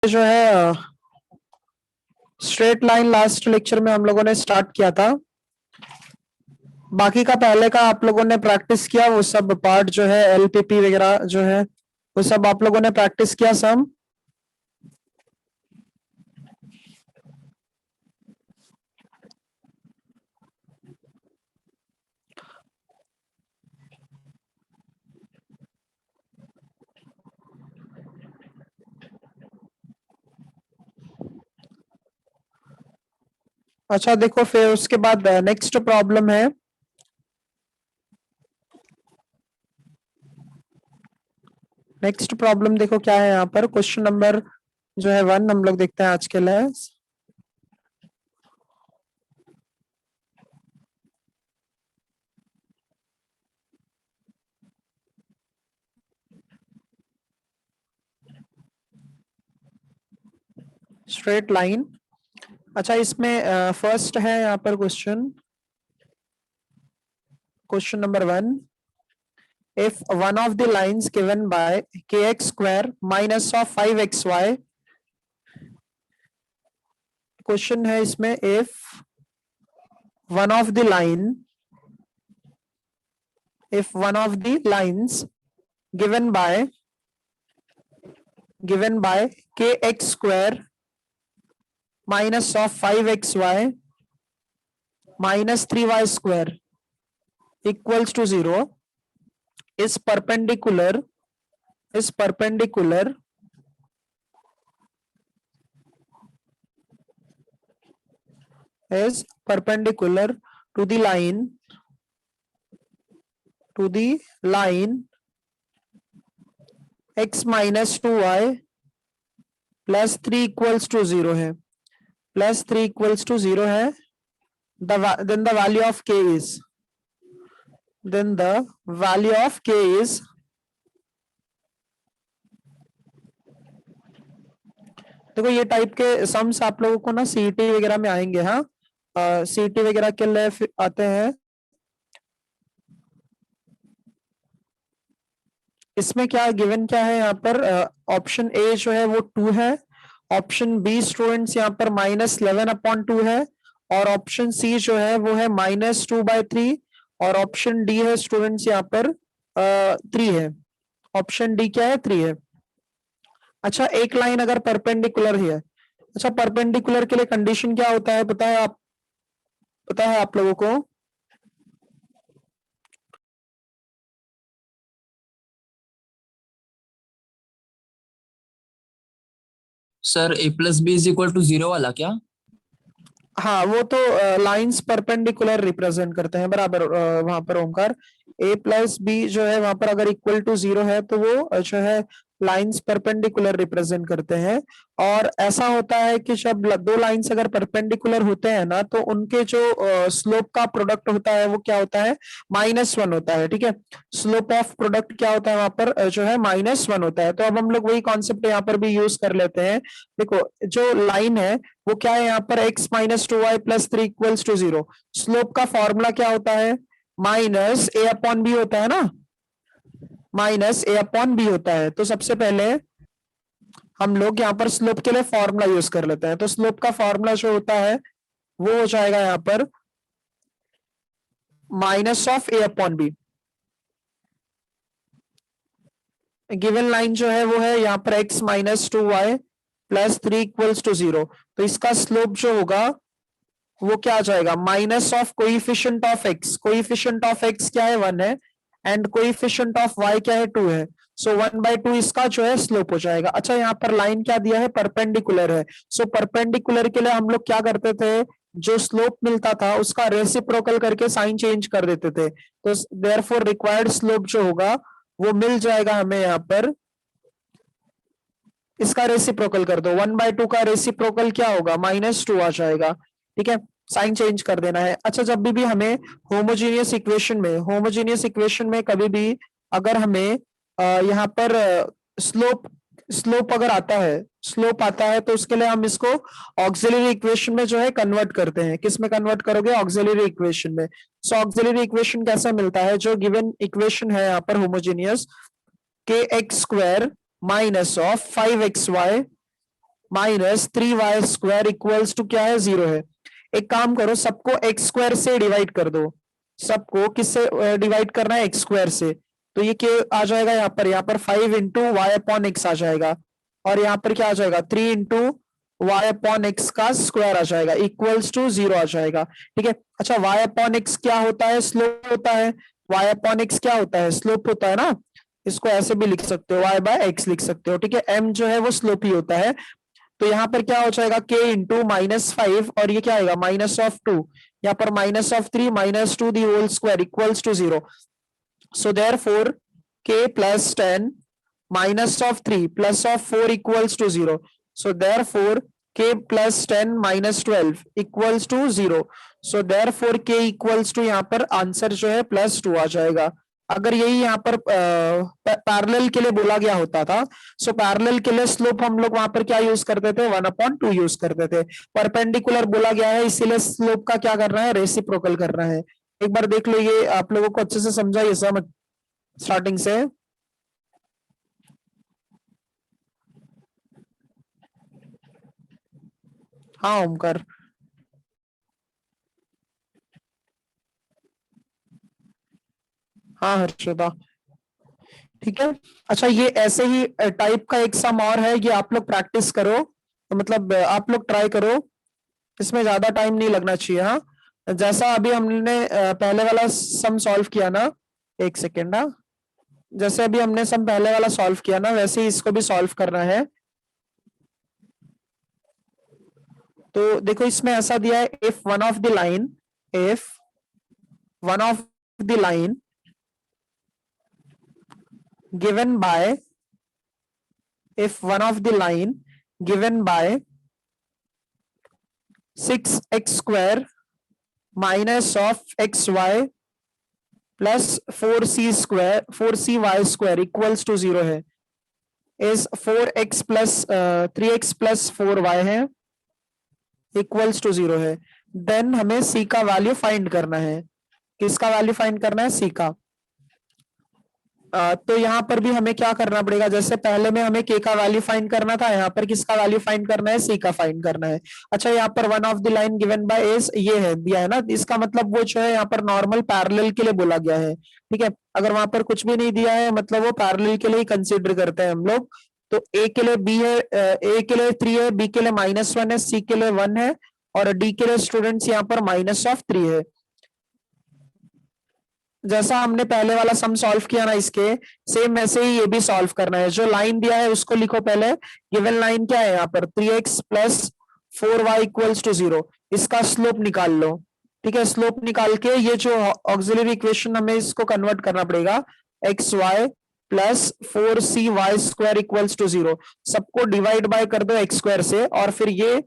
जो है straight line last lecture में हम लोगों ने स्टार्ट किया था। बाकी का पहले का आप लोगों ने प्रैक्टिस किया, वो सब पार्ट जो है एलपीपी वगैरह जो है वो सब आप लोगों ने प्रैक्टिस किया सब। अच्छा देखो, फिर उसके बाद नेक्स्ट प्रॉब्लम है। नेक्स्ट प्रॉब्लम देखो क्या है यहाँ पर। क्वेश्चन नंबर जो है 1 हम लोग देखते हैं आज के लिए। Straight line. अच्छा, इसमें फर्स्ट है यहाँ पर question, question number 1। If one of the lines given by kx square minus of 5xy, question है इसमें if one of the lines given by kx square minus of 5xy minus 3y square equals to 0 is perpendicular to the line x minus 2y plus 3 equals to 0 है, plus 3 equals to 0 है। then the value of k is देखो ये type के sums आप लोगों को ना CET वगैरह में आएंगे। हाँ, सीईटी वगैरह के लिए आते हैं। इसमें क्या गिवन क्या है यहाँ पर, ऑप्शन ए जो है वो 2 है, ऑप्शन बी स्टूडेंट्स यहाँ पर -11/2 है, और ऑप्शन सी जो है वो है -2/3, और ऑप्शन डी है स्टूडेंट्स यहाँ पर 3 है। ऑप्शन डी क्या है? 3 है। अच्छा, एक लाइन अगर परपेंडिकुलर है, अच्छा परपेंडिकुलर के लिए कंडीशन क्या होता है पता है आप लोगों को? सर a+b = 0 वाला क्या? हाँ, वो तो लाइंस परपेंडिकुलर रिप्रेजेंट करते हैं बराबर। वहां पर ओमकार a+b जो है वहां पर अगर इक्वल टू 0 है तो वो जो है लाइंस परपेंडिकुलर रिप्रेजेंट करते हैं। और ऐसा होता है कि जब दो लाइंस अगर परपेंडिकुलर होते हैं ना तो उनके जो स्लोप का प्रोडक्ट होता है वो क्या होता है? -1 होता है। ठीक है, स्लोप ऑफ प्रोडक्ट क्या होता है वहां पर जो है -1 होता है। तो अब हम लोग वही कॉन्सेप्ट यहाँ पर भी यूज कर लेते हैं। देखो जो लाइन है वो क्या है यहाँ पर, x - 2y + 3 = 0। स्लोप का फॉर्मूला क्या होता है? -a/b होता है ना, -a/b होता है। तो सबसे पहले हम लोग यहाँ पर स्लोप के लिए फॉर्मूला यूज कर लेते हैं। तो स्लोप का फॉर्मूला जो होता है वो हो जाएगा यहाँ पर -a/b। गिवन लाइन जो है वो है यहाँ पर x - 2y + 3 = 0। तो इसका स्लोप जो होगा वो क्या आ जाएगा? Minus of coefficient of x। Coefficient of x क्या है? 1 है, एंड कोइफिशिएंट ऑफ y क्या है? 2 है। सो 1/2 इसका जो है स्लोप हो जाएगा। अच्छा, यहाँ पर लाइन क्या दिया है? परपेंडिकुलर है। सो परपेंडिकुलर के लिए हम लोग क्या करते थे? जो स्लोप मिलता था उसका रेसिप्रोकल करके साइन चेंज कर देते थे। तो देयरफॉर रिक्वायर्ड स्लोप जो होगा वो मिल जाएगा हमें यहाँ पर। इसका रेसिप्रोकल कर दो, 1/2 का रेसिप्रोकल क्या होगा? -2 आ जाएगा। ठीक है, साइन चेंज कर देना है। अच्छा, जब भी हमें होमोजेनियस इक्वेशन में कभी भी अगर हमें यहाँ पर स्लोप अगर आता है तो उसके लिए हम इसको ऑक्सिलरी इक्वेशन में जो है कन्वर्ट करते हैं। किस में कन्वर्ट करोगे? ऑक्सिलरी इक्वेशन में। सो ऑक्सिलरी इक्वेशन कैसा मिलता है? जो गिवन इक्वेशन है यहाँ पर homogeneous, kx² - 5xy minus 3y² equals to क्या है, 0 है। एक काम करो, सबको x² से डिवाइड कर दो। सबको किससे डिवाइड करना है, x² से। तो ये क्या आ जाएगा यहाँ पर 5 इंटू वाई अपॉन एक्स आ जाएगा। और यहाँ पर क्या आ जाएगा, 3 इंटू वाई अपॉन एक्स का स्क्वायर आ जाएगा, इक्वल्स टू 0 आ जाएगा। ठीक है। अच्छा, वाई अपॉन एक्स क्या होता है, स्लोप होता है। वाई अपॉन एक्स क्या होता है, स्लोप होता है ना। इसको ऐसे भी लिख सकते हो, वाई बाय एक्स लिख सकते हो। ठीक है, एम जो है वो स्लोप ही होता है। तो यहाँ पर क्या हो जाएगा, के इंटू -5, और ये क्या आएगा, -2। यहाँ पर -3 -2 the whole square equals to 0। So therefore, k plus 10 minus of 3 plus of 4 equals to 0. So therefore, k plus 10 minus 12 equals to 0. So therefore, k equals to यहाँ पर आंसर जो है +2 आ जाएगा। अगर यही यहाँ पर पैरेलल के लिए बोला गया होता था, सो पैरेलल के लिए स्लोप हम लोग वहां पर क्या यूज करते थे, 1/2 यूज करते थे। परपेंडिकुलर बोला गया है, इसीलिए स्लोप का क्या करना है, रेसिप्रोकल करना है। एक बार देख लो, ये आप लोगों को अच्छे से समझा ये समझ स्टार्टिंग से। हाँ ओमकार। हाँ हर्षदा। ठीक है। अच्छा, ये ऐसे ही टाइप का एक सम और है, ये आप लोग प्रैक्टिस करो, तो मतलब आप लोग ट्राई करो, इसमें ज्यादा टाइम नहीं लगना चाहिए। हाँ, जैसा अभी हमने पहले वाला सम सॉल्व किया ना, एक सेकेंड ना, जैसे अभी हमने सम पहले वाला सॉल्व किया ना, वैसे ही इसको भी सॉल्व करना है। तो देखो, इसमें ऐसा दिया है, if one of the line, if one of the line given by, if one of the line given by 6x square minus of xy plus 4cy square equals to 0 है, is 4x plus 3x plus 4y है, equals to 0 है। Then हमें c का value find करना है। किसका value find करना है, c का। तो यहाँ पर भी हमें क्या करना पड़ेगा, जैसे पहले में हमें के का वैल्यू फाइंड करना था, यहाँ पर किसका वैल्यू फाइंड करना है, सी का फाइंड करना है। अच्छा, यहाँ पर one of the line given by S ये है, दिया है ना, इसका मतलब वो जो है यहाँ पर नॉर्मल पैरेलल के लिए बोला गया है। ठीक है, अगर वहां पर कुछ भी नहीं दिया है, मतलब वो पैरेलल के लिए ही कंसिडर करते हैं हम लोग। तो ए के लिए बी है, ए के लिए 3 है, बी के लिए -1 है, सी के लिए 1 है, और डी के लिए स्टूडेंट्स यहाँ पर -3 है। जैसा हमने पहले वाला सम सॉल्व किया ना इसके, सेम वैसे ही ये भी सॉल्व करना है। जो लाइन दिया है उसको लिखो पहले। गिवन लाइन क्या है यहाँ पर, 3x plus 4y equals to 0। इसका स्लोप निकाल लो। ठीक है, स्लोप निकाल के ये जो ऑक्सिलरी इक्वेशन हमें इसको कन्वर्ट करना पड़ेगा, x y plus 4cy² equals to 0। सबको डिवाइड बाय कर दो x² से, और फिर ये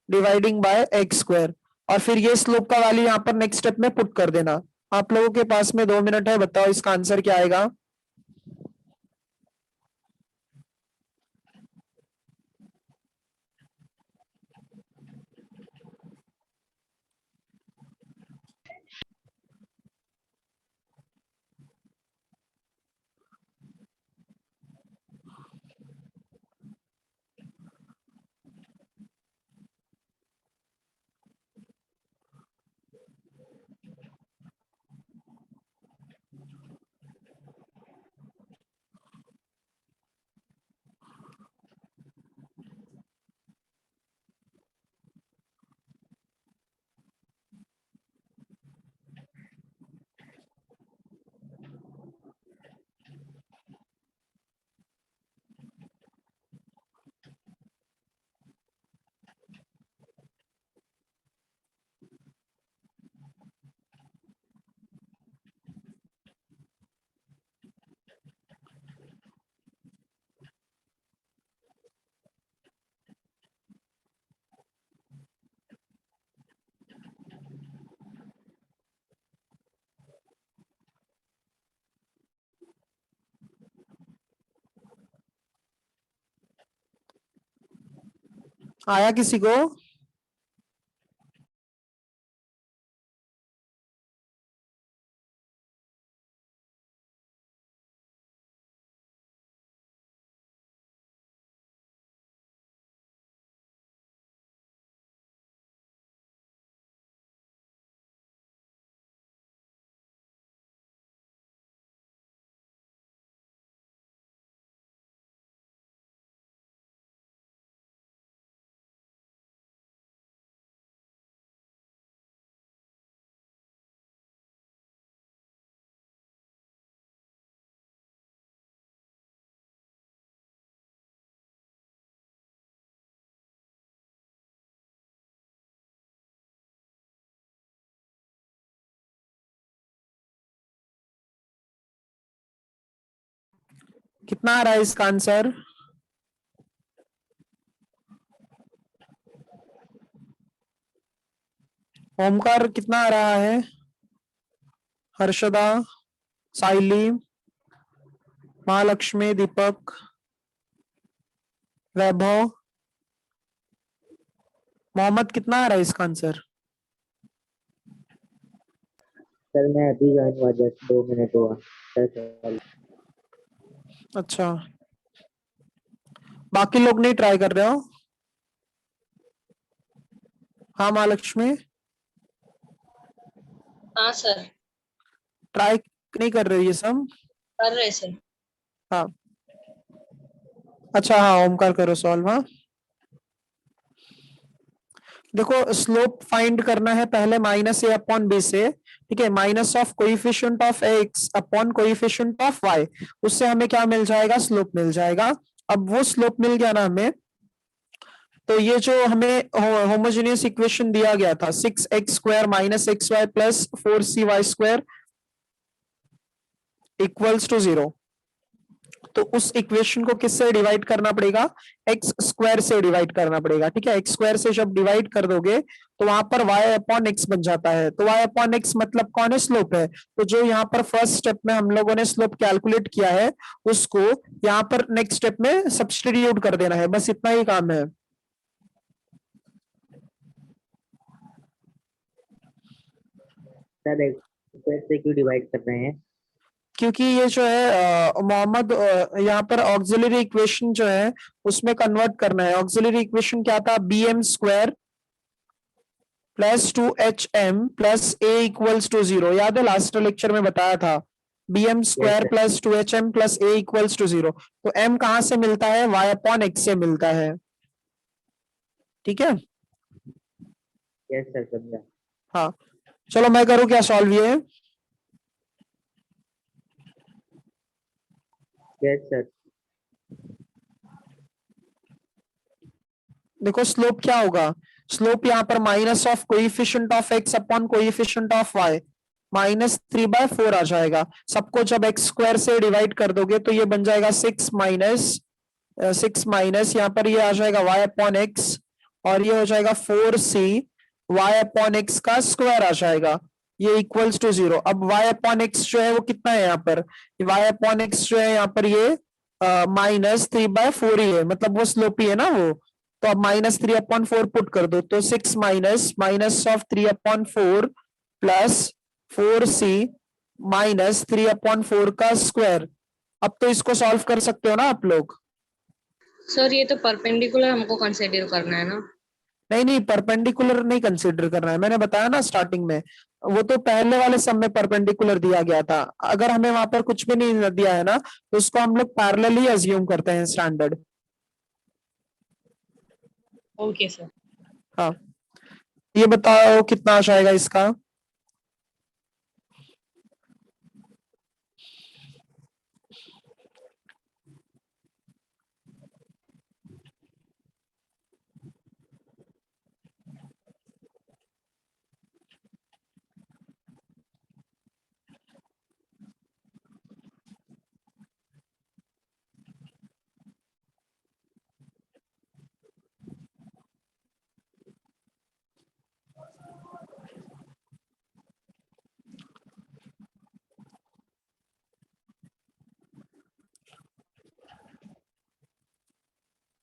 डिवाइडिंग बाय x², और फिर ये स्लोप का वैल्यू यहाँ पर नेक्स्ट स्टेप में पुट कर देना। आप लोगों के पास में 2 मिनट है, बताओ इसका आंसर क्या आएगा। आया किसी को। कितना आ रहा है इसका आंसर? ओमकार कितना आ रहा है? हर्षदा, साइली, महालक्ष्मी, दीपक, वैभव, मोहम्मद कितना आ रहा है इसका आंसर? सर मैं अभी ज्वाइन हुआ, जस्ट 2 मिनट हुआ सर। अच्छा, बाकी लोग नहीं ट्राई कर रहे हो? हाँ महालक्ष्मी, हाँ सर, ट्राई नहीं कर रहे हो ये सब? कर रहे सर। हाँ, अच्छा, हाँ ओमकार करो सॉल्व। हाँ, देखो स्लोप फाइंड करना है पहले माइनस ए अपॉन बी से, ठीक है, minus of coefficient of x upon coefficient of y, उससे हमें क्या मिल जाएगा? स्लोप मिल जाएगा। अब वो स्लोप मिल गया ना हमें, तो ये जो हमें होमोजेनियस इक्वेशन दिया गया था 6x² minus x y plus 4cy² equals to 0, तो उस इक्वेशन को किससे डिवाइड करना पड़ेगा? एक्स स्क्वायर से डिवाइड करना पड़ेगा, ठीक है। एक्स स्क्वायर से जब डिवाइड कर दोगे तो वहां पर y अपॉन एक्स बन जाता है, तो y अपॉन एक्स मतलब कौन है? स्लोप है। तो जो यहाँ पर फर्स्ट स्टेप में हम लोगों ने स्लोप कैलकुलेट किया है, उसको यहाँ पर नेक्स्ट स्टेप में सब्सटीट्यूट कर देना है, बस इतना ही काम है। सर एक्स से क्यों डिवाइड कर रहे हैं? क्योंकि ये जो है मोहम्मद, यहाँ पर ऑक्सिलरी इक्वेशन जो है उसमें कन्वर्ट करना है। ऑक्सिलरी इक्वेशन क्या था? bm² plus 2hm plus a equals to 0, याद है लास्ट लेक्चर में बताया था, bm² Yes, sir. Plus 2hm plus a equals to 0। तो m कहां से मिलता है? y अपॉन x से मिलता है, ठीक है। यस सर, समझा। हाँ, चलो मैं करूँ क्या सॉल्व ये? Yes sir. देखो स्लोप क्या होगा? स्लोप यहाँ पर minus of coefficient of x upon coefficient of y, -3/4 आ जाएगा। सबको जब एक्स स्क्वायर से डिवाइड कर दोगे तो ये बन जाएगा 6 माइनस यहाँ पर ये आ जाएगा y अपॉन एक्स, और ये हो जाएगा 4c y अपॉन एक्स का स्क्वायर आ जाएगा, ये इक्वल्स टू 0। अब y अपॉन एक्स जो है वो कितना है यहाँ पर? y अपॉन एक्स जो है यहाँ पर ये -3/4 ही है, मतलब वो स्लोप ही है ना वो। तो अब -3/4 पुट कर दो, तो 6 minus of 3/4 plus 4c minus 3/4 का स्क्वायर। अब तो इसको सॉल्व कर सकते हो ना आप लोग? सर ये तो परपेंडिकुलर हमको कंसीडर करना है ना? नहीं नहीं, परपेंडिकुलर नहीं कंसीडर करना है, मैंने बताया ना स्टार्टिंग में, वो तो पहले वाले सम में परपेंडिकुलर दिया गया था। अगर हमें वहां पर कुछ भी नहीं दिया है ना, तो उसको हम लोग पैरेलल ही अज्यूम करते हैं स्टैंडर्ड। Okay sir. हाँ, ये बताओ कितना आ जाएगा इसका?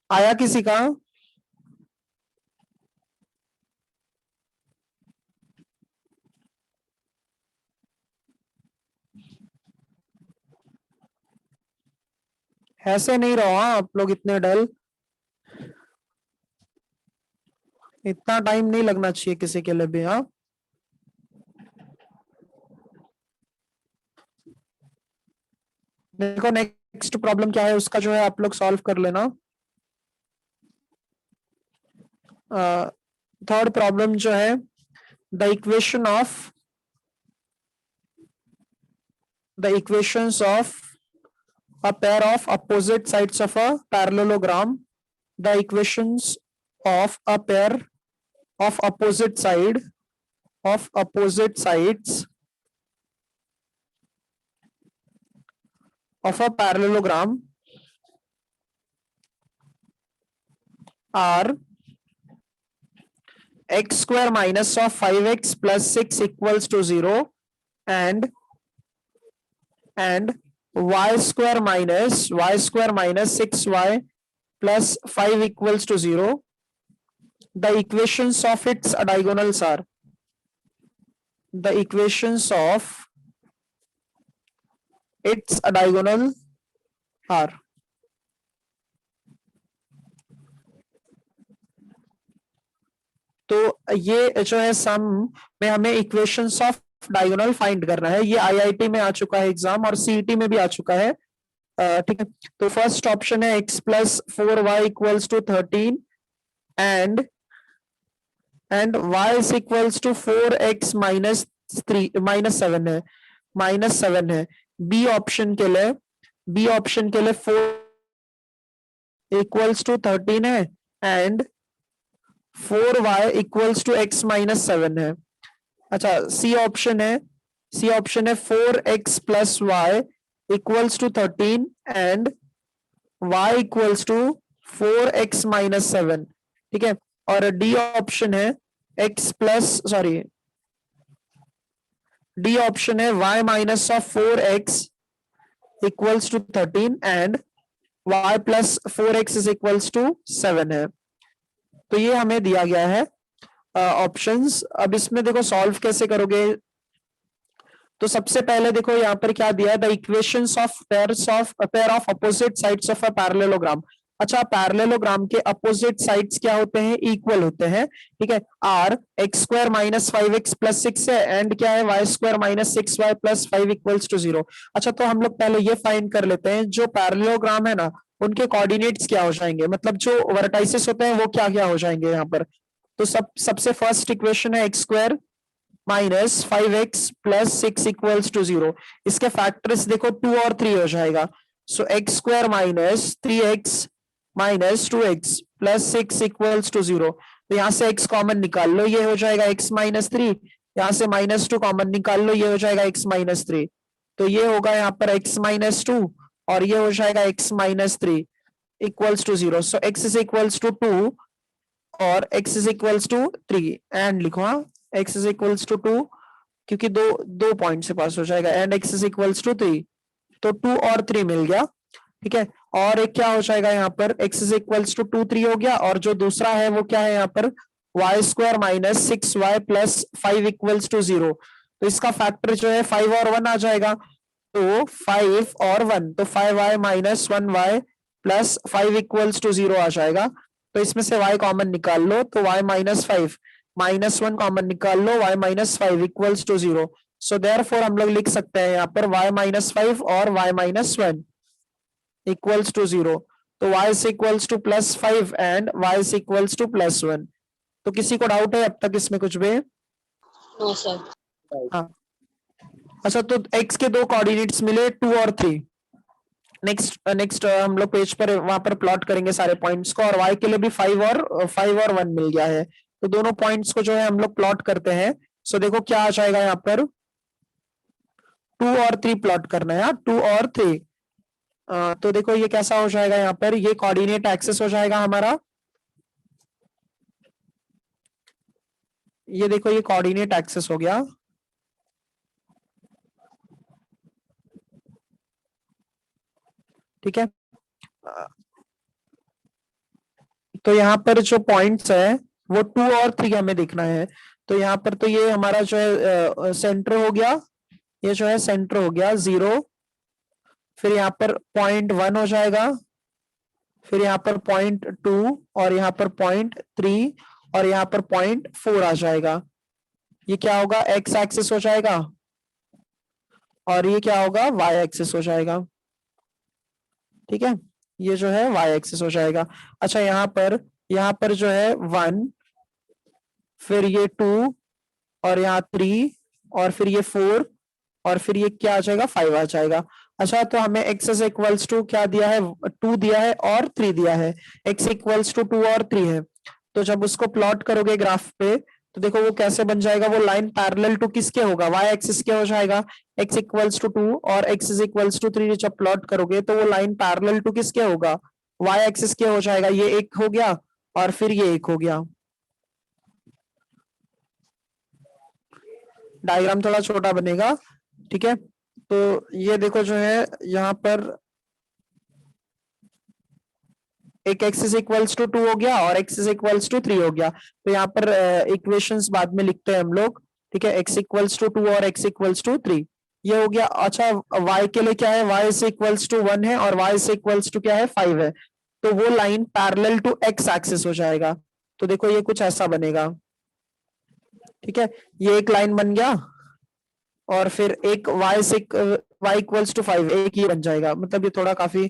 आया किसी का? ऐसे नहीं रहो हाँ, आप लोग इतने डल, इतना टाइम नहीं लगना चाहिए किसी के लिए भी। हाँ, देखो नेक्स्ट प्रॉब्लम क्या है उसका जो है आप लोग सॉल्व कर लेना। थर्ड प्रॉब्लम जो है, the equation of the equations of a pair of opposite sides of a parallelogram, the equations of a pair of opposite sides of a parallelogram are x square minus of 5x plus 6 equals to 0 and y square minus 6y plus 5 equals to 0. The equations of its diagonals are तो ये जो है सम में हमें equations of diagonal find करना है। ये IIT में आ चुका है एग्जाम और सीईटी में भी आ चुका है। ठीक है, तो फर्स्ट ऑप्शन है x plus 4y equals to 13 and y is equals to 4x minus 7 है, बी ऑप्शन के लिए 4 इक्वल्स टू 13 है and 4y equals to x minus 7 है। अच्छा, सी ऑप्शन है 4x plus y equals to 13 and y equals to 4x minus 7। ठीक है, और डी ऑप्शन है डी ऑप्शन है y minus of 4x equals to 13 and y plus 4x is equals to 7 है। तो ये हमें दिया गया है ऑप्शंस। अब इसमें देखो सॉल्व कैसे करोगे, तो सबसे पहले देखो यहाँ पर क्या दिया है, the equations of pair of opposite sides of a parallelogram. अच्छा, पैरेललोग्राम के अपोजिट साइड्स क्या होते हैं, इक्वल होते हैं। ठीक है, are x square minus 5x plus 6 है एंड क्या है y square minus 6y plus 5 equals to 0। अच्छा, तो हम लोग पहले ये फाइंड कर लेते हैं जो पैरेललोग्राम है ना उनके कोऑर्डिनेट्स क्या हो जाएंगे, मतलब जो वर्टाइसेस होते हैं वो क्या क्या हो जाएंगे यहाँ पर। तो सबसे फर्स्ट इक्वेशन है x square minus 5x plus 6 equals to 0। इसके फैक्टर्स देखो 2 और 3 हो जाएगा। So x square minus 3x minus 2x plus 6 equals to 0। तो यहाँ से x कॉमन निकाल लो, ये हो जाएगा x माइनस 3। यहाँ से -2 कॉमन निकाल लो, ये हो जाएगा x माइनस 3। तो ये होगा यहाँ पर x माइनस 2 और ये हो जाएगा x minus 3 equals to 0। So x is equals to 2 और x is equals to 3 and लिखो, हाँ x इज इक्वल्स टू 2 क्योंकि दो पॉइंट से पास हो जाएगा and x is equals to 3। तो 2 और 3 मिल गया। ठीक है, और एक क्या हो जाएगा यहाँ पर x इज इक्वल्स टू 2 3 हो गया और जो दूसरा है वो क्या है यहाँ पर y square minus 6y plus 5 equals to 0। तो इसका फैक्टर जो है 5 और 1 आ जाएगा। तो 5 और 1 तो 5y minus 1y plus 5 equals to 0 आ जाएगा। तो इसमें से y कॉमन निकाल लो, तो y माइनस 5 माइनस 1 कॉमन निकाल लो, y minus 5 equals to 0। So therefore हम लोग लिख सकते हैं यहाँ पर y माइनस 5 और y माइनस 1 इक्वल्स टू 0। तो y is equals two plus 5 and y is equals two plus 1। तो किसी को डाउट है अब तक इसमें कुछ भी? No sir. हाँ, अच्छा, तो x के दो कोऑर्डिनेट्स मिले 2 और 3। नेक्स्ट हम लोग पेज पर वहां पर प्लॉट करेंगे सारे पॉइंट्स को और y के लिए भी 5 और 1 मिल गया है। तो दोनों पॉइंट्स को जो है हम लोग प्लॉट करते हैं। सो देखो क्या आ जाएगा यहाँ पर 2 और 3 प्लॉट करना है, 2 और 3। तो देखो ये कैसा हो जाएगा यहाँ पर, ये कोऑर्डिनेट एक्सिस हो जाएगा हमारा। ये देखो ये कोऑर्डिनेट एक्सिस हो गया। ठीक है, तो यहाँ पर जो पॉइंट्स है वो 2 और 3 हमें देखना है। तो यहाँ पर तो ये हमारा जो है सेंटर हो गया, ये जो है सेंटर हो गया 0। फिर यहाँ पर 0.1 हो जाएगा, फिर यहाँ पर 0.2 और यहाँ पर 0.3 और यहाँ पर 0.4 आ जाएगा। ये क्या होगा, x एक्सिस हो जाएगा और ये क्या होगा, y एक्सिस हो जाएगा। ठीक है, ये जो है y एक्सिस हो जाएगा। अच्छा, यहाँ पर जो है 1, फिर ये 2 और यहाँ 3 और फिर ये 4 और फिर ये क्या आ जाएगा 5 आ जाएगा। अच्छा, तो हमें x इज इक्वल्स टू क्या दिया है, 2 दिया है और 3 दिया है। x इक्वल्स टू 2 और 3 है। तो जब उसको प्लॉट करोगे ग्राफ पे तो देखो वो कैसे बन जाएगा, वो लाइन पैरेलल टू किसके होगा, y एक्सिस के हो जाएगा। x इक्वल्स टू 2 और x इज इक्वल्स टू 3 जब प्लॉट करोगे तो वो लाइन पैरेलल टू किसके होगा, y एक्सिस के हो जाएगा। ये एक हो गया और फिर ये 1 हो गया। डायग्राम थोड़ा छोटा बनेगा, ठीक है। तो ये देखो जो है यहाँ पर एक x इज इक्वल्स टू 2 हो गया और x इज इक्वल्स टू 3 हो गया। तो यहाँ पर इक्वेशंस बाद में लिखते हैं हम लोग, ठीक है। x इक्वल्स टू 2 और x इक्वल्स टू 3 ये हो गया। अच्छा y के लिए क्या है, y इज इक्वल्स टू 1 है और y इज इक्वल्स टू क्या है 5 है। तो वो line parallel to x axis हो जाएगा। तो देखो ये कुछ ऐसा बनेगा, ठीक है। ये एक लाइन बन गया और फिर एक y इक्वल्स टू 5 एक ये बन जाएगा। मतलब ये थोड़ा काफी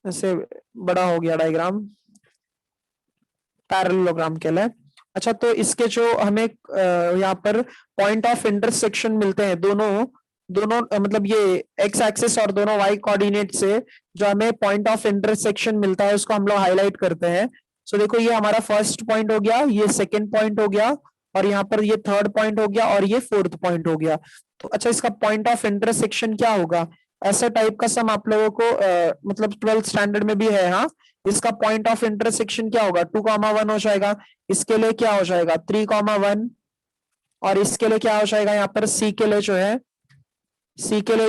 ऐसे बड़ा हो गया डायग्राम, पैरेललोग्राम के लिए। अच्छा तो इसके जो हमें यहाँ पर पॉइंट ऑफ इंटरसेक्शन मिलते हैं दोनों दोनों मतलब ये x एक्सिस और दोनों y कोऑर्डिनेट से जो हमें पॉइंट ऑफ इंटरसेक्शन मिलता है उसको हम लोग हाईलाइट करते हैं। सो देखो ये हमारा फर्स्ट पॉइंट हो गया, ये सेकंड पॉइंट हो गया और यहाँ पर ये थर्ड पॉइंट हो गया और ये फोर्थ पॉइंट हो गया। तो अच्छा इसका पॉइंट ऑफ इंटरसेक्शन क्या होगा, ऐसा टाइप का सम आप लोगों को मतलब 12th स्टैंडर्ड में भी है। हाँ, इसका पॉइंट ऑफ इंटरसेक्शन क्या होगा 2,1 हो जाएगा। इसके लिए क्या हो जाएगा 3,1 और इसके लिए क्या हो जाएगा यहाँ पर C के लिए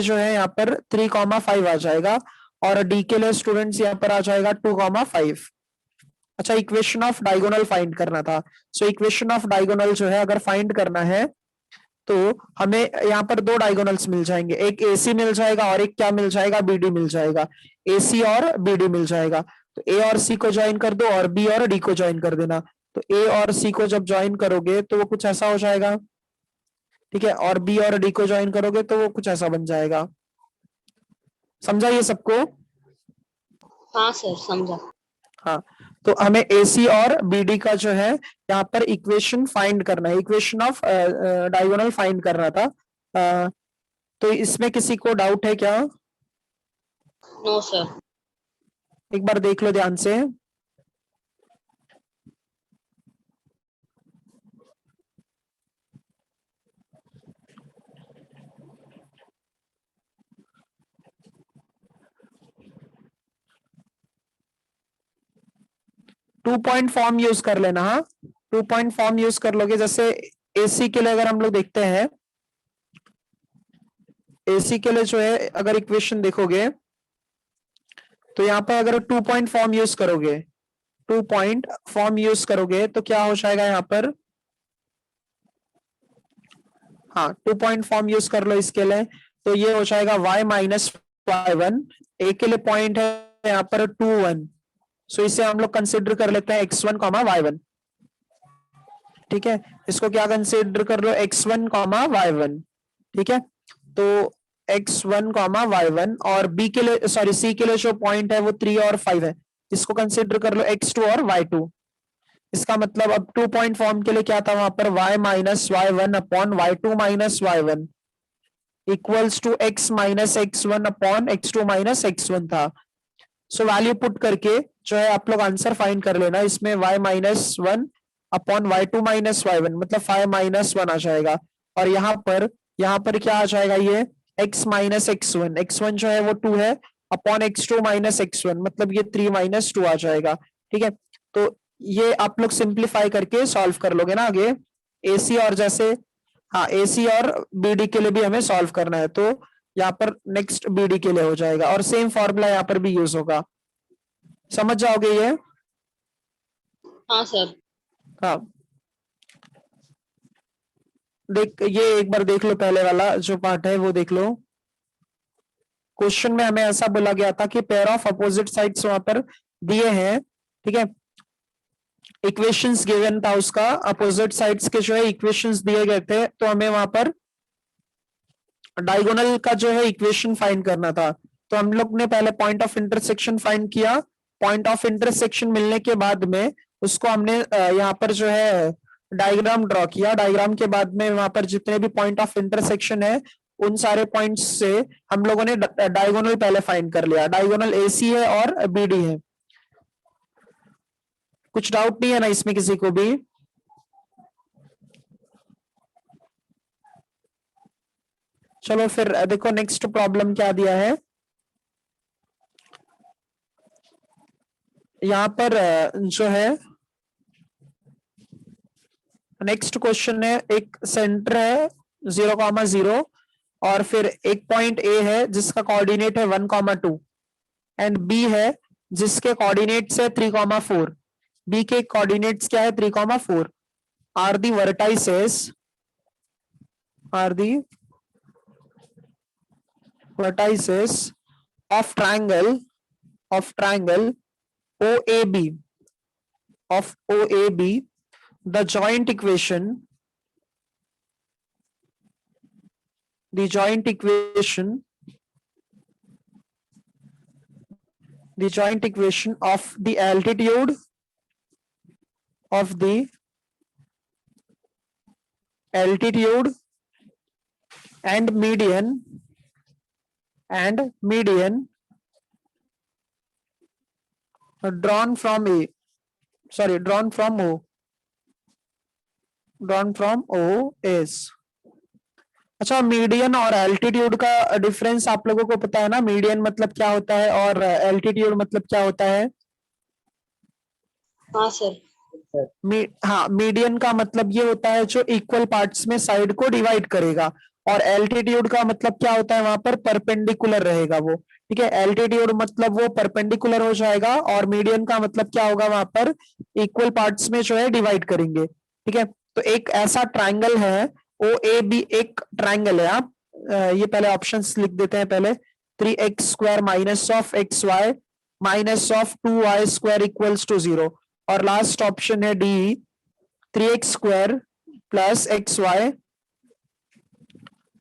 जो है यहाँ पर 3,5 आ जाएगा और D के लिए स्टूडेंट्स यहाँ पर आ जाएगा 2,5। अच्छा इक्वेशन ऑफ डायगोनल फाइंड करना था। सो इक्वेशन ऑफ डायगोनल जो है अगर फाइंड करना है तो हमें यहाँ पर दो डायगोनल्स मिल जाएंगे, एक AC मिल जाएगा और एक क्या मिल जाएगा BD मिल जाएगा। AC और BD मिल जाएगा। तो A और C को ज्वाइन कर दो और B और D को ज्वाइन कर देना। तो A और C को जब ज्वाइन करोगे तो वो कुछ ऐसा हो जाएगा, ठीक है। और B और D को ज्वाइन करोगे तो वो कुछ ऐसा बन जाएगा। समझा ये सबको? हाँ सर समझा। हाँ, तो हमें AC और BD का जो है यहाँ पर इक्वेशन फाइंड करना है, इक्वेशन ऑफ डायगोनल फाइंड करना था। तो इसमें किसी को डाउट है क्या? No sir. एक बार देख लो ध्यान से। टू पॉइंट फॉर्म यूज कर लेना। हाँ, 2 पॉइंट फॉर्म यूज कर लोगे। जैसे AC के लिए अगर हम लोग देखते हैं, AC के लिए जो है अगर इक्वेशन देखोगे तो यहाँ पर अगर 2 पॉइंट फॉर्म यूज करोगे, 2 पॉइंट फॉर्म यूज करोगे तो क्या हो जाएगा यहाँ पर। हाँ, 2 पॉइंट फॉर्म यूज कर लो इसके लिए। तो ये हो जाएगा y माइनस y1। A के लिए पॉइंट है यहाँ पर 2 1। सो इसे हम लोग कंसिडर कर लेते हैं x1 y1, ठीक है। इसको क्या कंसिडर कर लो x1 y1, ठीक है। तो x1 y1 और B के लिए सॉरी C के लिए जो पॉइंट है वो 3 और 5 है, इसको कंसिडर कर लो x2 और y2। इसका मतलब अब 2 पॉइंट फॉर्म के लिए क्या था वहां पर y minus y1 upon y2 minus y1 equals to x minus x1 upon x2 minus x1 था। सो वैल्यू पुट करके जो है आप लोग आंसर फाइंड कर लेना। इसमें y minus 1 upon y2 minus y1 मतलब 5 माइनस 1 आ जाएगा। और यहाँ पर क्या आ जाएगा, ये x माइनस x1 जो है वो 2 है अपॉन x2 माइनस x1 मतलब ये 3 माइनस 2 आ जाएगा, ठीक है। तो ये आप लोग सिंप्लीफाई करके सॉल्व कर लोगे ना आगे। AC और जैसे हाँ AC और BD के लिए भी हमें सॉल्व करना है तो यहाँ पर नेक्स्ट BD के लिए हो जाएगा और सेम फॉर्मूला यहाँ पर भी यूज होगा। समझ जाओगे ये? हाँ सर। हाँ, देख ये एक बार देख लो, पहले वाला जो पार्ट है वो देख लो। क्वेश्चन में हमें ऐसा बोला गया था कि पेयर ऑफ अपोजिट साइड्स वहां पर दिए हैं, ठीक है। इक्वेशंस गिवन था उसका, अपोजिट साइड्स के जो है इक्वेशंस दिए गए थे तो हमें वहां पर डायगोनल का जो है इक्वेशन फाइंड करना था। तो हम लोग ने पहले पॉइंट ऑफ इंटरसेक्शन फाइंड किया। पॉइंट ऑफ इंटरसेक्शन मिलने के बाद में उसको हमने यहाँ पर जो है डायग्राम ड्रॉ किया। डायग्राम के बाद में वहां पर जितने भी पॉइंट ऑफ इंटरसेक्शन है उन सारे पॉइंट्स से हम लोगों ने डायगोनल पहले फाइंड कर लिया। डायगोनल AC है और BD है। कुछ डाउट नहीं है ना इसमें किसी को भी? चलो फिर देखो नेक्स्ट प्रॉब्लम क्या दिया है। यहाँ पर जो है नेक्स्ट क्वेश्चन है, एक सेंटर है 0,0 और फिर एक पॉइंट ए है जिसका कोऑर्डिनेट है 1,2 एंड बी है जिसके कोऑर्डिनेट्स है 3,4। बी के कोऑर्डिनेट्स क्या है 3,4 are the vertices of triangle OAB the joint equation of the altitude and median drawn from O is। अच्छा, मीडियन और एल्टीट्यूड का डिफरेंस आप लोगों को पता है ना? मीडियन मतलब क्या होता है और एल्टीट्यूड मतलब क्या होता है? हाँ सर। हाँ, मीडियन का मतलब ये होता है जो इक्वल पार्ट्स में साइड को डिवाइड करेगा, और एल्टीट्यूड का मतलब क्या होता है? वहां पर परपेंडिकुलर रहेगा वो। ठीक है, एल्टीट्यूड मतलब वो परपेंडिकुलर हो जाएगा और मीडियन का मतलब क्या होगा? वहां पर इक्वल पार्ट्स में जो है डिवाइड करेंगे। ठीक है, तो एक ऐसा ट्राइंगल है ओ ए बी, एक ट्राइंगल है। आप ये पहले ऑप्शंस लिख देते हैं पहले। 3x² minus of xy minus of 2y² equals to 0, और लास्ट ऑप्शन है d 3x² plus xy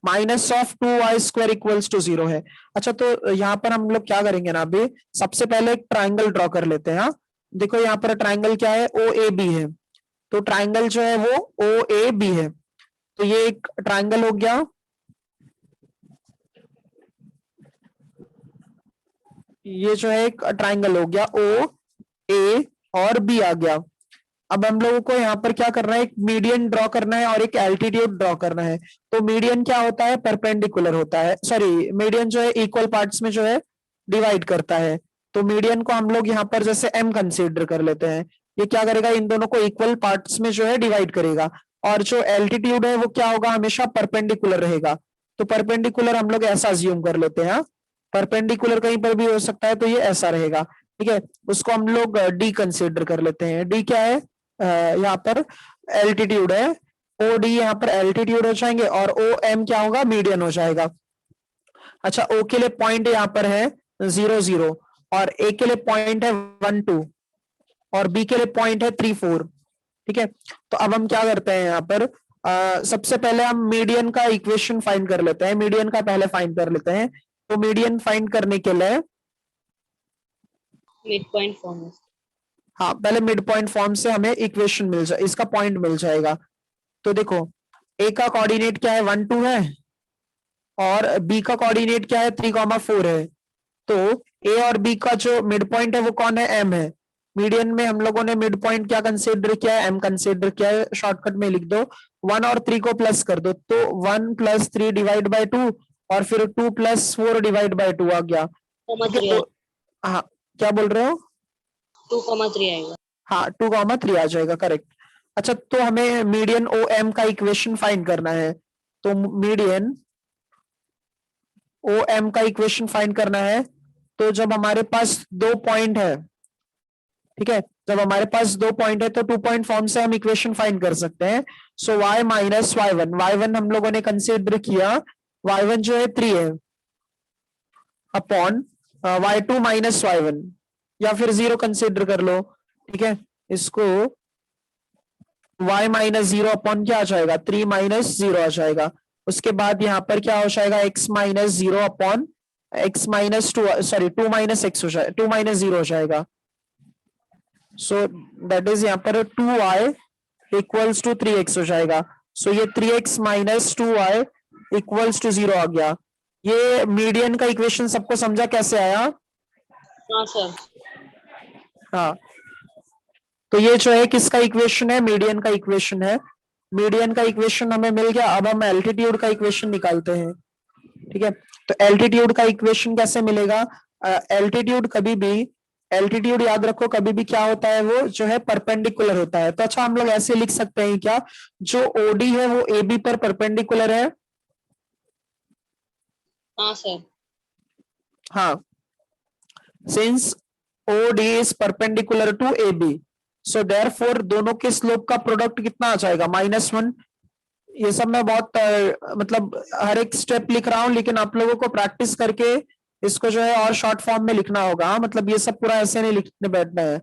minus of 2y² equals to 0 है। अच्छा, तो यहाँ पर हम लोग क्या करेंगे ना, अभी सबसे पहले एक ट्राइंगल ड्रॉ कर लेते हैं। हाँ, देखो यहाँ पर ट्राइंगल क्या है? ओ ए बी है। तो ट्राइंगल जो है वो ओ ए बी है, तो ये एक ट्राइंगल हो गया। ये जो है एक ट्राइंगल हो गया, ओ ए और बी आ गया। अब हम लोगों को यहाँ पर क्या करना है? एक मीडियन ड्रॉ करना है और एक एल्टीट्यूड ड्रॉ करना है। तो मीडियन क्या होता है? परपेंडिकुलर होता है। सॉरी, मीडियन जो है इक्वल पार्ट्स में जो है डिवाइड करता है। तो मीडियन को हम लोग यहाँ पर जैसे m कंसीडर कर लेते हैं। ये क्या करेगा? इन दोनों को इक्वल पार्ट्स में जो है डिवाइड करेगा। और जो एल्टीट्यूड है वो क्या होगा? हमेशा परपेंडिकुलर रहेगा। तो परपेंडिकुलर हम लोग ऐसा अज्यूम कर लेते हैं। परपेंडिकुलर कहीं पर भी हो सकता है, तो ये ऐसा रहेगा। ठीक है, उसको हम लोग डी कंसीडर कर लेते हैं। डी क्या है? यहाँ पर एल्टीट्यूड है। ओ डी यहाँ पर एल्टीट्यूड हो जाएंगे और ओ एम क्या होगा? मीडियन हो जाएगा। अच्छा, ओ के लिए पॉइंट यहाँ पर है 0,0 और ए के लिए पॉइंट है 1,2 और बी के लिए पॉइंट है 3,4। ठीक है, तो अब हम क्या करते हैं यहाँ पर? सबसे पहले हम मीडियन का इक्वेशन फाइंड कर लेते हैं। मीडियन का पहले फाइंड कर लेते हैं। तो मीडियन फाइंड करने के लिए मिड पॉइंट फॉर्म। हाँ, पहले मिड पॉइंट फॉर्म से हमें इक्वेशन मिल जाए, इसका पॉइंट मिल जाएगा। तो देखो, ए का कोऑर्डिनेट क्या है? 1,2 है और बी का कोऑर्डिनेट क्या है? 3,4 है। तो ए और बी का जो मिड पॉइंट है वो कौन है? एम है। मीडियन में हम लोगों ने मिड पॉइंट क्या कंसीडर किया है? एम कंसीडर किया है। शॉर्टकट में लिख दो, 1 और 3 को प्लस कर दो, तो 1 + 3 डिवाइड बाय 2 और फिर 2 + 4 डिवाइड बाय 2 आ गया। तो हाँ, क्या बोल रहे हो? 2,3 आएगा। हाँ, 2,3 आ जाएगा, करेक्ट। अच्छा, तो हमें मीडियन ओ एम का इक्वेशन फाइंड करना है। तो मीडियन ओ एम का इक्वेशन फाइंड करना है। तो जब हमारे पास 2 पॉइंट है, ठीक है, जब हमारे पास 2 पॉइंट है तो 2 पॉइंट फॉर्म से हम इक्वेशन फाइंड कर सकते हैं। सो y माइनस y1 हम लोगों ने कंसीडर किया, y1 जो है 3 है, अपॉन y2 माइनस y1, या फिर 0 कंसीडर कर लो। ठीक है, इसको y माइनस 0 अपॉन क्या आ जाएगा? 3 माइनस 0 आ जाएगा। उसके बाद यहाँ पर क्या हो जाएगा? x minus 0 upon x minus 2, sorry 2 minus x हो जाएगा, 2 माइनस 0 हो जाएगा। सो दैट इज यहाँ पर 2y इक्वल्स टू 3x हो जाएगा। सो ये 3x minus 2y equals to 0 आ गया। ये मीडियन का इक्वेशन सबको समझा कैसे आया? हाँ सर। हाँ, तो ये जो है किसका इक्वेशन है? मीडियन का इक्वेशन है। मीडियन का इक्वेशन हमें मिल गया। अब हम एल्टीट्यूड का इक्वेशन निकालते हैं। ठीक है, तो एल्टीट्यूड का इक्वेशन कैसे मिलेगा? एल्टीट्यूड कभी भी एल्टीट्यूड याद रखो कभी भी क्या होता है, वो जो है परपेंडिकुलर होता है। तो अच्छा हम लोग ऐसे लिख सकते हैं क्या, जो ओडी है वो ए बी पर परपेंडिकुलर है। हाँ सर। हाँ, since OD is perpendicular to AB, so therefore दोनों के स्लोप का प्रोडक्ट कितना आ जाएगा, -1। ये सब मैं बहुत मतलब हर एक स्टेप लिख रहा हूं, लेकिन आप लोगों को प्रैक्टिस करके इसको जो है और शॉर्ट फॉर्म में लिखना होगा। हाँ, मतलब ये सब पूरा ऐसे नहीं लिखने बैठना है।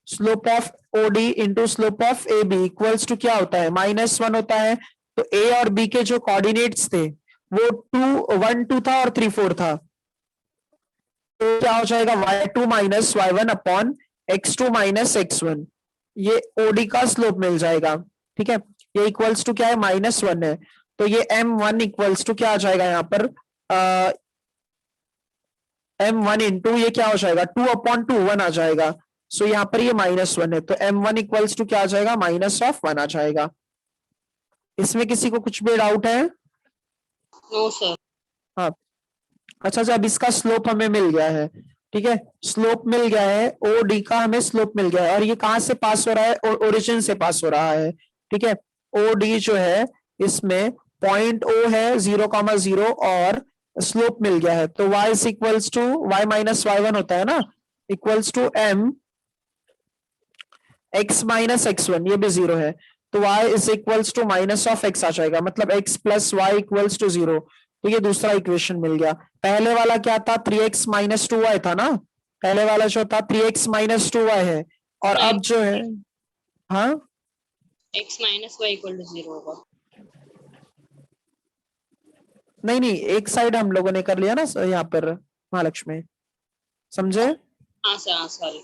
Slope of OD into slope of AB equals to क्या होता है, -1 होता है। तो A और B के जो कोऑर्डिनेट्स थे वो 2 1 2 था और 3 4 था। तो क्या हो जाएगा, y2 minus y1 upon x2 minus x1, ये OD का स्लोप मिल जाएगा। ठीक है, ये इक्वल्स टू क्या है, -1 है। तो ये m1 इक्वल्स टू क्या आ जाएगा यहाँ पर, m1 इंटू ये क्या हो जाएगा, 2 अपॉन 2 1 आ जाएगा। सो यहाँ पर ये -1 है, तो m1 इक्वल्स टू क्या आ जाएगा, -1 आ जाएगा। इसमें किसी को कुछ भी डाउट है? No sir. हाँ, अच्छा जब इसका स्लोप हमें मिल गया है, ठीक है, स्लोप मिल गया है, OD का हमें स्लोप मिल गया है, और ये कहां से पास हो रहा है, ओरिजिन से पास हो रहा है। ठीक है, OD जो है इसमें पॉइंट O है 0,0 और स्लोप मिल गया है, तो y is equals to y minus y1 होता है ना, equals to m x minus x1, ये भी 0 है, तो y is equals to minus of x आ जाएगा, मतलब x plus y equals to 0। तो ये दूसरा इक्वेशन मिल गया। पहले वाला क्या था, 3x माइनस 2y था ना, पहले वाला जो था 3x माइनस 2y है, और अब जो है, हाँ x minus y equal to 0 होगा। नहीं नहीं, एक साइड हम लोगों ने कर लिया ना यहाँ पर महालक्ष्मी, समझे? हाँ सर, हाँ सॉरी।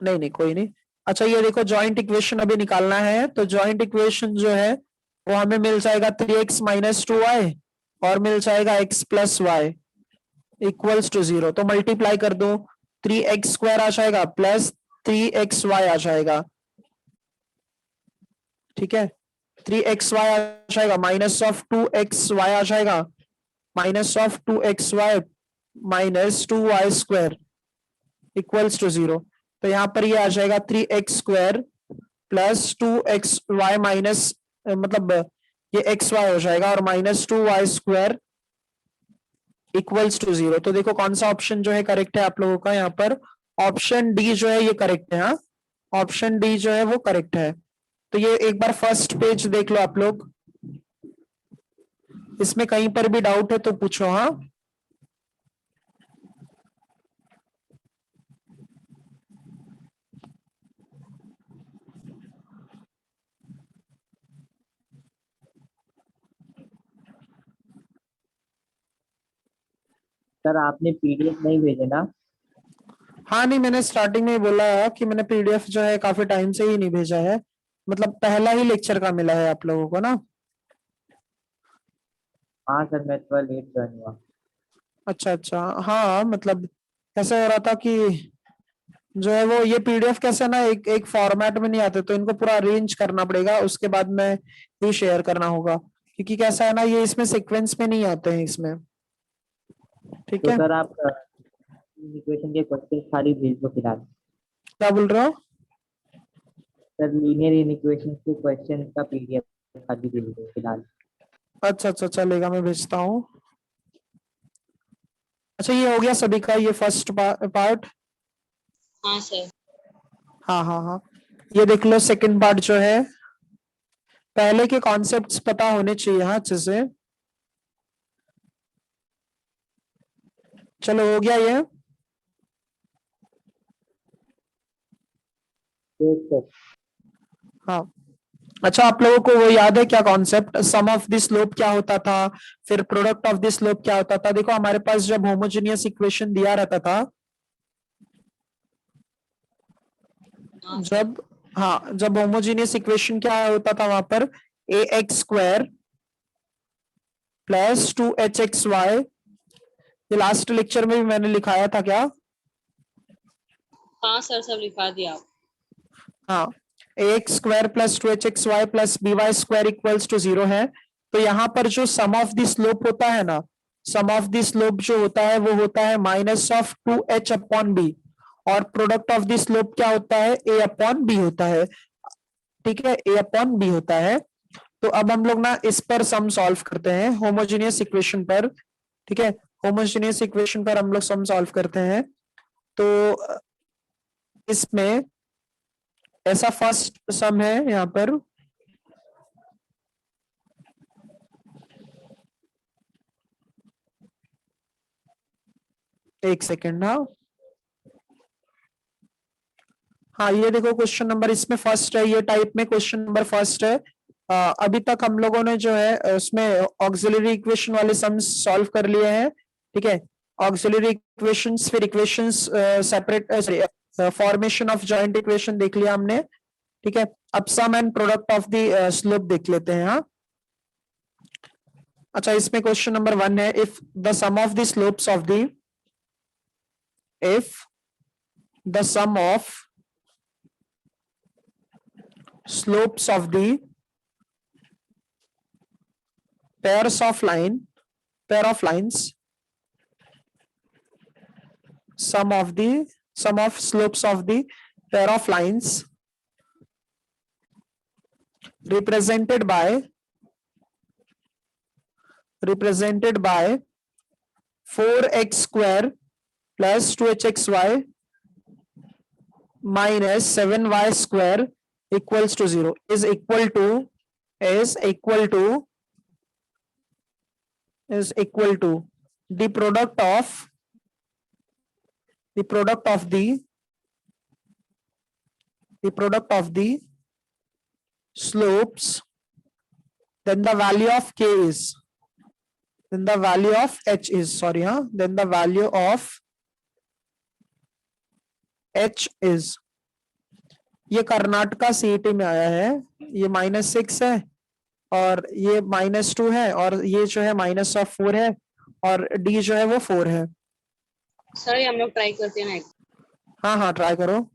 नहीं नहीं कोई नहीं। अच्छा ये देखो, जॉइंट इक्वेशन अभी निकालना है, तो जॉइंट इक्वेशन जो है वो हमें मिल जाएगा 3x माइनस 2y और मिल जाएगा x plus y equals to 0। तो मल्टीप्लाई कर दो, 3x स्क्वायर आ जाएगा प्लस 3xy आ जाएगा। ठीक है, 3xy आ जाएगा, माइनस ऑफ 2xy आ जाएगा, minus of 2xy minus 2y square equals to 0। तो यहाँ पर ये आ जाएगा 3x square plus 2xy minus, मतलब ये xy हो जाएगा, और minus 2y square equals to 0। तो देखो कौन सा ऑप्शन जो है करेक्ट है आप लोगों का, यहाँ पर ऑप्शन डी जो है ये करेक्ट है। हाँ, ऑप्शन डी जो है वो करेक्ट है। तो ये एक बार फर्स्ट पेज देख लो आप लोग, इसमें कहीं पर भी डाउट है तो पूछो। हाँ, सर आपने पीडीएफ नहीं भेजे ना? हाँ नहीं, मैंने स्टार्टिंग में ही बोला कि मैंने PDF जो है काफी टाइम से ही नहीं भेजा है, मतलब पहला ही लेक्चर का मिला है आप लोगों को ना। हाँ सर, मैं थोड़ा लेट ज्वाइन हुआ। अच्छा अच्छा, हाँ मतलब कैसे हो रहा था कि जो है वो ये PDF कैसे ना एक एक फॉर्मेट में नहीं आते, तो इनको पूरा अरेंज करना पड़ेगा, उसके बाद में ही शेयर करना होगा, क्योंकि कैसा है ना, ये इसमें सीक्वेंस में नहीं आते हैं इसमें। ठीक तो है, सर आप इक्वेशन के क्वेश्चन खाली भेज दो फिलहाल। क्या बोल रहे हो? सर लीनियर इनइक्वेशन के क्वेश्चन का पीडीएफ खाली भेज दो फिलहाल। अच्छा अच्छा चलेगा, मैं भेजता हूँ। अच्छा ये हो गया सभी का, ये फर्स्ट पार्ट। हाँ सर। हाँ हाँ हाँ, ये देख लो सेकंड पार्ट जो है, पहले के कॉन्सेप्ट्स पता होने चाहिए हाँ अच्छे से। चलो हो गया ये। सर हाँ, अच्छा आप लोगों को वो याद है क्या concept, sum of the slope क्या होता था, फिर प्रोडक्ट ऑफ द स्लोप क्या होता था? देखो हमारे पास जब होमोजेनियस इक्वेशन दिया रहता था, हाँ सर। जब, हाँ जब होमोजेनियस इक्वेशन क्या होता था वहां पर, ax स्क्वायर प्लस 2hxy, ये लास्ट लेक्चर में भी मैंने लिखाया था क्या? हाँ सर, सब लिखा दिया आप। हाँ, ax square plus 2hxy plus by square equals to 0 है। तो यहाँ पर जो सम ऑफ द स्लोप होता है ना, सम ऑफ द स्लोप जो होता है वो होता है minus of 2h upon b, और प्रोडक्ट ऑफ द स्लोप क्या होता है, ए अपॉन बी होता है, ठीक है, ए अपॉन बी होता है। तो अब हम लोग ना इस पर सम सॉल्व करते हैं, होमोजेनियस इक्वेशन पर, ठीक है, होमोजेनियस इक्वेशन पर हम लोग सम सॉल्व करते हैं। तो इसमें ऐसा फर्स्ट सम है यहाँ पर, एक सेकेंड, हाँ ये देखो क्वेश्चन नंबर इसमें फर्स्ट है, ये टाइप में क्वेश्चन नंबर फर्स्ट है। अभी तक हम लोगों ने जो है उसमें ऑक्सिलरी इक्वेशन वाले सम्स सॉल्व कर लिए हैं, ठीक है, ऑक्सिलरी इक्वेशंस, फिर equations separate, sorry formation of joint equation देख लिया हमने, ठीक है। अब sum and product of the slope देख लेते हैं। हाँ अच्छा, इसमें क्वेश्चन नंबर 1 है, if the sum of the slopes of the, if the sum of slopes of the pair of lines, sum of slopes of the pair of lines represented by 4x square plus 2hxy minus 7y square equals to 0 is equal to the product of the slopes, then the value of k is, then the value of h is, then the value of h is, ये Karnataka CET में आया है, ये -6 है और ये -2 है और ये जो है -4 है और डी जो है वो 4 है। सर ये हम लोग ट्राई करते हैं ना। हाँ हाँ ट्राई करो।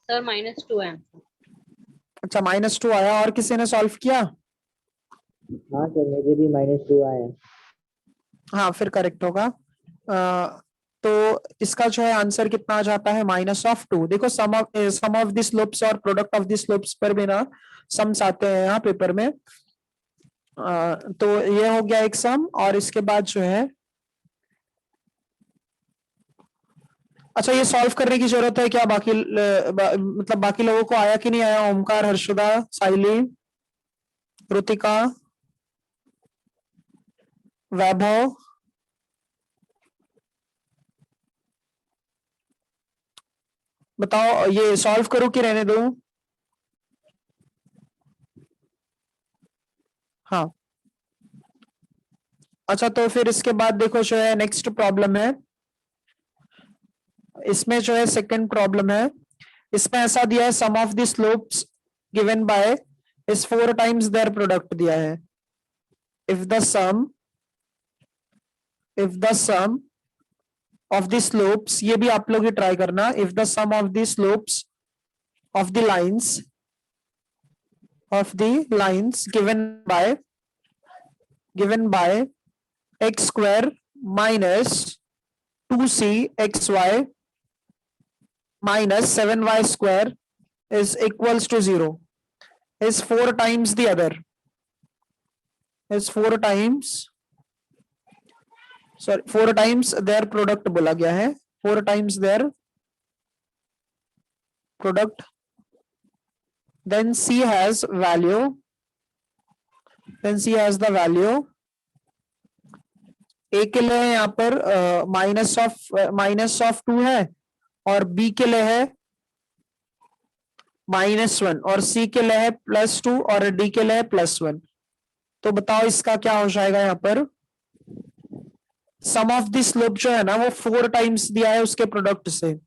सर -2 है। अच्छा -2 आया, और किसी ने सॉल्व किया? हाँ सर मुझे भी -2 आया। हाँ फिर करेक्ट होगा। तो इसका जो है आंसर कितना आ जाता है, -2। देखो सम ऑफ द स्लोप्स और प्रोडक्ट ऑफ द स्लोप्स पर भी ना सम्स आते हैं यहाँ पेपर में। तो ये हो गया एक सम, और इसके बाद जो है, अच्छा ये सॉल्व करने की जरूरत है क्या, बाकी मतलब बाकी लोगों को आया कि नहीं आया? ओमकार, हर्षदा, साइली, रुतिका, वैभव, बताओ ये सॉल्व करो कि रहने दो? हाँ अच्छा, तो फिर इसके बाद देखो जो है नेक्स्ट प्रॉब्लम है, इसमें जो है सेकंड प्रॉब्लम है, इसमें ऐसा दिया है sum of the slopes given by is 4 times their product दिया है। If the sum of the slopes, ये भी आप लोग ही ट्राई करना, if the sum of the slopes of the lines given by x square minus 2cxy minus 7y square is equals to 0 is 4 times the other, is 4 times their product बोला गया है, 4 times their product, then c has the value, a के लिए यहाँ पर -2 है और b के लिए है -1 और c के लिए है +2 और d के लिए है +1। तो बताओ इसका क्या हो जाएगा? यहाँ पर सम ऑफ द स्लोप जो है ना वो 4 टाइम्स दिया है उसके प्रोडक्ट से,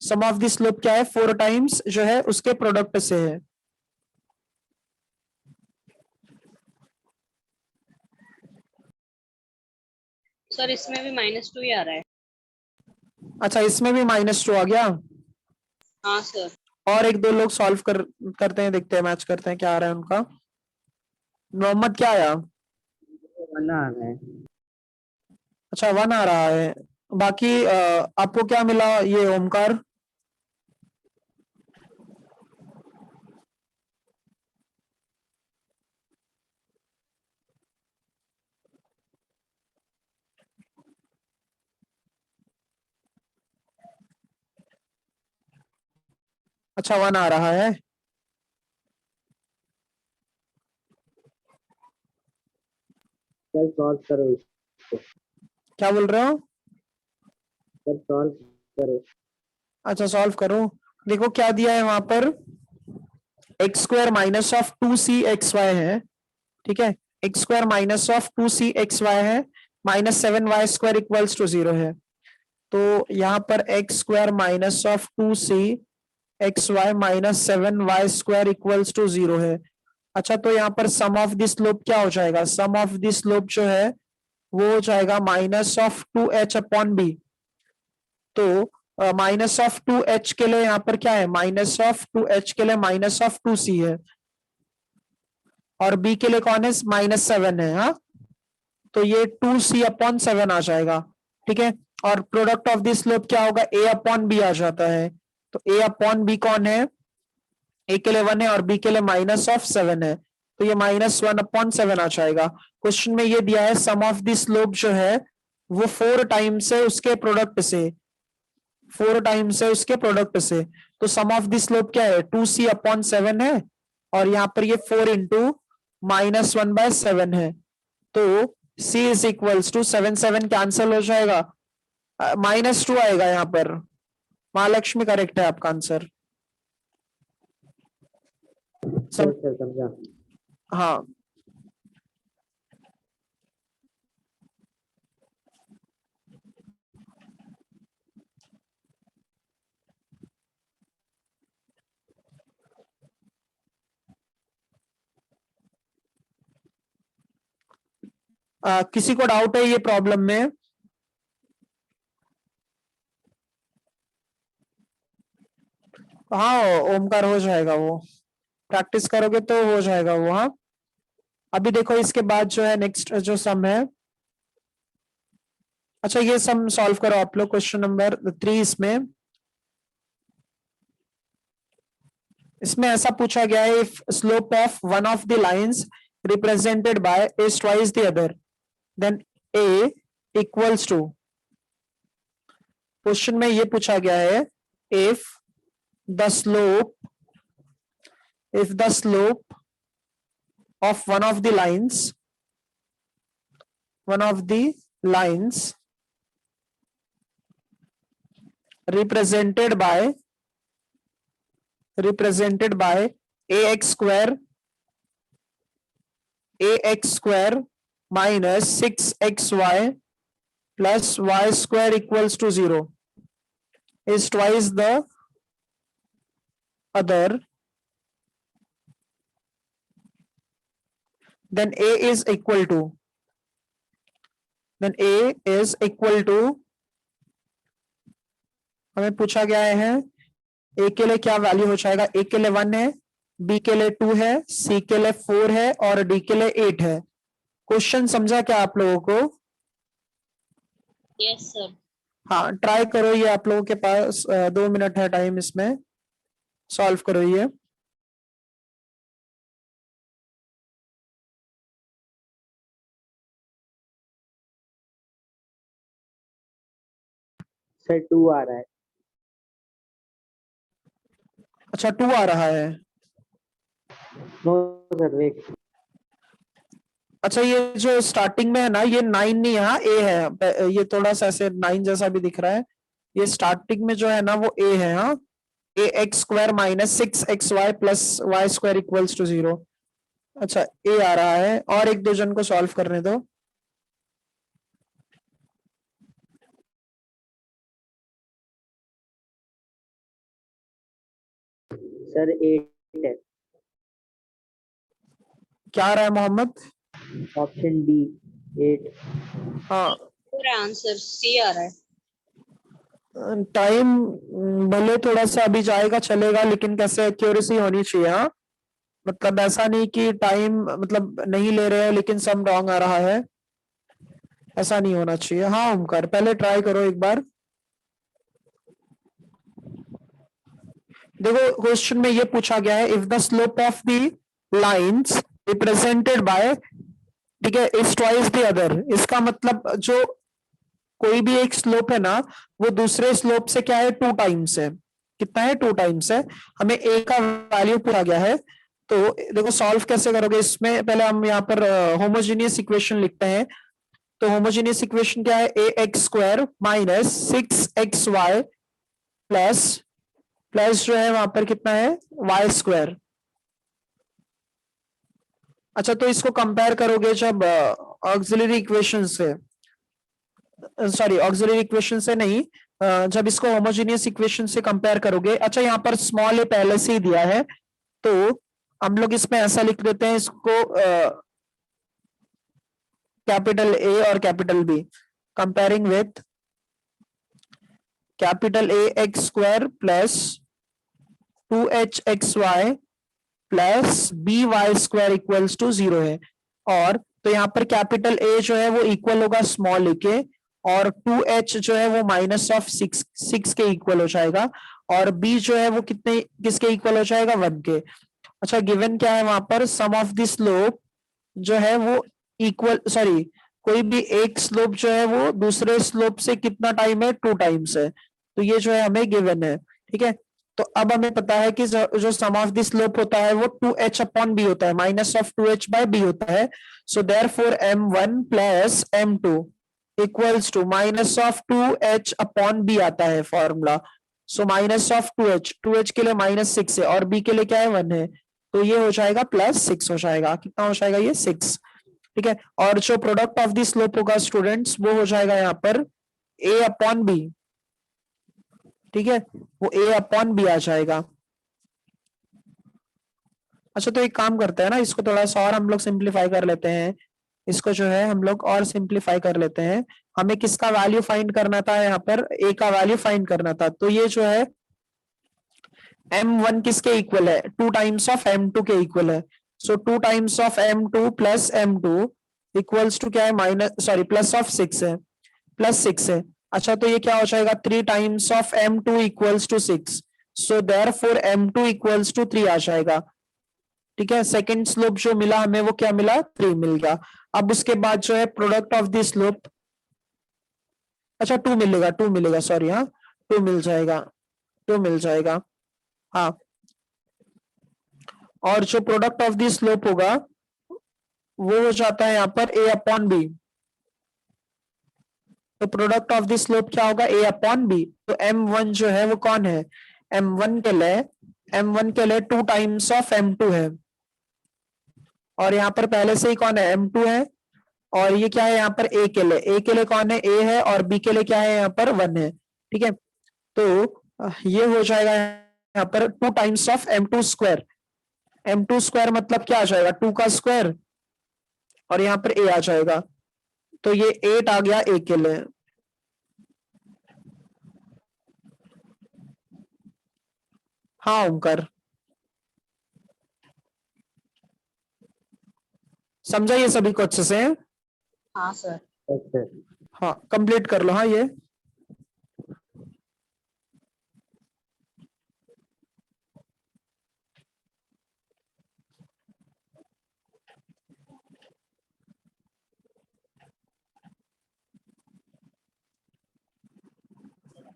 सम ऑफ द स्लोप क्या है 4 टाइम्स जो है उसके प्रोडक्ट से है। सर इसमें भी -2 ही आ रहा है। अच्छा इसमें भी -2 आ गया। हाँ सर। और एक दो लोग सॉल्व करते हैं, देखते हैं मैच करते हैं क्या आ रहा है उनका। मोहम्मद क्या आया? 1 आ रहा है। अच्छा 1 आ रहा है। बाकी आपको क्या मिला ये ओमकार? अच्छा 1 आ रहा है। चल सॉल्व करो इसको। क्या बोल रहे हो? चल सॉल्व करो। अच्छा सॉल्व करो। देखो क्या दिया है वहां पर, x square minus of 2c(xy) है, ठीक है। X square minus of 2c(xy) है, -7y² इक्वल्स टू 0 है। तो यहाँ पर x square minus of 2c(xy) -7y² equals to 0 है। अच्छा तो यहाँ पर सम ऑफ द स्लोप क्या हो जाएगा? सम ऑफ द स्लोप जो है वो हो जाएगा -2h/b। तो -2h के लिए यहाँ पर क्या है, -2h के लिए -2c है, और b के लिए कौन है, -7 है। हाँ तो ये 2c/7 आ जाएगा, ठीक है। और प्रोडक्ट ऑफ दिस स्लोप क्या होगा, a/b आ जाता है। तो a/b कौन है, a के लिए 1 है और b के लिए -7 है, तो ये -1/7 आ जाएगा। क्वेश्चन में ये दिया है सम ऑफ द स्लोप जो है वो 4 टाइम्स है उसके प्रोडक्ट से, 4 टाइम्स है उसके प्रोडक्ट से। तो सम ऑफ द स्लोप क्या है, 2c/7 है, और यहाँ पर ये 4 इंटू -1/7 है। तो c is equals to 7 cancel हो जाएगा, -2 आएगा यहाँ पर। महालक्ष्मी करेक्ट है आपका आंसर। चल चल समझा। हाँ किसी को डाउट है ये प्रॉब्लम में? हाँ ओमकार हो जाएगा, वो प्रैक्टिस करोगे तो हो जाएगा वो। हाँ अभी देखो इसके बाद जो है नेक्स्ट जो सम है, अच्छा ये सम सॉल्व करो आप लोग, क्वेश्चन नंबर 3। इसमें ऐसा पूछा गया है, if slope of one of the lines represented by is twice the other then a equals to. Question में ये पूछा गया है, if the slope of one of the lines represented by ax square minus 6xy plus y square equals to 0 is twice the other, then a is equal to हमें पूछा गया है a के लिए क्या वैल्यू हो जाएगा, a के लिए 1 है, b के लिए 2 है, c के लिए 4 है और d के लिए 8 है। क्वेश्चन समझा क्या आप लोगों को? Yes sir. हाँ ट्राई करो, ये आप लोगों के पास 2 मिनट है टाइम, इसमें सॉल्व करो ये। सर 2 आ रहा है। अच्छा 2 आ रहा है। No sir wait. अच्छा ये जो स्टार्टिंग में है ना, ये 9 नहीं, यहाँ a है, ये थोड़ा सा ऐसे 9 जैसा भी दिख रहा है। ये स्टार्टिंग में जो है ना वो a है। हाँ ax square minus 6xy plus y square equals to 0। अच्छा a आ रहा है, और एक दो जन को सॉल्व करने दो। सर 8 है, क्या आ रहा है मोहम्मद? Option D 8। हाँ, पूरा आंसर सी आ रहा है। टाइम भले थोड़ा सा अभी जाएगा चलेगा, लेकिन कैसे एक्यूरेसी होनी चाहिए। हाँ, मतलब ऐसा नहीं कि टाइम मतलब नहीं ले रहे हैं लेकिन सब रॉन्ग आ रहा है, ऐसा नहीं होना चाहिए। हाँ ओमकार, पहले ट्राई करो एक बार। देखो क्वेश्चन में ये पूछा गया है, if the slope of the lines represented bye, ठीक है, इज ट्वाइस द अदर। इसका मतलब जो कोई भी एक स्लोप है ना, वो दूसरे स्लोप से क्या है, 2 टाइम्स है। कितना है? 2 टाइम्स है। हमें ए का वैल्यू पूछा गया है, तो देखो सॉल्व कैसे करोगे इसमें। पहले हम यहाँ पर होमोजेनियस इक्वेशन लिखते हैं। तो होमोजेनियस इक्वेशन क्या है? A x square minus 6xy plus plus जो है वहां पर कितना है, वाई स्क्वायर। अच्छा, तो इसको कंपेयर करोगे जब ऑक्सिलरी इक्वेशन से, सॉरी ऑक्सिलरी इक्वेशन से नहीं, जब इसको होमोजेनियस इक्वेशन से कंपेयर करोगे। अच्छा, यहाँ पर स्मॉल ए पहले से ही दिया है, तो हम लोग इसमें ऐसा लिख देते हैं इसको, कैपिटल ए और capital B, comparing with capital A x square plus 2hxy plus B Y square equals to 0 है। और तो यहाँ पर कैपिटल ए जो है वो इक्वल होगा स्मॉल ए के, और 2h जो है वो माइनस ऑफ 6 के इक्वल हो जाएगा, और b जो है वो कितने किसके इक्वल हो जाएगा, 1 के। अच्छा, गिवन क्या है वहां पर, सम ऑफ द स्लोप जो है वो इक्वल, सॉरी कोई भी एक स्लोप जो है वो दूसरे स्लोप से कितना टाइम है, 2 टाइम्स है। तो ये जो है हमें गिवन है, ठीक है। तो अब हमें पता है कि जो सम ऑफ द स्लोप होता है वो 2h अपॉन बी होता है, minus of 2h bye b होता है। So therefore m1 plus m2 equals to minus of 2h upon b आता है formula. So minus of 2h के लिए -6 है, और b के लिए क्या है, 1 है। तो ये हो जाएगा +6 हो जाएगा। कितना हो जाएगा ये, 6, ठीक है। और जो प्रोडक्ट ऑफ द स्लोप होगा स्टूडेंट्स, वो हो जाएगा यहाँ पर a अपॉन बी, ठीक है, वो a अपॉन बी आ जाएगा। अच्छा, तो एक काम करते हैं ना, इसको थोड़ा सा और हम लोग सिंप्लीफाई कर लेते हैं। इसको जो है हम लोग और सिंप्लीफाई कर लेते हैं। हमें किसका वैल्यू फाइंड करना था, यहाँ पर a का वैल्यू फाइंड करना था। तो ये जो है m1 किसके इक्वल है, 2 टाइम्स ऑफ m2 के इक्वल है। So 2 times of m2 plus m2 equals to क्या है, माइनस सॉरी प्लस ऑफ 6 है, +6 है। अच्छा, तो ये क्या हो जाएगा, 3 times of m2 equals to 6। So therefore m2 equals to 3 आ जाएगा, ठीक है। सेकंड स्लोप जो मिला हमें वो क्या मिला, 3 मिल गया। अब उसके बाद जो है प्रोडक्ट ऑफ द स्लोप, अच्छा 2 मिलेगा, 2 मिलेगा, सॉरी, हाँ 2 मिल जाएगा, 2 मिल जाएगा, हाँ। और जो प्रोडक्ट ऑफ द स्लोप होगा वो हो जाता है यहाँ पर a अपॉन बी। तो प्रोडक्ट ऑफ द स्लोप क्या होगा, a अपॉन बी। तो m1 जो है वो कौन है, m1 के लिए 2 टाइम्स ऑफ m2 है, और यहाँ पर पहले से ही कौन है, m2 है। और ये क्या है यहाँ पर a के लिए कौन है, a है, और b के लिए क्या है यहाँ पर 1 है, ठीक है। तो ये हो जाएगा यहाँ पर 2 times of m2 square. m2 square मतलब क्या आ जाएगा, 2 का स्क्वायर, और यहाँ पर a आ जाएगा। तो ये 8 आ गया a के लिए। हाँ ओमकार, समझा ये सभी को अच्छे से? हाँ सर। Yes sir. हाँ, कंप्लीट कर लो। हाँ, ये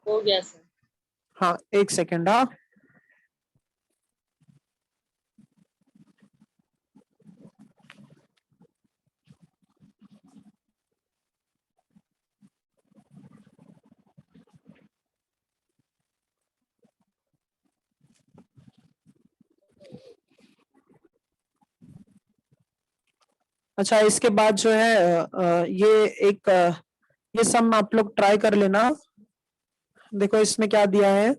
हो गया सर। हाँ, एक सेकेंड। हाँ, अच्छा, इसके बाद जो है ये एक ये सम आप लोग ट्राई कर लेना। देखो इसमें क्या दिया है,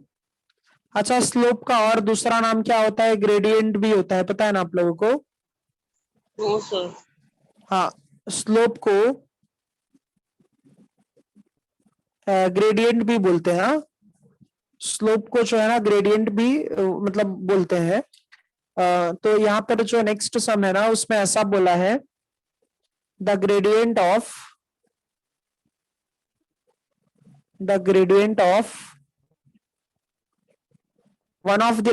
अच्छा, स्लोप का और दूसरा नाम क्या होता है? ग्रेडियंट भी होता है, पता है ना आप लोगों को? No sir. हाँ, स्लोप को ग्रेडियंट भी बोलते हैं। हाँ, स्लोप को जो है ना ग्रेडियंट भी मतलब बोलते हैं। तो यहाँ पर जो नेक्स्ट सम है ना उसमें ऐसा बोला है, the gradient of one of the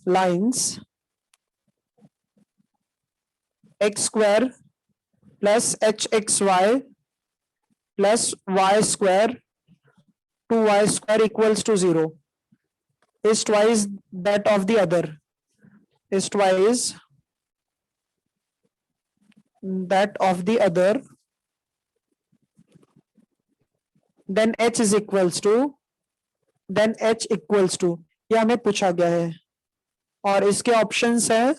lines x square plus hxy plus y square 2y square equals to 0 is twice that of the other, then h equals to ये हमें पूछा गया है। और इसके ऑप्शंस है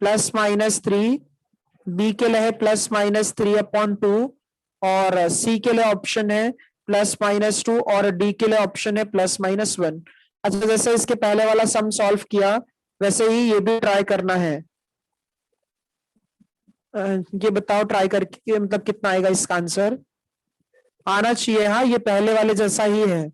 +-3, बी के लिए है +-3/2 और सी के लिए ऑप्शन है +-2 और डी के लिए ऑप्शन है +-1। अच्छा, जैसे इसके पहले वाला सम सॉल्व किया वैसे ही ये भी ट्राई करना है। ये बताओ ट्राई करके मतलब कितना आएगा इसका आंसर? आना चाहिए। हाँ, ये पहले वाले जैसा ही है।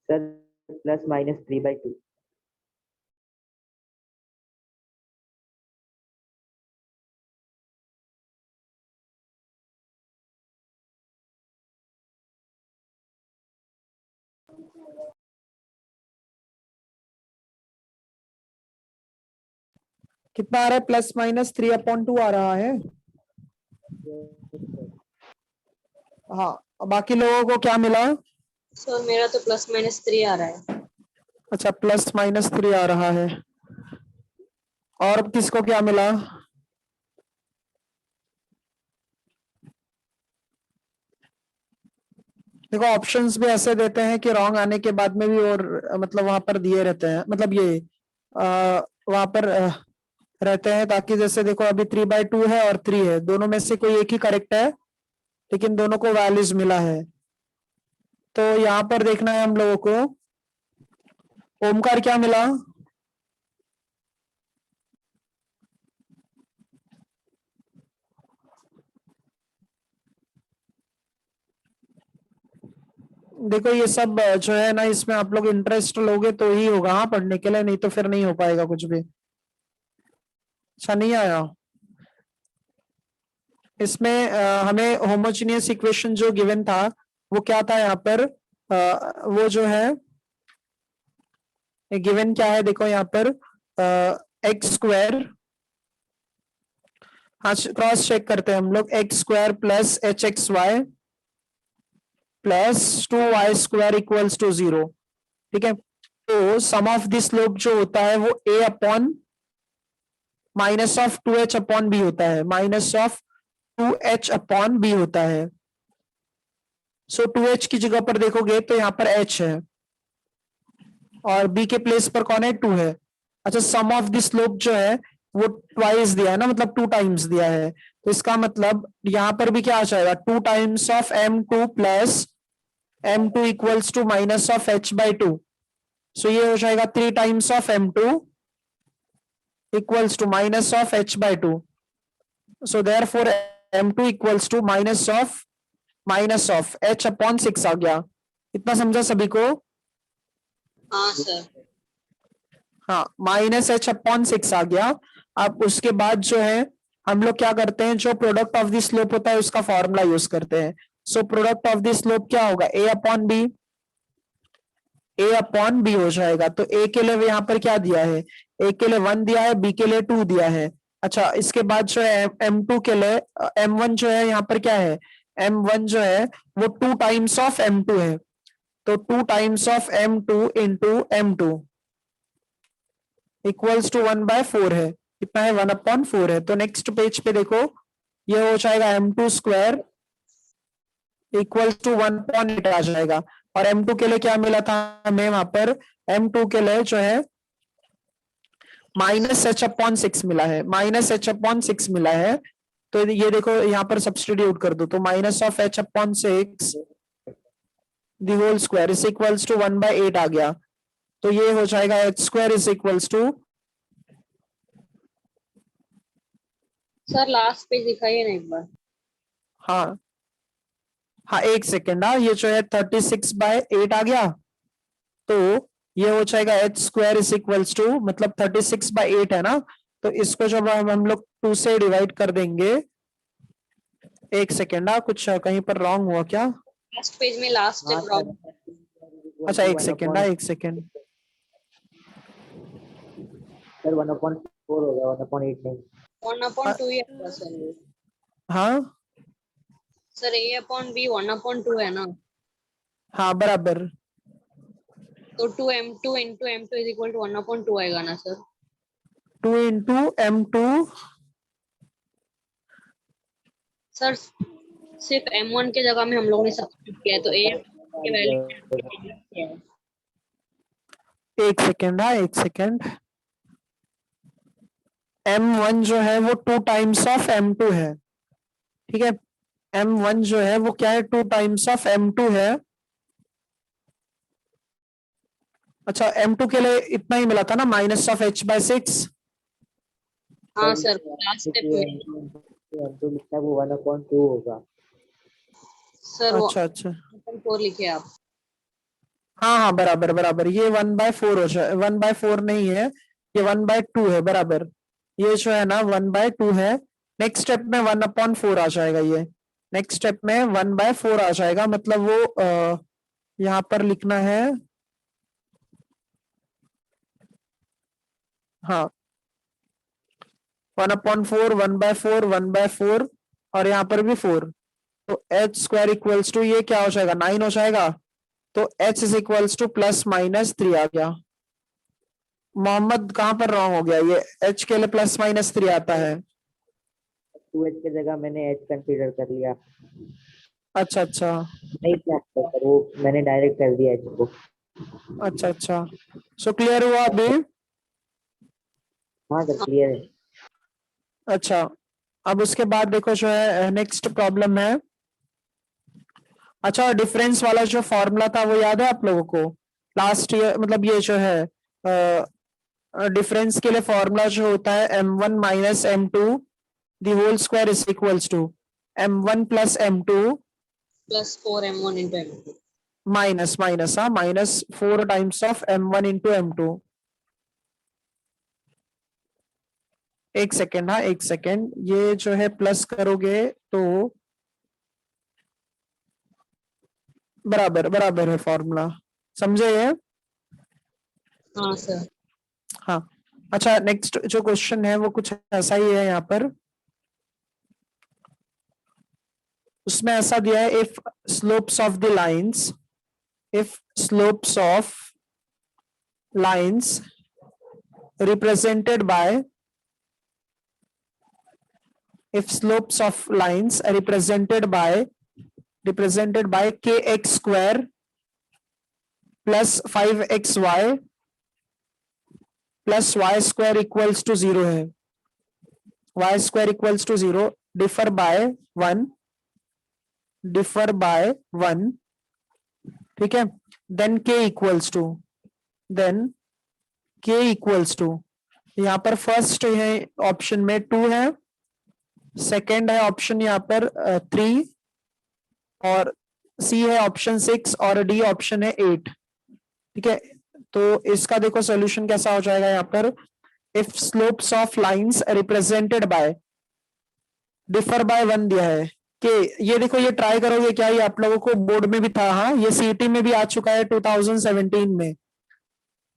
सर +-3/2। कितना आ रहा है? +-3/2 आ रहा है। हाँ, बाकी लोगों को क्या मिला? सर मेरा तो +-3 आ रहा है। अच्छा, +-3 आ रहा है। और किसको क्या मिला? देखो, ऑप्शंस भी ऐसे देते हैं कि रॉन्ग आने के बाद में भी और मतलब वहां पर दिए रहते हैं, मतलब ये वहां पर रहते हैं, ताकि जैसे देखो अभी 3/2 है और 3 है, दोनों में से कोई एक ही करेक्ट है लेकिन दोनों को वैल्यूज मिला है। तो यहाँ पर देखना है हम लोगों को। ओमकार क्या मिला? देखो, ये सब जो है ना इसमें आप लोग इंटरेस्ट लोगे तो ही होगा हाँ पढ़ने के लिए, नहीं तो फिर नहीं हो पाएगा कुछ भी। अच्छा, नहीं आया इसमें। हमें होमोजीनियस इक्वेशन जो गिवन था वो क्या था यहाँ पर? वो जो है गिवन क्या है देखो यहाँ पर, एक्स स्क्वायर, हाँ क्रॉस चेक करते हैं हम लोग, x² + hxy + 2y² = 0। ठीक है, तो सम ऑफ दिस स्लोप जो होता है वो a/-2h/b होता है, -2h/b होता है। सो 2h की जगह पर देखोगे तो यहाँ पर h है और b के प्लेस पर कौन है? 2 है। अच्छा, सम ऑफ दिस स्लोप जो है वो ट्वाइस दिया है ना, मतलब 2 टाइम्स दिया है, तो इसका मतलब यहाँ पर भी क्या आ जाएगा? 2 times of m2 + m2 equals to -h/2। So ये हो जाएगा 3 times of m2 equals to -h/2। So therefore m2 equals to minus of h/6 आ गया। इतना समझा सभी को? हाँ सर। हाँ, माइनस h/6 आ गया। अब उसके बाद जो है हम लोग क्या करते हैं, जो प्रोडक्ट ऑफ द स्लोप होता है उसका फॉर्मूला यूज करते हैं। So product of the slope क्या होगा, a/b। a/b हो जाएगा। तो a के लिए यहाँ पर क्या दिया है, a के लिए 1 दिया है, b के लिए 2 दिया है। अच्छा, इसके बाद जो है m2 के लिए m1 जो है यहाँ पर क्या है, m1 जो है वो 2 टाइम्स ऑफ m2 है। तो 2 times of m2 into m2 equals to 1/4 है। कितना है, 1/4 है। तो नेक्स्ट पेज पे देखो, ये हो जाएगा m2 स्क्वायर इक्वल टू 1/8 आ जाएगा। और m2 के लिए क्या मिला था हमें वहां पर, m2 के लिए जो है -h/6 मिला है, -h/6 मिला है। तो ये देखो यहाँ पर सब्स्टिट्यूट कर दो, तो minus of h/6 the whole square is equals to 1/8 आ गया। तो ये हो जाएगा h square is equals to, sir last page दिखाइए ना एक बार। हाँ हाँ एक सेकेंड, हाँ ये जो है 36/8 आ गया। तो ये हो जाएगा h square is equals to, मतलब 36/8 है ना, तो इसको जब हम लोग 2 से डिवाइड कर देंगे, एक सेकेंड, कुछ कहीं पर रॉन्ग हुआ क्या? लास्ट पेज में लास्ट हाँ स्टेप सर, रॉन्ग। अच्छा एक सेकेंड, एक सेकेंड, सर 1/4 हो गया, 1/8 नहीं। 1/2 ही है सर वो। हाँ सर a/b 1/2 है ना, हाँ बराबर। तो 2m2 into m2 is equal to 1/2 आएगा ना सर। 2 इंटू m2, सर सिर्फ m1 के जगह में हम लोगों ने सब्स्टिट्यूट किया है, तो a की वैल्यू एक सेकेंड, एक सेकेंड, m1 जो है वो 2 टाइम्स ऑफ m2 है, ठीक है। m1 जो है वो क्या है, 2 टाइम्स ऑफ m2 है। अच्छा, m2 के लिए इतना ही मिला था ना, -h/6। हाँ सर लास्ट स्टेप में। m2 लिखता है वो 1/2 होगा। सर वो अच्छा अच्छा, 4 लिखे आप। हाँ हाँ बराबर बराबर, ये 1/4 हो जाए, 1/4 नहीं है, ये 1/2 है बराबर। ये जो है ना 1/2 है। नेक्स्ट स्टेप में 1/4 आ जाएगा, ये नेक्स्ट स्टेप में 1/4 आ जाएगा, मतलब वो यहाँ पर लिखना है, हाँ 1/4, 1/4, 1/4 और यहाँ पर भी 4। तो h स्क्वायर इक्वल्स टू ये क्या हो जाएगा, 9 हो जाएगा। तो h इज इक्वल्स टू +-3 आ गया। मोहम्मद कहाँ पर रॉन्ग हो गया, ये h के लिए +-3 आता है। 2h की जगह मैंने h कंसीडर कर लिया। अच्छा अच्छा नहीं सर, वो मैंने डायरेक्ट कर दिया h को। अच्छा अच्छा, सो क्लियर हुआ अभी? हाँ सर क्लियर है। अच्छा, अब उसके बाद देखो जो है नेक्स्ट प्रॉब्लम है। अच्छा, डिफरेंस वाला जो फॉर्मूला था वो याद है आप लोगों को? लास्ट ईयर, मतलब ये जो है डिफरेंस के लिए फॉर्मूला जो होता है m1 minus m2 the whole square is equals to m1 plus m2 plus 4m1 into m2। Minus minus, हाँ -4 times of m1 into m2। एक सेकेंड, हाँ एक सेकेंड, ये जो है प्लस करोगे तो बराबर बराबर है फॉर्मूला, समझे ये? हाँ सर। हाँ। अच्छा, नेक्स्ट जो क्वेश्चन है वो कुछ ऐसा ही है यहाँ पर। उसमें ऐसा दिया है, if slopes of the lines, if slopes of lines represented by, if slopes of lines are represented by kx square plus 5xy plus y square equals to 0 है, y square equals to 0, differ by 1, ठीक है। then k equals to, यहाँ पर first है option में 2 है, second है option यहाँ पर 3, और सी है ऑप्शन 6 और डी ऑप्शन है 8। ठीक है, तो इसका देखो सॉल्यूशन कैसा हो जाएगा यहाँ पर। If slopes of lines represented bye differ by 1 दिया है कि ये देखो, ये ट्राई करोगे क्या, ये आप लोगों को बोर्ड में भी था, हाँ ये सीईटी में भी आ चुका है 2017 में।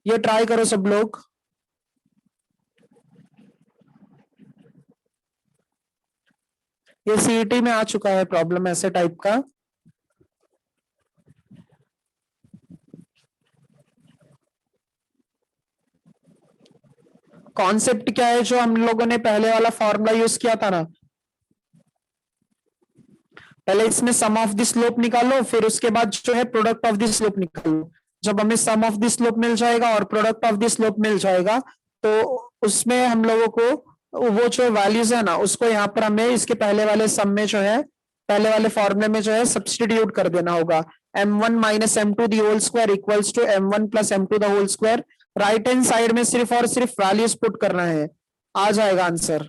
ये ट्राई करो सब लोग। ये सीईटी में आ चुका है प्रॉब्लम ऐसे टाइप का। कॉन्सेप्ट क्या है, जो हम लोगों ने पहले वाला फॉर्मूला यूज किया था ना, पहले इसमें सम ऑफ द स्लोप निकालो, फिर उसके बाद जो है प्रोडक्ट ऑफ द स्लोप निकालो। जब हमें सम ऑफ द स्लोप मिल जाएगा और प्रोडक्ट ऑफ द स्लोप मिल जाएगा, तो उसमें हम लोगों को वो जो वैल्यूज है ना, उसको यहाँ पर हमें इसके पहले वाले सम में जो है, पहले वाले फॉर्मूले में जो है सब्सटीट्यूट कर देना होगा। m1 minus m2 the whole square equals to m1 plus m2 the whole square. Right hand side में सिर्फ और सिर्फ वैल्यूज पुट करना है, आ जाएगा आंसर।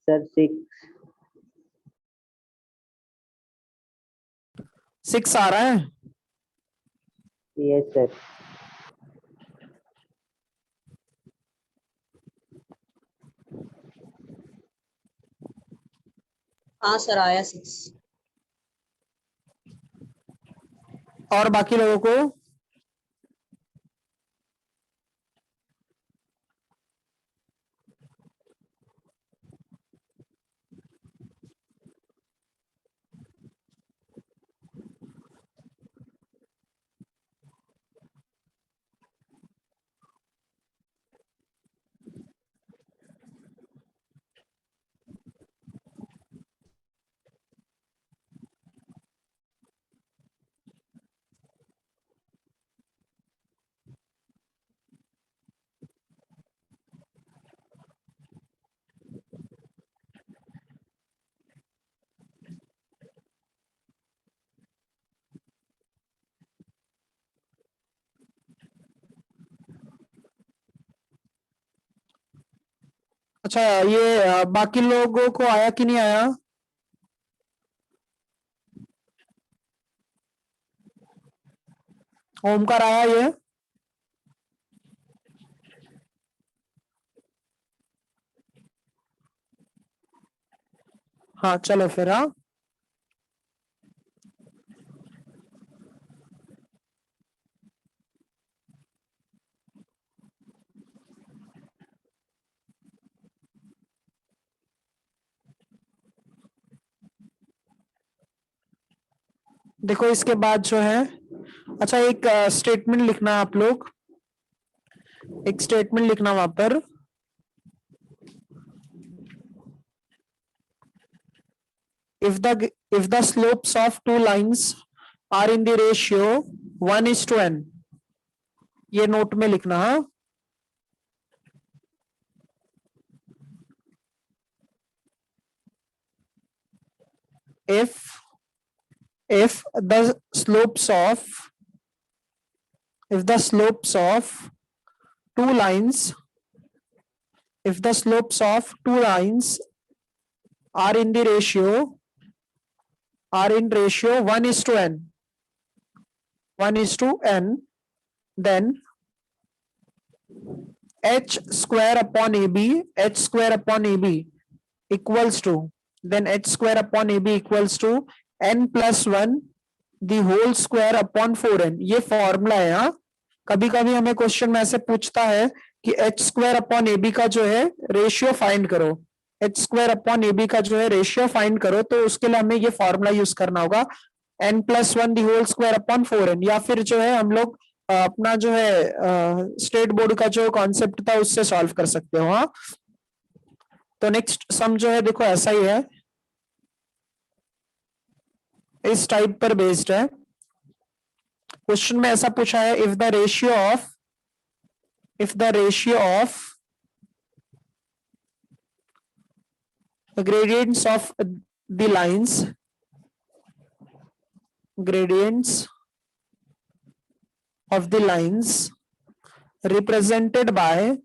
सर 6 आ रहा है। Yes sir. हाँ सर आया 6। और बाकी लोगों को अच्छा, ये बाकी लोगों को आया कि नहीं आया? ओमकार आया ये? हाँ चलो फिर। हाँ देखो, इसके बाद जो है, अच्छा एक स्टेटमेंट लिखना आप लोग, एक स्टेटमेंट लिखना वहां पर। if the slopes of two lines are in the ratio 1:n, ये नोट में लिखना। हाँ if the slopes of two lines are in ratio 1:n, then h square upon ab equals to, then h square upon ab equals to n plus 1 the whole square upon 4n। ये formula है। हाँ, कभी कभी हमें question में ऐसे पूछता है कि h square upon a b का जो है रेशियो फाइंड करो, h square upon a b का जो है रेशियो फाइंड करो, तो उसके लिए हमें ये फॉर्मूला यूज करना होगा, n plus 1 the whole square upon 4n। या फिर जो है हम लोग अपना जो है स्टेट बोर्ड का जो कॉन्सेप्ट था उससे सॉल्व कर सकते हो। हाँ, तो नेक्स्ट सम जो है देखो ऐसा ही है। इस टाइप पर बेस्ड है। क्वेश्चन में ऐसा पूछा है, if the ratio of gradients of the lines represented by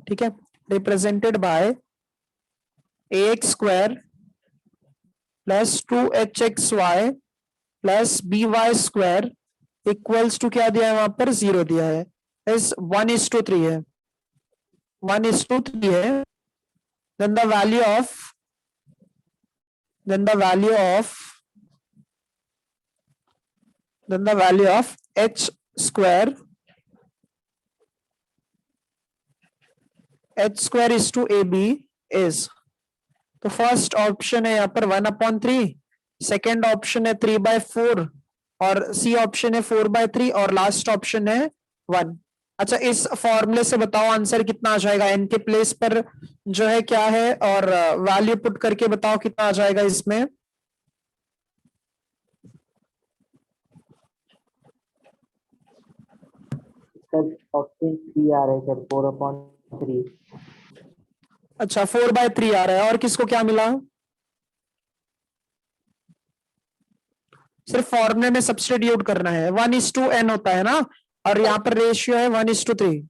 ठीक है, represented by ax square plus 2hxy plus by square equals to क्या दिया है वहां पर, 0 दिया है। इस 1:3 है, 1:3 है। then the value of h square is to ab is, तो फर्स्ट ऑप्शन है यहाँ पर 1/3, सेकेंड ऑप्शन है 3/4 और सी ऑप्शन है 4/3 और लास्ट ऑप्शन है 1। अच्छा, इस फॉर्मूले से बताओ आंसर कितना आ जाएगा, एन के प्लेस पर जो है क्या है और वैल्यू पुट करके बताओ कितना आ जाएगा इसमें। ऑप्शन सी आ रहा है सर, 4/3। अच्छा, 4/3 आ रहा है, और किसको क्या मिला? सिर्फ फॉर्मूले में सब्स्टिट्यूट करना है, 1:n होता है ना, और यहाँ पर रेशियो है 1:3।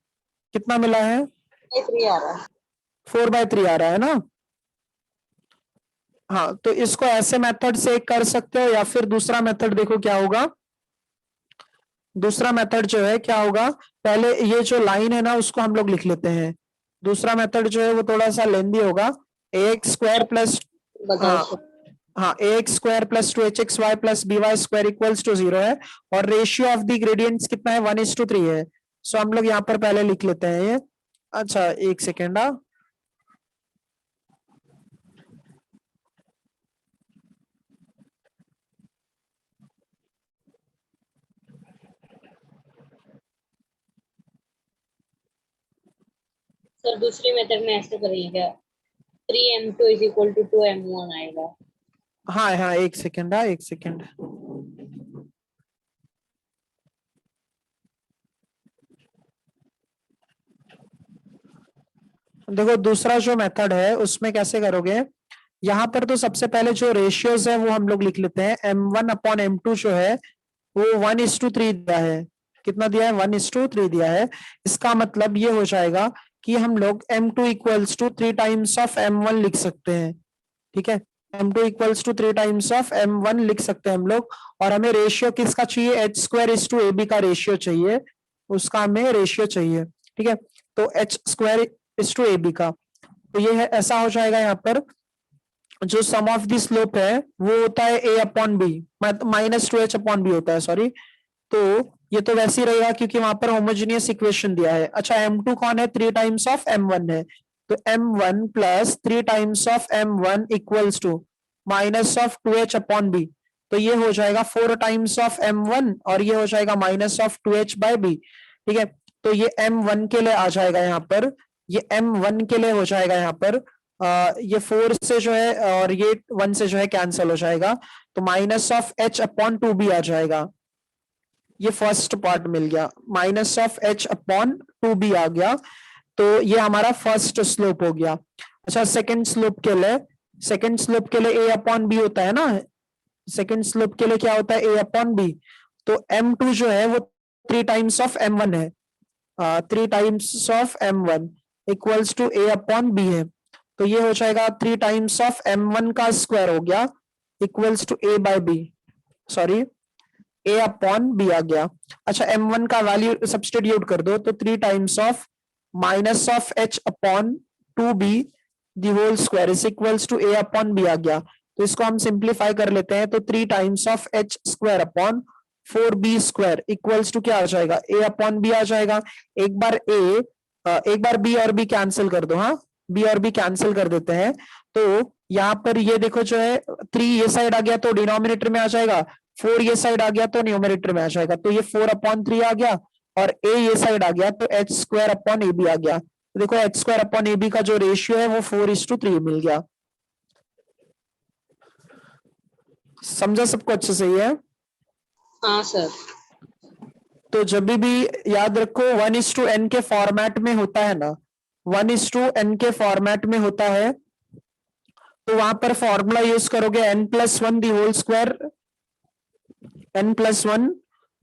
कितना मिला है? 3 आ रहा है, 4/3 आ रहा है ना। हाँ, तो इसको ऐसे मेथड से कर सकते हो, या फिर दूसरा मेथड देखो क्या होगा। दूसरा मेथड जो है क्या होगा, पहले ये जो लाइन है ना उसको हम लोग लिख लेते हैं। दूसरा मेथड जो है वो थोड़ा सा लेंदी होगा। ax स्क्वायर प्लस हाँ ax square plus 2hxy plus by square equals to 0 है, और रेशियो ऑफ द ग्रेडियंट्स कितना है, 1:3 है। सो हम लोग यहाँ पर पहले लिख लेते हैं ये। अच्छा, एक सेकेंड। सर दूसरी मेथड में ऐसे करिएगा, 3m2 is equal to 2m1 आएगा। हाँ हाँ, एक सेकेंड, एक सेकेंड। देखो दूसरा जो मेथड है उसमें कैसे करोगे, यहाँ पर तो सबसे पहले जो रेशियोज है वो हम लोग लिख लेते हैं। m1/m2 जो है वो 1:3 दिया है। कितना दिया है? 1:3 दिया है। इसका मतलब ये हो जाएगा कि हम लोग m2 equals to 3 times of m1 लिख सकते हैं। ठीक है, m2 equals to 3 times of m1 लिख सकते हैं हम लोग। और हमें रेशियो किसका चाहिए? h² ab का रेशियो चाहिए, उसका हमें रेशियो चाहिए। ठीक है, तो h² ab का, तो ये है, ऐसा हो जाएगा। यहाँ पर जो सम ऑफ द स्लोप है वो होता है a/b, -2h/b होता है, सॉरी। तो ये तो वैसे ही रहेगा क्योंकि वहां पर होमोजेनियस इक्वेशन दिया है। अच्छा, m2 कौन है? 3 टाइम्स ऑफ m1 है, तो m1 plus 3 times of m1 equals to -2h/b। तो ये हो जाएगा 4 टाइम्स ऑफ m1 और ये हो जाएगा -2h/b। ठीक है, तो ये m1 के लिए आ जाएगा यहाँ पर, ये m1 के लिए हो जाएगा यहाँ पर। ये 4 से जो है और ये 1 से जो है कैंसिल हो जाएगा, तो -h/2b आ जाएगा। ये फर्स्ट पार्ट मिल गया, -h/2b आ गया, तो ये हमारा फर्स्ट स्लोप हो गया। अच्छा, सेकंड स्लोप के लिए a/b होता है ना। सेकंड स्लोप के लिए क्या होता है? a/b। तो m2 जो है वो 3 टाइम्स ऑफ m1 है, 3 times of m1 equals to a/b है। तो ये हो जाएगा 3 टाइम्स ऑफ m1 का स्क्वायर हो गया equals to a/b, sorry a/b आ गया। अच्छा, m1 का वैल्यू सब्स्टिट्यूट कर दो, तो 3 times of -h/2b the whole square is equals to a/b आ गया। तो इसको हम सिंप्लीफाई कर लेते हैं, तो 3 times of h² equals to क्या आ जाएगा? a/b आ जाएगा। एक बार b और b कैंसिल कर दो। हाँ, b और b कैंसिल कर देते हैं, तो यहाँ पर ये देखो जो है 3 ये साइड आ गया तो डिनोमिनेटर में आ जाएगा, 4 ये साइड आ गया तो न्यूमरेटर में आ जाएगा। तो ये 4/3 आ गया, और a ये साइड आ गया तो h² ab आ गया। देखो h square upon a b का जो रेशियो है वो 4:3 मिल गया। समझा सबको अच्छे से? ही है। हाँ सर। तो जब भी याद रखो 1:n के फॉर्मेट में होता है ना, 1:n के फॉर्मेट में होता है, तो वहां पर फॉर्मूला यूज करोगे n+1 the whole square, n+1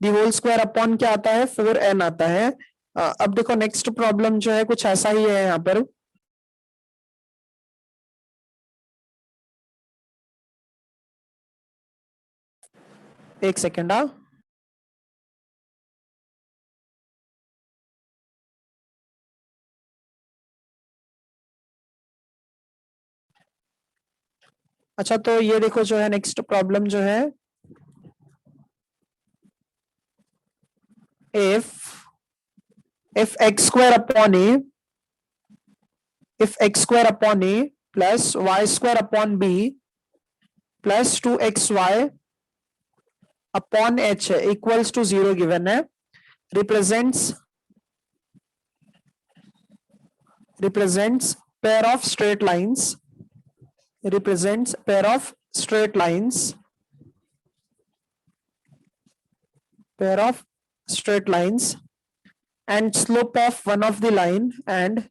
the whole square upon क्या आता है, 4n आता है। अब देखो नेक्स्ट प्रॉब्लम जो है कुछ ऐसा ही है यहाँ पर। एक सेकेंड। अच्छा, तो ये देखो जो है नेक्स्ट प्रॉब्लम जो है, if x square upon a, if x square upon a plus y square upon b plus 2xy upon h equals to 0 given है, represents pair of straight lines, represents pair of straight lines, pair of straight lines and slope of one of the line and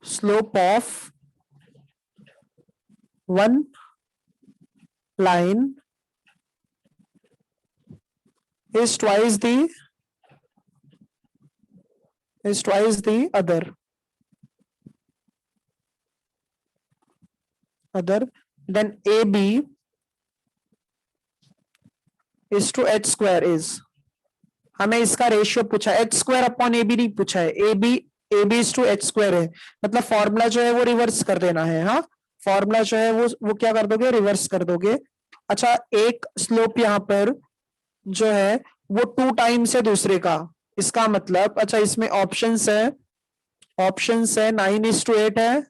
slope of one line is twice the other, then AB is to h square is, हमें इसका ratio पूछा, h square upon a b नहीं पूछा है, a b is to h square है, मतलब formula जो है वो रिवर्स कर देना है। हाँ, फॉर्मूला जो है वो क्या कर दोगे, रिवर्स कर दोगे। अच्छा, एक स्लोप यहाँ पर जो है वो 2 टाइम्स है दूसरे का, इसका मतलब, अच्छा इसमें ऑप्शंस है 9:8 है,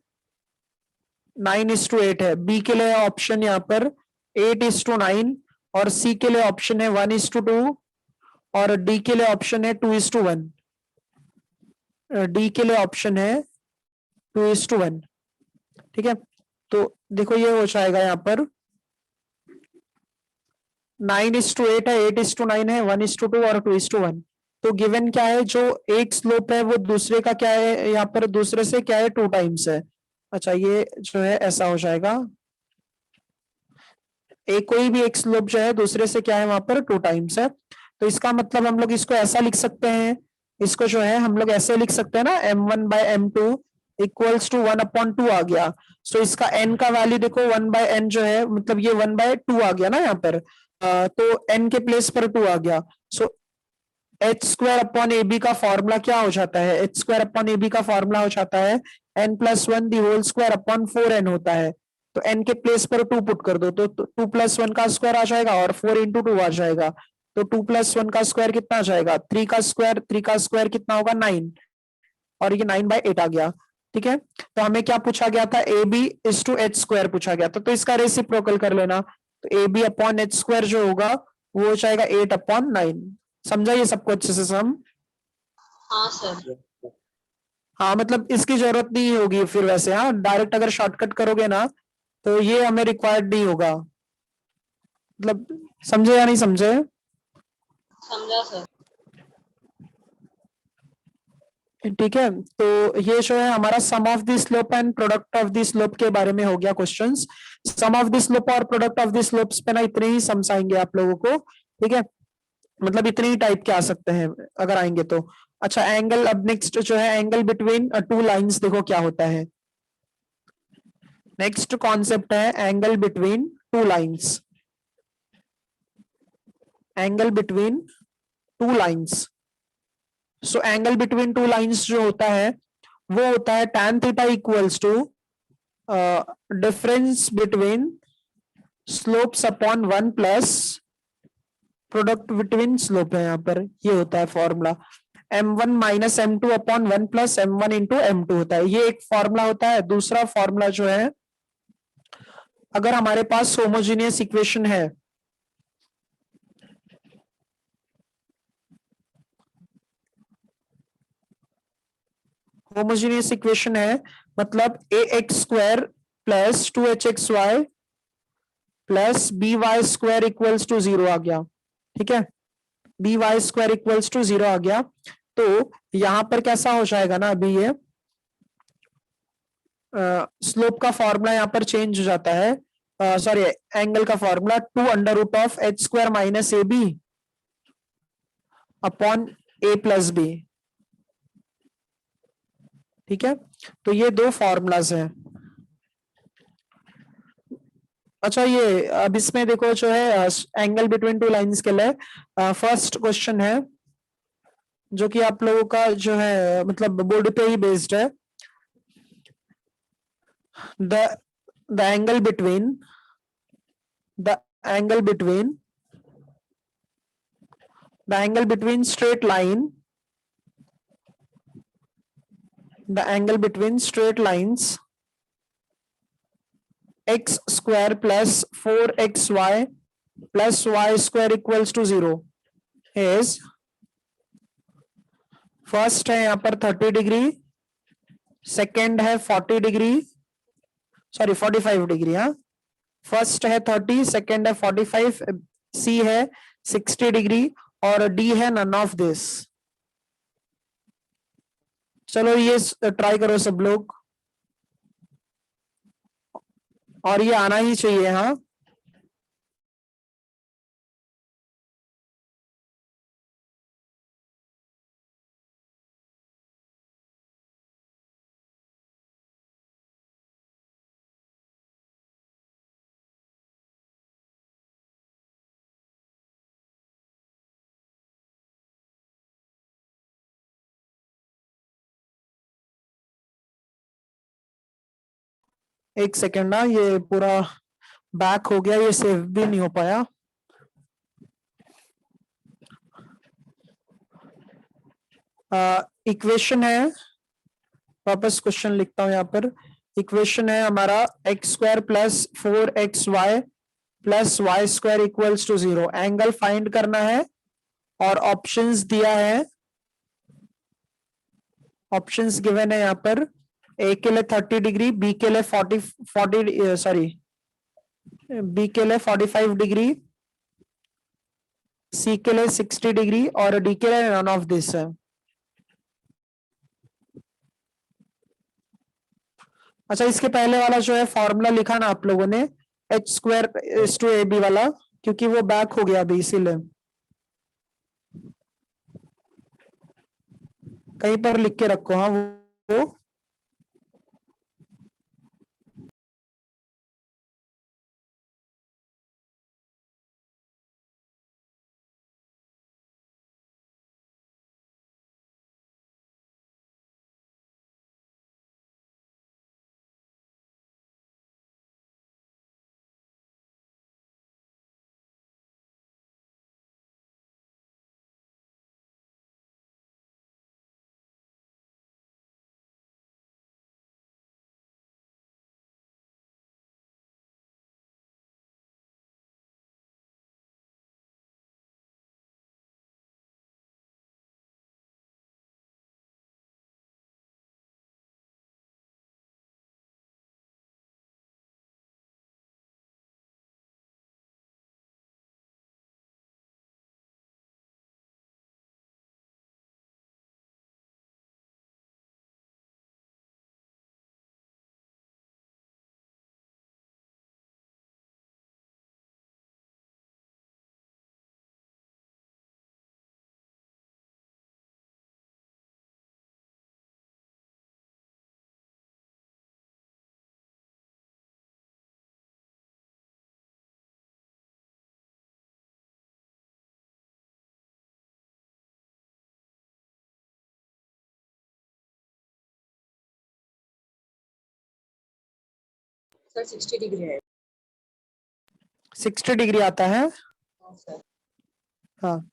9:8 है। बी के लिए ऑप्शन यहाँ पर 8:9 और सी के लिए ऑप्शन है 1:2 और डी के लिए ऑप्शन है 2:1। डी के लिए ऑप्शन है 2:1। ठीक है, तो देखो ये हो जाएगा यहाँ पर 9:8 है, 8:9 है, 1:2 और 2:1। तो गिवन क्या है, जो एक स्लोप है वो दूसरे का क्या है, यहाँ पर दूसरे से क्या है 2 टाइम्स है। अच्छा, ये जो है ऐसा हो जाएगा, एक कोई भी एक स्लोप जो है दूसरे से क्या है वहां पर 2 टाइम्स है। तो इसका मतलब हम लोग इसको ऐसा लिख सकते हैं, इसको जो है हम लोग ऐसे लिख सकते हैं ना, m1/m2 इक्वल्स टू 1/2 आ गया। सो इसका n का वैल्यू देखो 1/n जो है, मतलब ये 1/2 आ गया ना यहाँ पर, तो n के प्लेस पर 2 आ गया। So h square upon a b का फॉर्मूला क्या हो जाता है, h square upon a b का फॉर्मूला हो जाता है n+1 the whole square upon 4n होता है। तो n के प्लेस पर 2 पुट कर दो, तो 2+1 का स्क्वायर आ जाएगा और 4 × 2 आ जाएगा। तो 2+1 का स्क्वायर कितना आ जाएगा, 3 का स्क्वायर कितना होगा 9, और ये 9/8 आ गया। ठीक है, तो हमें क्या पूछा गया था, a b is to h square पूछा गया था, तो इसका रेसिप्रोकल कर लेना। तो a b upon h square जो होगा वो हो जाएगा 8/9। समझा ये सबको अच्छे से सम? हाँ सर। हाँ, मतलब इसकी जरूरत नहीं होगी फिर वैसे। हाँ, डायरेक्ट अगर शॉर्टकट करोगे ना तो ये हमें रिक्वायर्ड नहीं होगा। मतलब समझे या नहीं समझे? समझा सर। ठीक है, तो ये जो है हमारा sum of the slope and product of the slope के बारे में हो गया questions. Sum of the slope और प्रोडक्ट ऑफ द स्लोप्स पे ना इतने ही सम्स आएंगे आप लोगों को। ठीक है, मतलब इतने ही टाइप के आ सकते हैं अगर आएंगे तो। अच्छा, एंगल, अब नेक्स्ट जो है एंगल बिटवीन 2 लाइंस, देखो क्या होता है। नेक्स्ट कॉन्सेप्ट है angle between 2 lines, angle between 2 lines. So angle between 2 lines जो होता है वो होता है tan theta equals to difference between slopes upon 1 plus product between slope है, यहाँ पर ये होता है formula. m1 minus m2 upon 1 plus m1 into m2 होता है, ये एक फॉर्मूला होता है। दूसरा फॉर्मूला जो है, अगर हमारे पास होमोजीनियस इक्वेशन है, होमोजेनियस इक्वेशन है, मतलब A x square plus 2hxy plus B Y square equals to 0 आ गया। ठीक है, B Y square equals to 0 आ गया। तो यहां पर कैसा हो जाएगा ना, अभी ये स्लोप का फॉर्मूला यहाँ पर चेंज हो जाता है, सॉरी एंगल का formula 2 under root of h square minus a b upon A plus b. ठीक है, तो ये दो फॉर्मूलाज हैं। अच्छा, ये अब इसमें देखो जो है एंगल बिटवीन टू लाइंस के लिए फर्स्ट क्वेश्चन है, जो कि आप लोगों का जो है मतलब बोर्ड पे ही बेस्ड है। The the angle between the angle between the angle between straight line the angle between straight lines x square plus 4xy plus y square equals to 0 is first है यहाँ पर 30 डिग्री, सेकेंड है 40 degree, sorry 45 degree. हाँ, first है 30, second है 45, सी है 60 degree और D है नन ऑफ दिस। चलो ये ट्राई करो सब लोग, और ये आना ही चाहिए। हाँ, एक सेकेंड ना, ये पूरा बैक हो गया, ये सेव भी नहीं हो पाया। इक्वेशन है, वापस क्वेश्चन लिखता हूं यहाँ पर। इक्वेशन है हमारा x square plus 4xy plus y square equals to 0। Angle find करना है और ऑप्शंस दिया है, ऑप्शंस गिवन है यहाँ पर। ए के लिए 30 डिग्री, बी के लिए 40 सॉरी बी के लिए 45 डिग्री, सी के लिए 60 डिग्री और डी के लिए नन ऑफ दिस है। अच्छा, इसके पहले वाला जो है फॉर्मूला लिखा ना आप लोगों ने, h square is to A b वाला, क्योंकि वो बैक हो गया अभी, इसीलिए कहीं पर लिख के रखो। हाँ, वो सर 60 डिग्री है। 60 डिग्री आता है। हाँ सर। हाँ,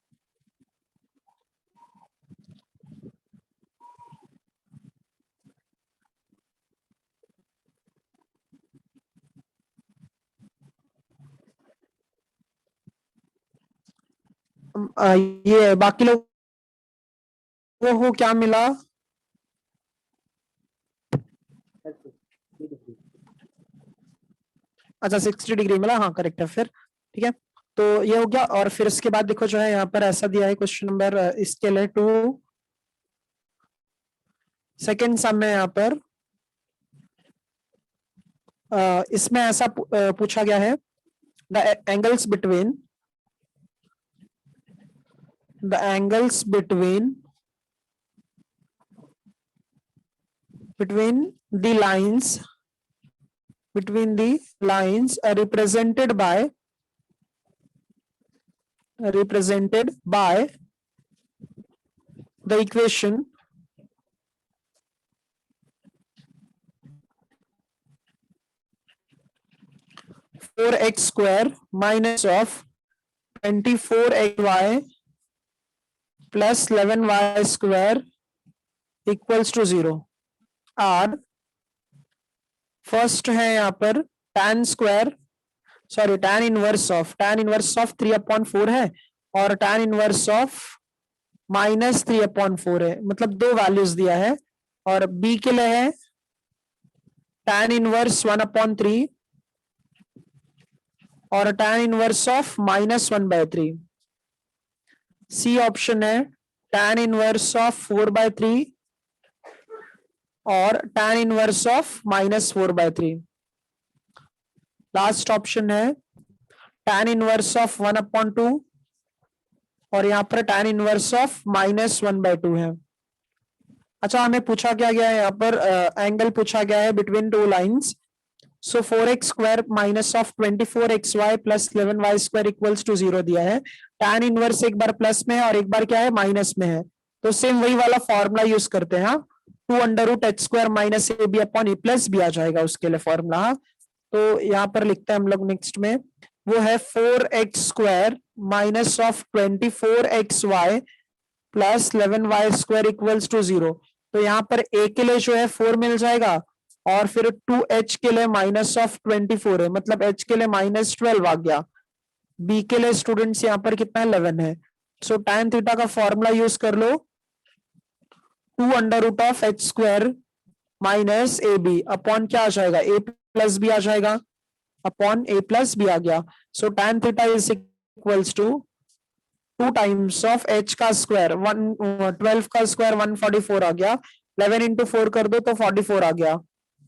ये बाकी लोगों को क्या मिला? अच्छा 60 डिग्री मिला, हाँ करेक्ट है फिर, ठीक है। तो ये हो गया। और फिर इसके बाद देखो जो है यहाँ पर ऐसा दिया है क्वेश्चन नंबर इसके लिए 2 सेकेंड सम में यहाँ पर इसमें ऐसा पूछा गया है the angles between between the lines represented by the equation four x square minus of 24xy plus 11y square equals to 0 r first है यहाँ पर tan इनवर्स ऑफ 3/4 है और tan इनवर्स ऑफ -3/4 है, मतलब दो वैल्यूज दिया है। और बी के लिए है tan इनवर्स 1/3 और tan inverse of -1/3। C option है tan इनवर्स ऑफ 4/3 और tan inverse of -4/3। Last option है tan इनवर्स ऑफ 1/2 और यहाँ पर tan इनवर्स ऑफ -1/2 है। अच्छा, हमें पूछा क्या गया है यहाँ पर एंगल पूछा गया है between two lines. So 4x square minus of 24xy plus 11y square equals to 0 दिया है। tan इनवर्स एक बार प्लस में है और एक बार क्या है माइनस में है, तो सेम वही वाला फॉर्मूला यूज करते हैं। 2√h square minus ab upon ए प्लस भी आ जाएगा उसके लिए फॉर्मूला। तो यहाँ पर लिखते हैं हम लोग नेक्स्ट में, वो है 4x square minus of 24xy plus 11y square equals to 0। तो यहाँ पर a के लिए जो है 4 मिल जाएगा और फिर 2h के लिए माइनस ऑफ 24 है, मतलब h के लिए -12 आ गया। b के लिए स्टूडेंट्स यहाँ पर कितना है 11 है। सो tan थीटा का फॉर्मूला यूज कर लो, 2√h square minus a b upon क्या आ जाएगा a प्लस बी आ जाएगा अपॉन a प्लस बी आ गया। So tan theta is equals to 2 times of h का स्क्वायर 12 का स्क्वायर 144 आ गया, 11 इंटू 4 कर दो तो 44 आ गया।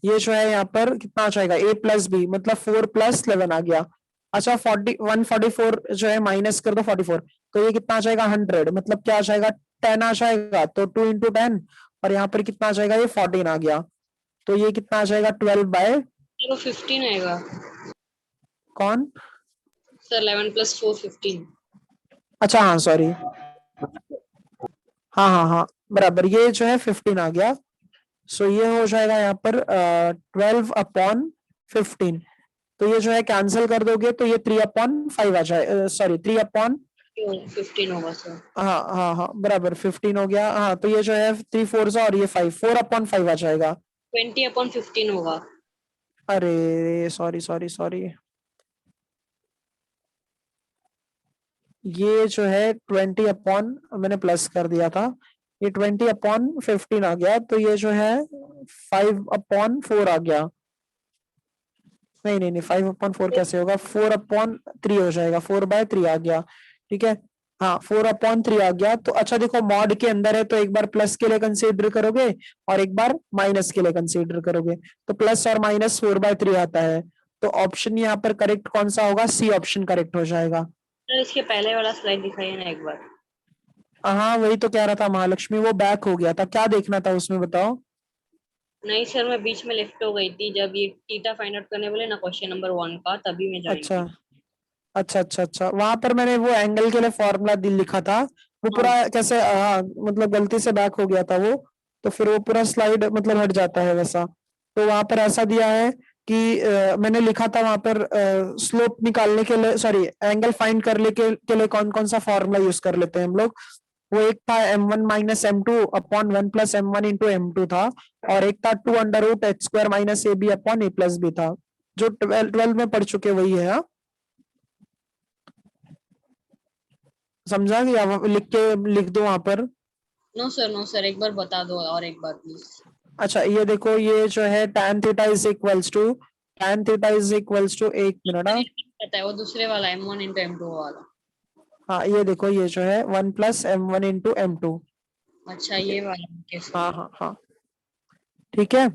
ये जो है यहाँ पर कितना आ जाएगा a प्लस बी, मतलब 4 + 11 आ गया। अच्छा 144 जो है माइनस कर दो 44, तो ये कितना आ जाएगा 100, मतलब क्या आ जाएगा 10 आ जाएगा। तो 2 इंटू 10 और यहाँ पर कितना आ जाएगा ये 14 आ गया। तो ये कितना आ जाएगा 12 तो 15 आएगा कौन सर, 11 + 4 15। अच्छा हाँ सॉरी, हाँ बराबर, ये जो है 15 आ गया। सो ये हो जाएगा यहाँ पर 12/15। तो ये जो है कैंसिल कर दोगे तो ये 3/5 आ जाए, सॉरी 15 होगा सर। हाँ बराबर 15 हो गया। हाँ तो ये जो है 3 4 और ये 5 4/5 आ जाएगा। 20/15 होगा। अरे सॉरी, ये जो है 20 मैंने प्लस कर दिया था, ये 20/15 आ गया। तो ये जो है 5/4 आ गया। नहीं 5/4 कैसे होगा, 4/3 हो जाएगा, 4/3 आ गया। ठीक है, हाँ 4/3 आ गया। तो अच्छा देखो, मॉड के अंदर है तो एक बार प्लस के लिए कंसीडर करोगे और एक बार माइनस के लिए कंसीडर करोगे, तो प्लस और माइनस 4/3 आता है। तो ऑप्शन यहाँ पर करेक्ट कौन सा होगा, सी ऑप्शन करेक्ट हो जाएगा। सर इसके पहले वाला स्लाइड दिखाइए ना एक बार। हाँ वही तो कह रहा था महालक्ष्मी, वो बैक हो गया था, क्या देखना था उसमें बताओ। नहीं सर, मैं बीच में लेफ्ट हो गई थी जब ये थीटा फाइंड आउट करने बोले ना क्वेश्चन नंबर 1 का, तभी मैं ज्वाइन अच्छा की। अच्छा, वहां पर मैंने वो एंगल के लिए फॉर्मूला लिखा था, वो पूरा कैसे हाँ मतलब गलती से बैक हो गया था वो, तो फिर वो पूरा स्लाइड मतलब हट जाता है वैसा। तो वहां पर ऐसा दिया है कि मैंने लिखा था वहां पर स्लोप निकालने के लिए, सॉरी एंगल फाइंड करने के लिए कौन कौन सा फॉर्मूला यूज कर लेते हैं हम लोग। वो एक था m1 - m2 upon 1 + m1 into m2 था, और एक था 2√h square minus ab upon a plus b था, जो 12 में पढ़ चुके वही है। हाँ समझा कि लिख दो वहां पर। नो सर, एक बार बता दो और एक बार प्लीज। अच्छा ये देखो, ये जो है tan theta is equals to tan theta is equals to, एक मिनट, हाँ पता है वो दूसरे वाला M1 into M2 वाला। हाँ, ये देखो ये जो है 1 प्लस M1 इंटू M2। अच्छा ये वाला कैसे? हाँ हाँ हाँ, ठीक है,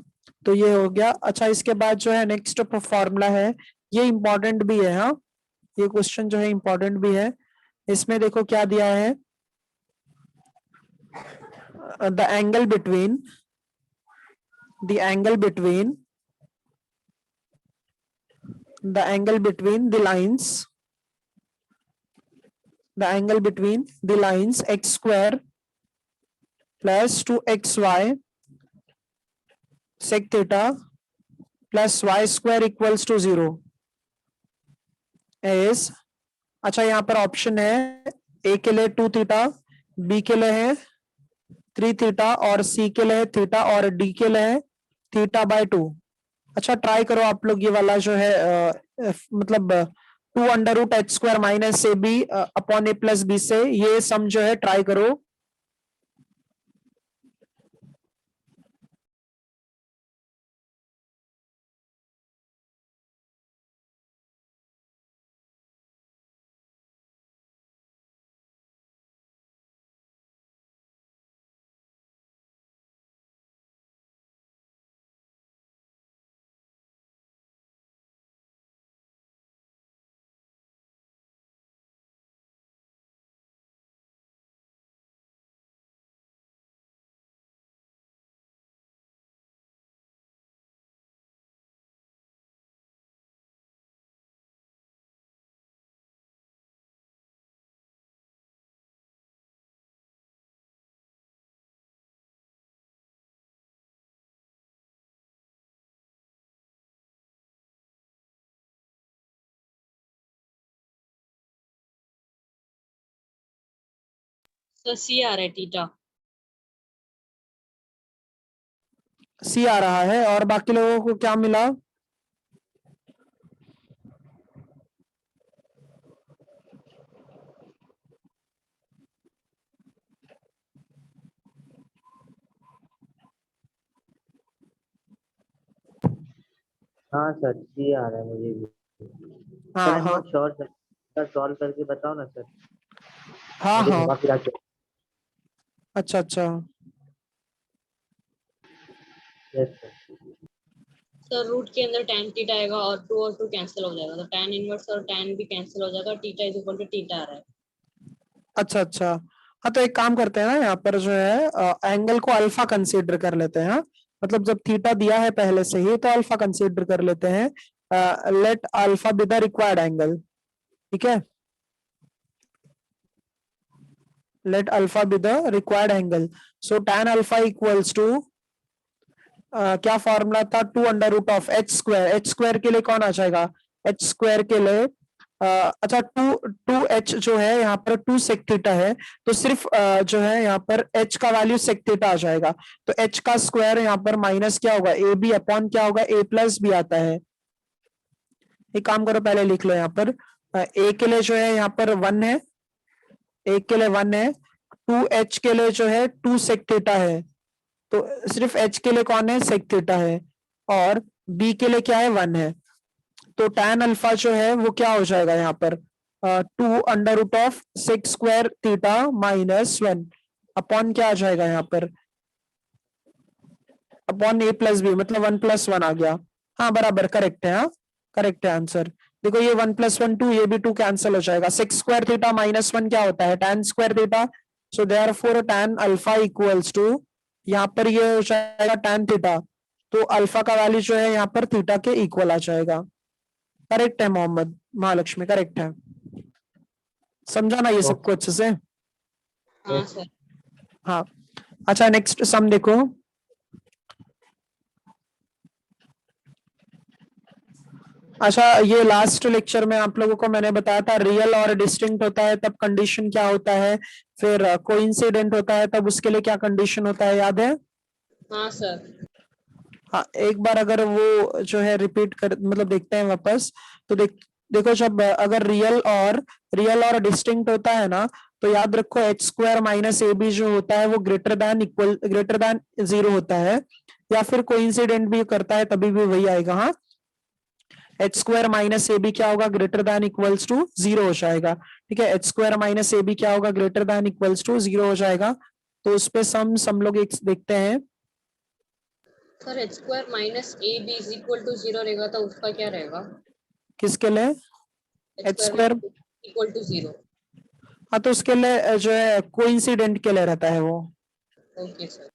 तो ये हो गया। अच्छा, इसके बाद जो है नेक्स्ट फॉर्मूला है, ये इंपॉर्टेंट भी है, हाँ ये क्वेश्चन जो है इंपॉर्टेंट भी है। इसमें देखो क्या दिया है, the angle between the angle between the angle between the lines the angle between the lines x square plus 2xy sec theta plus y square equals to 0 is, अच्छा यहाँ पर ऑप्शन है, ए के लिए 2 थीटा, बी के लिए है 3 theta और सी के लिए है थीटा और डी के लिए है थीटा बाय 2। अच्छा ट्राई करो आप लोग ये वाला जो है मतलब 2 under root h square minus a b upon A plus b से ये सम जो है ट्राई करो। सर सी आ रहा है थीटा। सी आ रहा है, और बाकी लोगों को क्या मिला? हाँ सर, सी आ रहा है मुझे भी। हाँ सर आई एम हाँ नॉट श्योर सर, सॉल्व करके बताओ ना सर, हाँ मुझे हाँ, घुमा फिरा के। अच्छा अच्छा, यस सर। सर रूट के अंदर tan थीटा आएगा और 2 कैंसिल हो जाएगा, तो tan इनवर्स और tan भी कैंसिल हो जाएगा, theta is equal to theta आ रहा है। अच्छा अच्छा, हाँ तो एक काम करते हैं ना, यहाँ पर जो है एंगल को अल्फा कंसीडर कर लेते हैं, हाँ मतलब जब थीटा दिया है पहले से ही तो अल्फा कंसीडर कर लेते हैं। Let alpha be the required angle, ठीक है, let alpha be the required angle. So tan alpha equals to क्या फॉर्मूला था, 2 under root of h square, h square के लिए कौन आ जाएगा, एच स्क्वायर के लिए अच्छा 2h जो है यहाँ पर 2 सेक थीटा है, तो सिर्फ जो है यहाँ पर h का वैल्यू सेक थीटा आ जाएगा, तो h का स्क्वायर यहाँ पर माइनस क्या होगा, ए बी अपॉन क्या होगा, a प्लस बी आता है। एक काम करो पहले लिख लो यहाँ पर, a के लिए जो है यहाँ पर 1 है, a के लिए 1 है, 2h के लिए जो है 2 सेक थीटा है, तो सिर्फ h के लिए कौन है, सेक थीटा है, और b के लिए क्या है, 1 है, तो tan अल्फा जो है वो क्या हो जाएगा यहाँ पर 2 under root of sec square theta minus 1 upon क्या आ जाएगा यहाँ पर, अपॉन a प्लस बी, मतलब 1 प्लस 1 आ गया। हाँ बराबर, करेक्ट है, हाँ करेक्ट है आंसर। देखो ये 1 प्लस 1 2, ये भी 2 कैंसिल हो जाएगा, सेक स्क्वायर थीटा माइनस 1 क्या होता है, tan square theta, so therefore tan alpha equals to, यहाँ पर ये हो जाएगा tan थीटा, तो अल्फा का वैल्यू जो है यहाँ पर थीटा के इक्वल आ जाएगा। करेक्ट है मोहम्मद महालक्ष्मी, करेक्ट है, समझा ना ये सबको अच्छे से? हाँ सर। हाँ, अच्छा नेक्स्ट सम देखो, अच्छा ये लास्ट लेक्चर में आप लोगों को मैंने बताया था रियल और डिस्टिंक्ट होता है तब कंडीशन क्या होता है, फिर कोइंसिडेंट होता है तब उसके लिए क्या कंडीशन होता है, याद है? हाँ सर। हाँ एक बार अगर वो जो है रिपीट कर, मतलब देखते हैं वापस, तो देखो जब अगर रियल और डिस्टिंक्ट होता है ना, तो याद रखो h square minus a b जो होता है वो ग्रेटर देन 0 होता है, या फिर कोइंसिडेंट भी करता है तभी भी वही आएगा। हाँ h square minus a b क्या होगा, ग्रेटर देन इक्वल्स टू 0 हो जाएगा। ठीक है, h square minus a b क्या होगा, ग्रेटर देन इक्वल्स टू 0 हो जाएगा। तो उस पे सम लोग एक देखते हैं। Sir h square minus a b is equal to 0 रहेगा तो उसका क्या रहेगा? किसके लिए, h h square square? Equal to 0। हाँ तो उसके लिए जो है कोइंसिडेंट के लिए रहता है वो। Okay sir.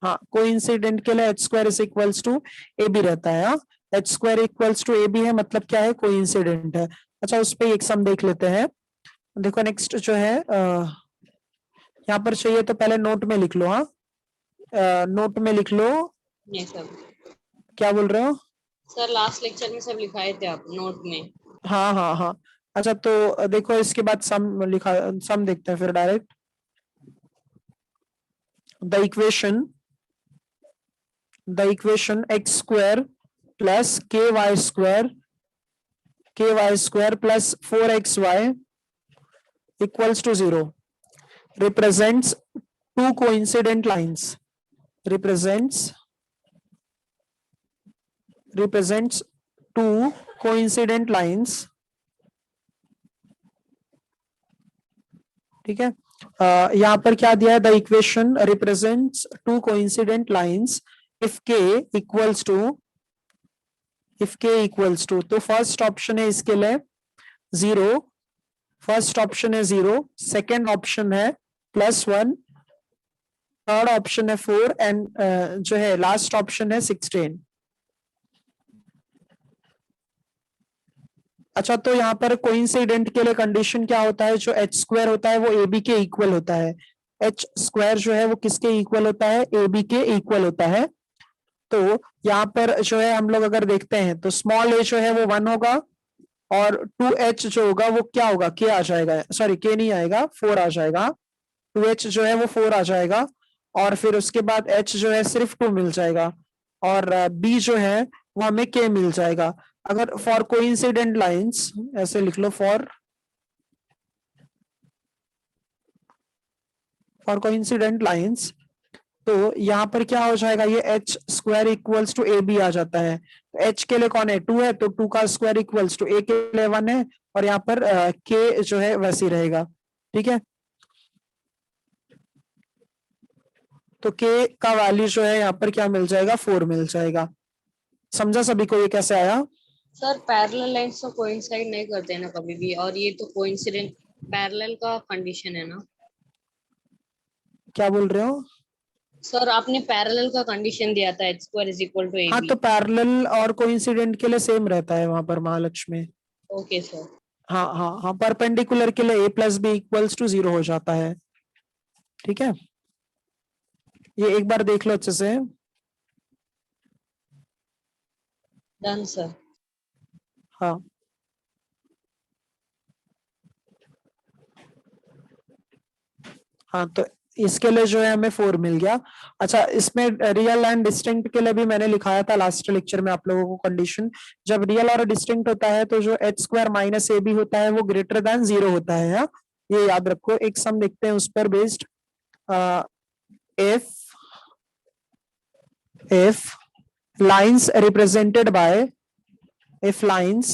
हाँ, कोइंसिडेंट के लिए h square is equals to A b रहता है। हाँ, h square equals to A b है, मतलब क्या है, कोइंसिडेंट है। अच्छा, उस पे एक सम देख लेते हैं। देखो नेक्स्ट जो है यहाँ पर चाहिए तो पहले नोट में लिख लो। हाँ, नोट में लिख लो। नहीं सर। क्या बोल रहे हो? सर लास्ट लेक्चर में सब लिखाए थे आप नोट में। हाँ हाँ हाँ। अच्छा तो देखो इसके बाद सम लिखा, सम देखते हैं फिर direct. The equation x square plus K Y square plus 4xy equals to 0 represents two coincident lines, represents two coincident lines। ठीक है, यहाँ पर क्या दिया है, the equation represents to coincident lines if के इक्वल्स टू, तो फर्स्ट ऑप्शन है इसके लिए 0, फर्स्ट ऑप्शन है 0, सेकेंड ऑप्शन है +1, थर्ड ऑप्शन है 4 एंड जो है लास्ट ऑप्शन है 16। अच्छा, तो यहाँ पर कोइंसिडेंट के लिए कंडीशन क्या होता है, जो एच स्क्वायर होता है वो ए बी के इक्वल होता है। एच स्क्वायर जो है वो किसके इक्वल होता है, ए बी के इक्वल होता है। तो यहाँ पर जो है हम लोग अगर देखते हैं तो स्मॉल ए जो है वो 1 होगा और 2h जो होगा वो क्या होगा, के आ जाएगा, सॉरी के नहीं आएगा, 4 आ जाएगा। 2h जो है वो 4 आ जाएगा और फिर उसके बाद h जो है सिर्फ 2 मिल जाएगा और b जो है वो हमें k मिल जाएगा। अगर फॉर कोइंसिडेंट लाइंस ऐसे लिख लो, फॉर कोइंसिडेंट लाइंस, तो यहाँ पर क्या हो जाएगा, ये H square equals to A B आ जाता है। तो एच के लिए कौन है, 2 है, तो 2 का स्क्वायर इक्वल्स टू ए के लिए 1 है और यहाँ पर के जो है वैसे ही रहेगा। ठीक है, तो के का वैल्यू जो है यहाँ पर क्या मिल जाएगा, 4 मिल जाएगा। समझा सभी को ये कैसे आया? सर पैरेलल लाइंस तो कोइंसाइड नहीं करते हैं ना कभी भी, और ये तो कोइंसिडेंट पैरेलल का कंडीशन है ना। क्या बोल रहे हो? सर आपने पैरेलल का कंडीशन दिया था H square is equal to A हाँ, बी। तो पैरेलल और कोइंसिडेंट के लिए सेम रहता है वहां पर महालक्ष्मी। Okay sir. हाँ हाँ हाँ, परपेंडिकुलर के लिए a plus b equals to 0 हो जाता है। ठीक है, ये एक बार देख लो अच्छे से। Done sir. हाँ, हाँ तो इसके लिए जो है हमें 4 मिल गया। अच्छा, इसमें रियल एंड डिस्टिंक्ट के लिए भी मैंने लिखाया था लास्ट लेक्चर में आप लोगों को कंडीशन। जब रियल और डिस्टिंक्ट होता है तो जो h square minus a b होता है वो ग्रेटर देन 0 होता है। हाँ, ये याद रखो। एक सम देखते हैं उस पर based. if lines represented by if lines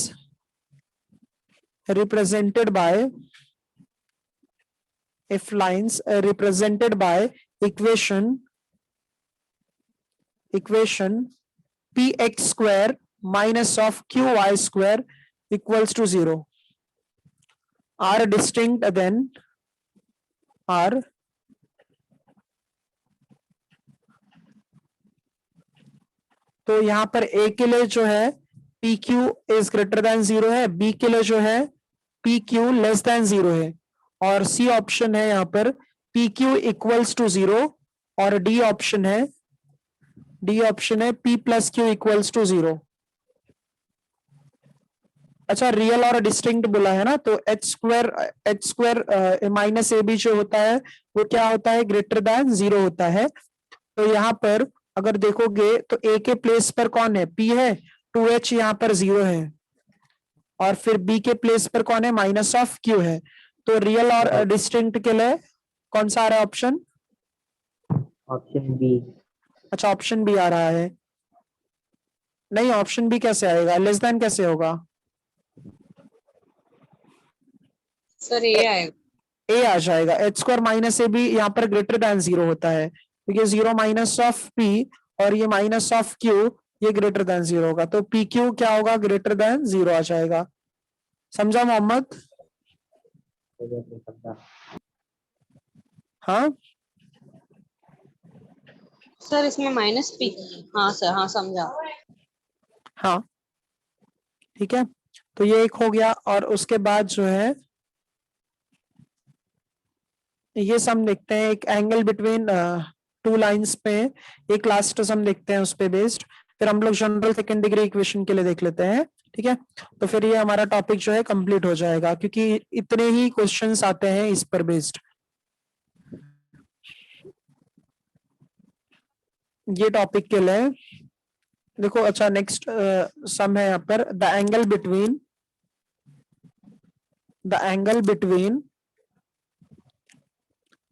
represented by if lines represented by equation px square minus of qy square equals to 0 are distinct, then are तो यहाँ पर a के लिए जो है P Q is greater than 0 है, b के लिए जो है पी क्यू लेस देन 0 है और सी ऑप्शन है यहाँ पर पी क्यू इक्वल्स टू 0 और डी ऑप्शन है p plus q equals to 0। अच्छा, रियल और डिस्टिंक्ट बोला है ना, तो h square minus a b जो होता है वो क्या होता है, ग्रेटर देन 0 होता है। तो यहाँ पर अगर देखोगे तो ए के प्लेस पर कौन है, पी है, 2h यहाँ पर 0 है और फिर बी के प्लेस पर कौन है, माइनस ऑफ क्यू है। तो रियल और डिस्टिंक्ट के लिए कौन सा आ रहा है ऑप्शन? Option b. अच्छा, ऑप्शन बी आ रहा है। नहीं, ऑप्शन बी कैसे आएगा, लेस देन कैसे होगा? सर ये आएगा। ए आ जाएगा, h square minus a b यहाँ पर ग्रेटर देन 0 होता है, क्योंकि 0 माइनस ऑफ पी और ये माइनस ऑफ क्यू, ये ग्रेटर देन 0 होगा, तो पी क्यू क्या होगा, ग्रेटर देन 0 आ जाएगा। समझा मोहम्मद? हाँ सर इसमें माइनस पी, हाँ सर, हाँ समझा। हाँ ठीक है, तो ये एक हो गया। और उसके बाद जो है ये सम देखते हैं, एक एंगल बिटवीन टू लाइंस पे, एक लास्ट सम देखते हैं उस पे बेस्ड, फिर हम लोग जनरल सेकंड डिग्री इक्वेशन के लिए देख लेते हैं। ठीक है, तो फिर ये हमारा टॉपिक जो है कंप्लीट हो जाएगा, क्योंकि इतने ही क्वेश्चंस आते हैं इस पर बेस्ड। ये टॉपिक के लिए देखो। अच्छा, नेक्स्ट सम है यहाँ पर, the angle between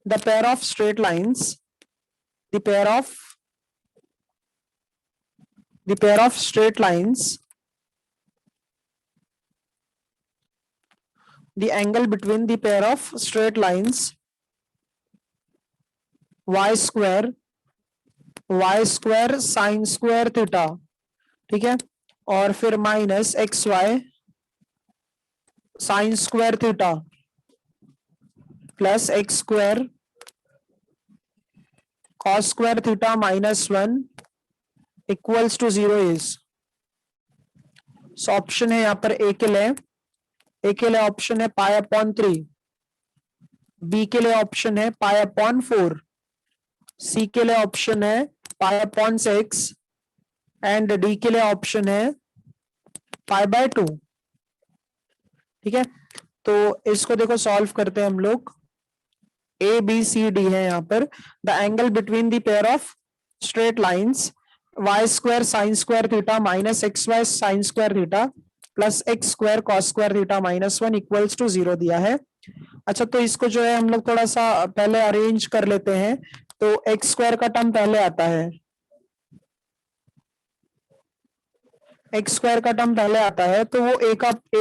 the pair of straight lines, the pair of straight lines, the angle between the pair of straight lines y square sin square theta, ठीक है, और फिर minus x y sine square theta plus x square cos square theta minus 1 equals to 0 is, सो ऑप्शन है यहाँ पर ए के लिए ऑप्शन है पाई अपॉन 3, बी के लिए ऑप्शन है पाई अपॉन 4, सी के लिए ऑप्शन है पाई अपॉन 6 एंड डी के लिए ऑप्शन है पाई बाय 2। ठीक है, तो इसको देखो सॉल्व करते हैं हम लोग। ए बी सी डी है यहाँ पर, the angle between the pair of straight lines y square sine square theta minus x y sine square theta plus x square cos square theta minus 1 equals to 0 दिया है। अच्छा, तो इसको जो है हम लोग थोड़ा सा पहले अरेंज कर लेते हैं। तो एक्स स्क्वायर का टर्म पहले आता है, एक्स स्क्वायर का टर्म पहले आता है, तो वो ए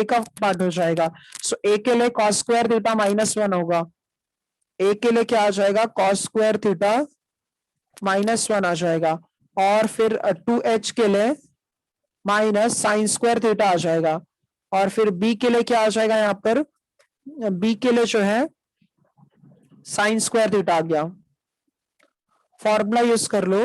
का पार्ट हो जाएगा। सो ए के लिए कॉस स्क्वायर थीटा माइनस 1 होगा, ए के लिए क्या आ जाएगा, कॉस स्क्वायर थीटा माइनस 1 आ जाएगा, और फिर 2h के लिए माइनस साइन स्क्वायर थीटा आ जाएगा, और फिर बी के लिए क्या आ जाएगा, यहाँ पर बी के लिए जो है साइन स्क्वायर थीटा आ गया। फॉर्मूला यूज कर लो,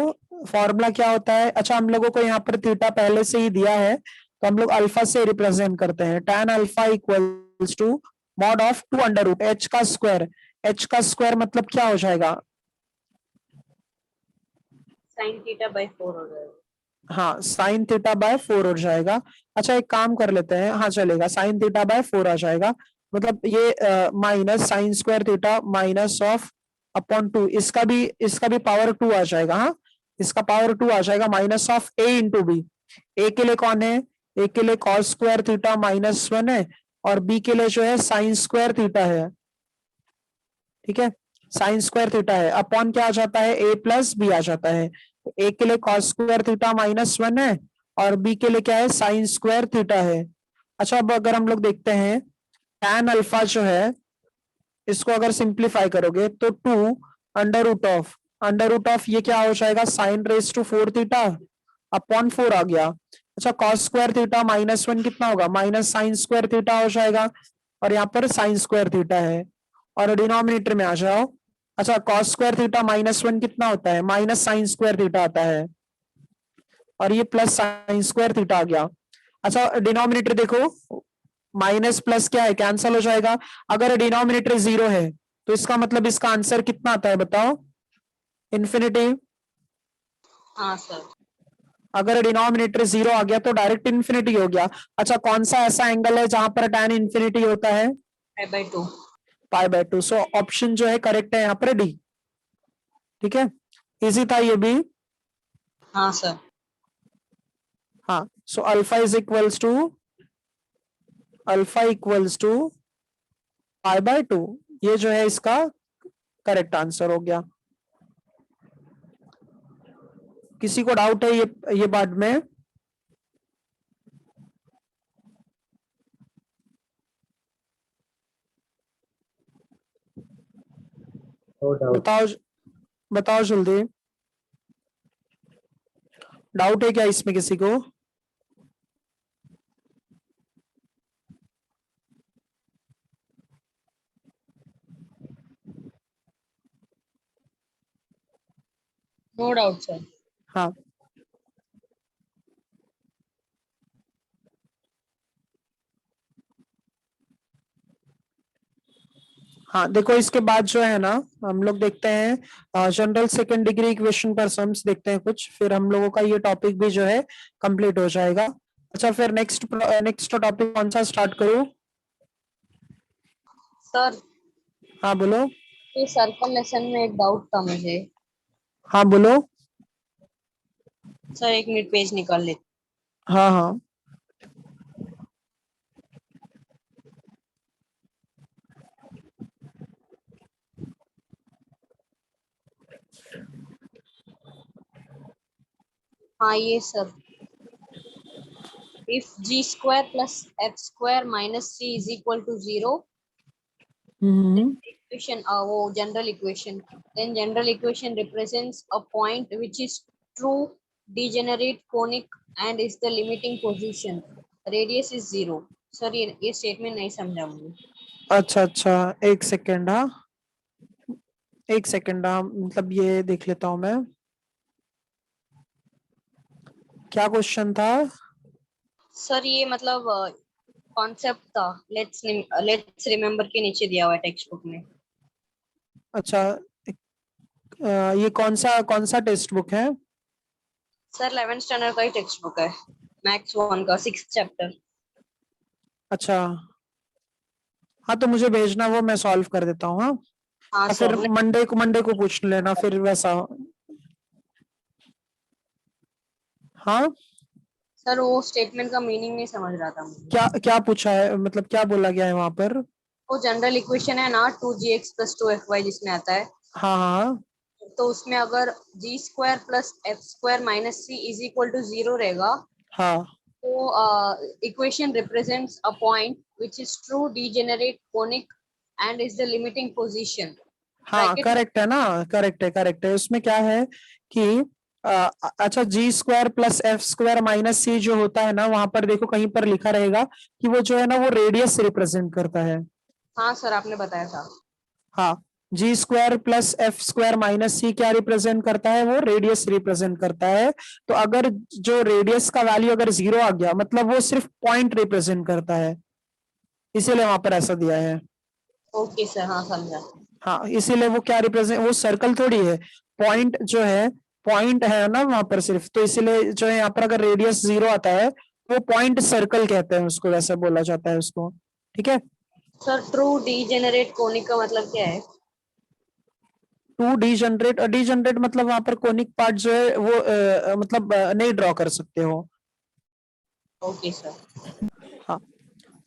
फॉर्मूला क्या होता है। अच्छा, हम लोगों को यहाँ पर थीटा पहले से ही दिया है, तो हम लोग अल्फा से रिप्रेजेंट करते हैं, tan alpha equals to mod of 2 under root h का स्क्वायर। h का स्क्वायर मतलब क्या हो जाएगा, साइन थीटा बाय 4 हो जाएगा। हाँ, साइन थीटा बाय 4 हो जाएगा। अच्छा, एक काम कर लेते हैं, हाँ चलेगा, साइन थीटा बाय 4 आ जाएगा, मतलब ये minus sign square theta minus of upon 2, इसका भी पावर 2 आ जाएगा। हाँ, इसका पावर 2 आ जाएगा, minus of a into B. A के लिए कौन है, ए के लिए कॉस स्क्वायर थीटा माइनस 1 है, और बी के लिए जो है साइन स्क्वायर थीटा है। ठीक है, साइन स्क्वायर थीटा है, अपॉन क्या आ जाता है, a प्लस बी आ जाता है। तो a के लिए कॉस स्क्वायर थीटा माइनस 1 है, और b के लिए क्या है, साइन स्क्वायर थीटा है। अच्छा, अब अगर हम लोग देखते हैं tan अल्फा जो है, इसको अगर सिंप्लीफाई करोगे तो 2 अंडर रूट ऑफ ये क्या हो जाएगा, sine raise to 4 theta upon 4 आ गया। अच्छा, कॉस स्क्वायर थीटा माइनस 1 कितना होगा, माइनस साइन स्क्वायर थीटा हो जाएगा, और यहाँ पर साइन स्क्वायर थीटा है, और डिनोमिनेटर में आ जाओ। अच्छा, कॉस स्क्वायर थीटा माइनस 1 कितना होता है, माइनस साइन स्क्वायर थीटा आता है, और ये प्लस साइन स्क्वायर थीटा आ गया। अच्छा, डिनोमिनेटर देखो, माइनस प्लस क्या है, कैंसल हो जाएगा। अगर डिनोमिनेटर 0 है तो इसका मतलब इसका आंसर कितना आता है, बताओ, इन्फिनिटी। हाँ सर। अगर डिनोमिनेटर 0 आ गया तो डायरेक्ट इन्फिनिटी हो गया। अच्छा, कौन सा ऐसा एंगल है जहां पर tan इन्फिनिटी होता है, पाई by 2। Pi by 2। So option जो है करेक्ट है यहाँ पर डी। ठीक है, इजी था ये भी। हाँ सर। हाँ, so alpha equals to pi by 2, ये जो है इसका करेक्ट आंसर हो गया। किसी को डाउट है ये बात में? No doubt. बताओ बताओ जल्दी, डाउट है क्या इसमें किसी को? No doubt sir. हाँ हाँ, देखो इसके बाद जो है ना, हम लोग देखते हैं जनरल सेकंड डिग्री इक्वेशन पर सम्स देखते हैं कुछ, फिर हम लोगों का ये टॉपिक भी जो है कंप्लीट हो जाएगा। अच्छा, फिर नेक्स्ट टॉपिक कौन सा स्टार्ट करूँ? सर हाँ बोलो। ये सर्कल लेसन में एक डाउट था मुझे। हाँ बोलो। सर 1 मिनट पेज निकाल लेते। हाँ हाँ हाँ ये sir, if g square plus f square minus c is equal to 0, equation वो general equation, then general equation represents a point which is true degenerate conic and is the limiting position, radius is 0। Sir ये statement नहीं समझा मुझे। अच्छा अच्छा, एक second. हाँ एक सेकेंड, हाँ मतलब ये देख लेता हूँ मैं, क्या क्वेश्चन था? सर ये मतलब कॉन्सेप्ट था, लेट्स रिमेम्बर के नीचे दिया हुआ है टेक्स्ट बुक में। अच्छा, ये कौन सा टेक्स्ट बुक है? सर 11th स्टैंडर्ड का ही टेक्स्ट बुक है, मैथ्स 1 का 6th चैप्टर। अच्छा हाँ, तो मुझे भेजना, वो मैं सॉल्व कर देता हूँ। हाँ, हाँ या फिर सर। मंडे को पूछ लेना फिर वैसा। हाँ, सर वो स्टेटमेंट का मीनिंग नहीं समझ रहा था मुझे। क्या क्या पूछा है, मतलब क्या बोला गया है वहां पर? वो जनरल इक्वेशन है ना 2gx + 2fy जिसमें आता है, हाँ हाँ तो उसमें अगर g square plus F square minus C is equal to 0 रहेगा, हाँ तो equation represents a point which is true degenerate conic and is the limiting position. हाँ, करेक्ट है ना, करेक्ट है। उसमें क्या है कि अच्छा, G square plus F square minus C जो होता है ना, वहां पर देखो कहीं पर लिखा रहेगा कि वो जो है ना, वो रेडियस रिप्रेजेंट करता है। हाँ सर आपने बताया था। हाँ, G square plus F square minus C क्या रिप्रेजेंट करता है? वो रेडियस रिप्रेजेंट करता है। तो अगर जो रेडियस का वैल्यू अगर 0 आ गया, मतलब वो सिर्फ पॉइंट रिप्रेजेंट करता है, इसीलिए वहां पर ऐसा दिया है। ओके सर, हाँ समझा। हाँ, इसीलिए वो क्या रिप्रेजेंट, वो सर्कल थोड़ी है, पॉइंट जो है, पॉइंट है ना वहां पर सिर्फ, तो इसीलिए जो है यहाँ पर अगर रेडियस 0 आता है, वो पॉइंट सर्कल कहते हैं उसको, वैसे बोला जाता है उसको। ठीक है। सर ट्रू डीजेनरेट कोनिक का मतलब क्या है? टू डीजनरेट मतलब वहां पर कोनिक पार्ट जो है वो मतलब नहीं ड्रॉ कर सकते हो। Okay sir. हाँ,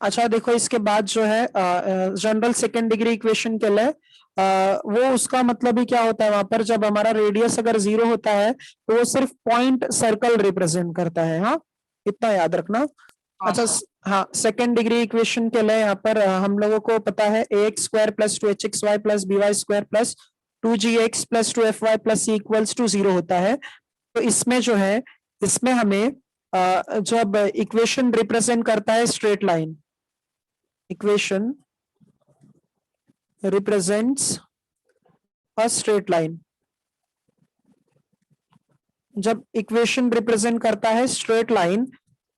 अच्छा देखो इसके बाद जो है जनरल सेकेंड डिग्री इक्वेशन के लिए वो उसका मतलब ही क्या होता है? वहां पर जब हमारा रेडियस अगर 0 होता है, तो वो सिर्फ पॉइंट सर्कल रिप्रेजेंट करता है। हाँ, इतना याद रखना। हाँ अच्छा सर। हाँ, सेकेंड डिग्री इक्वेशन के लिए यहाँ पर हम लोगों को पता है ax square plus 2hxy plus by square plus 2gx plus 2fy plus c equals to 0 होता है। तो इसमें जो है, इसमें हमें जब इक्वेशन रिप्रेजेंट करता है straight line, equation represents a straight line, जब इक्वेशन रिप्रेजेंट करता है स्ट्रेट लाइन,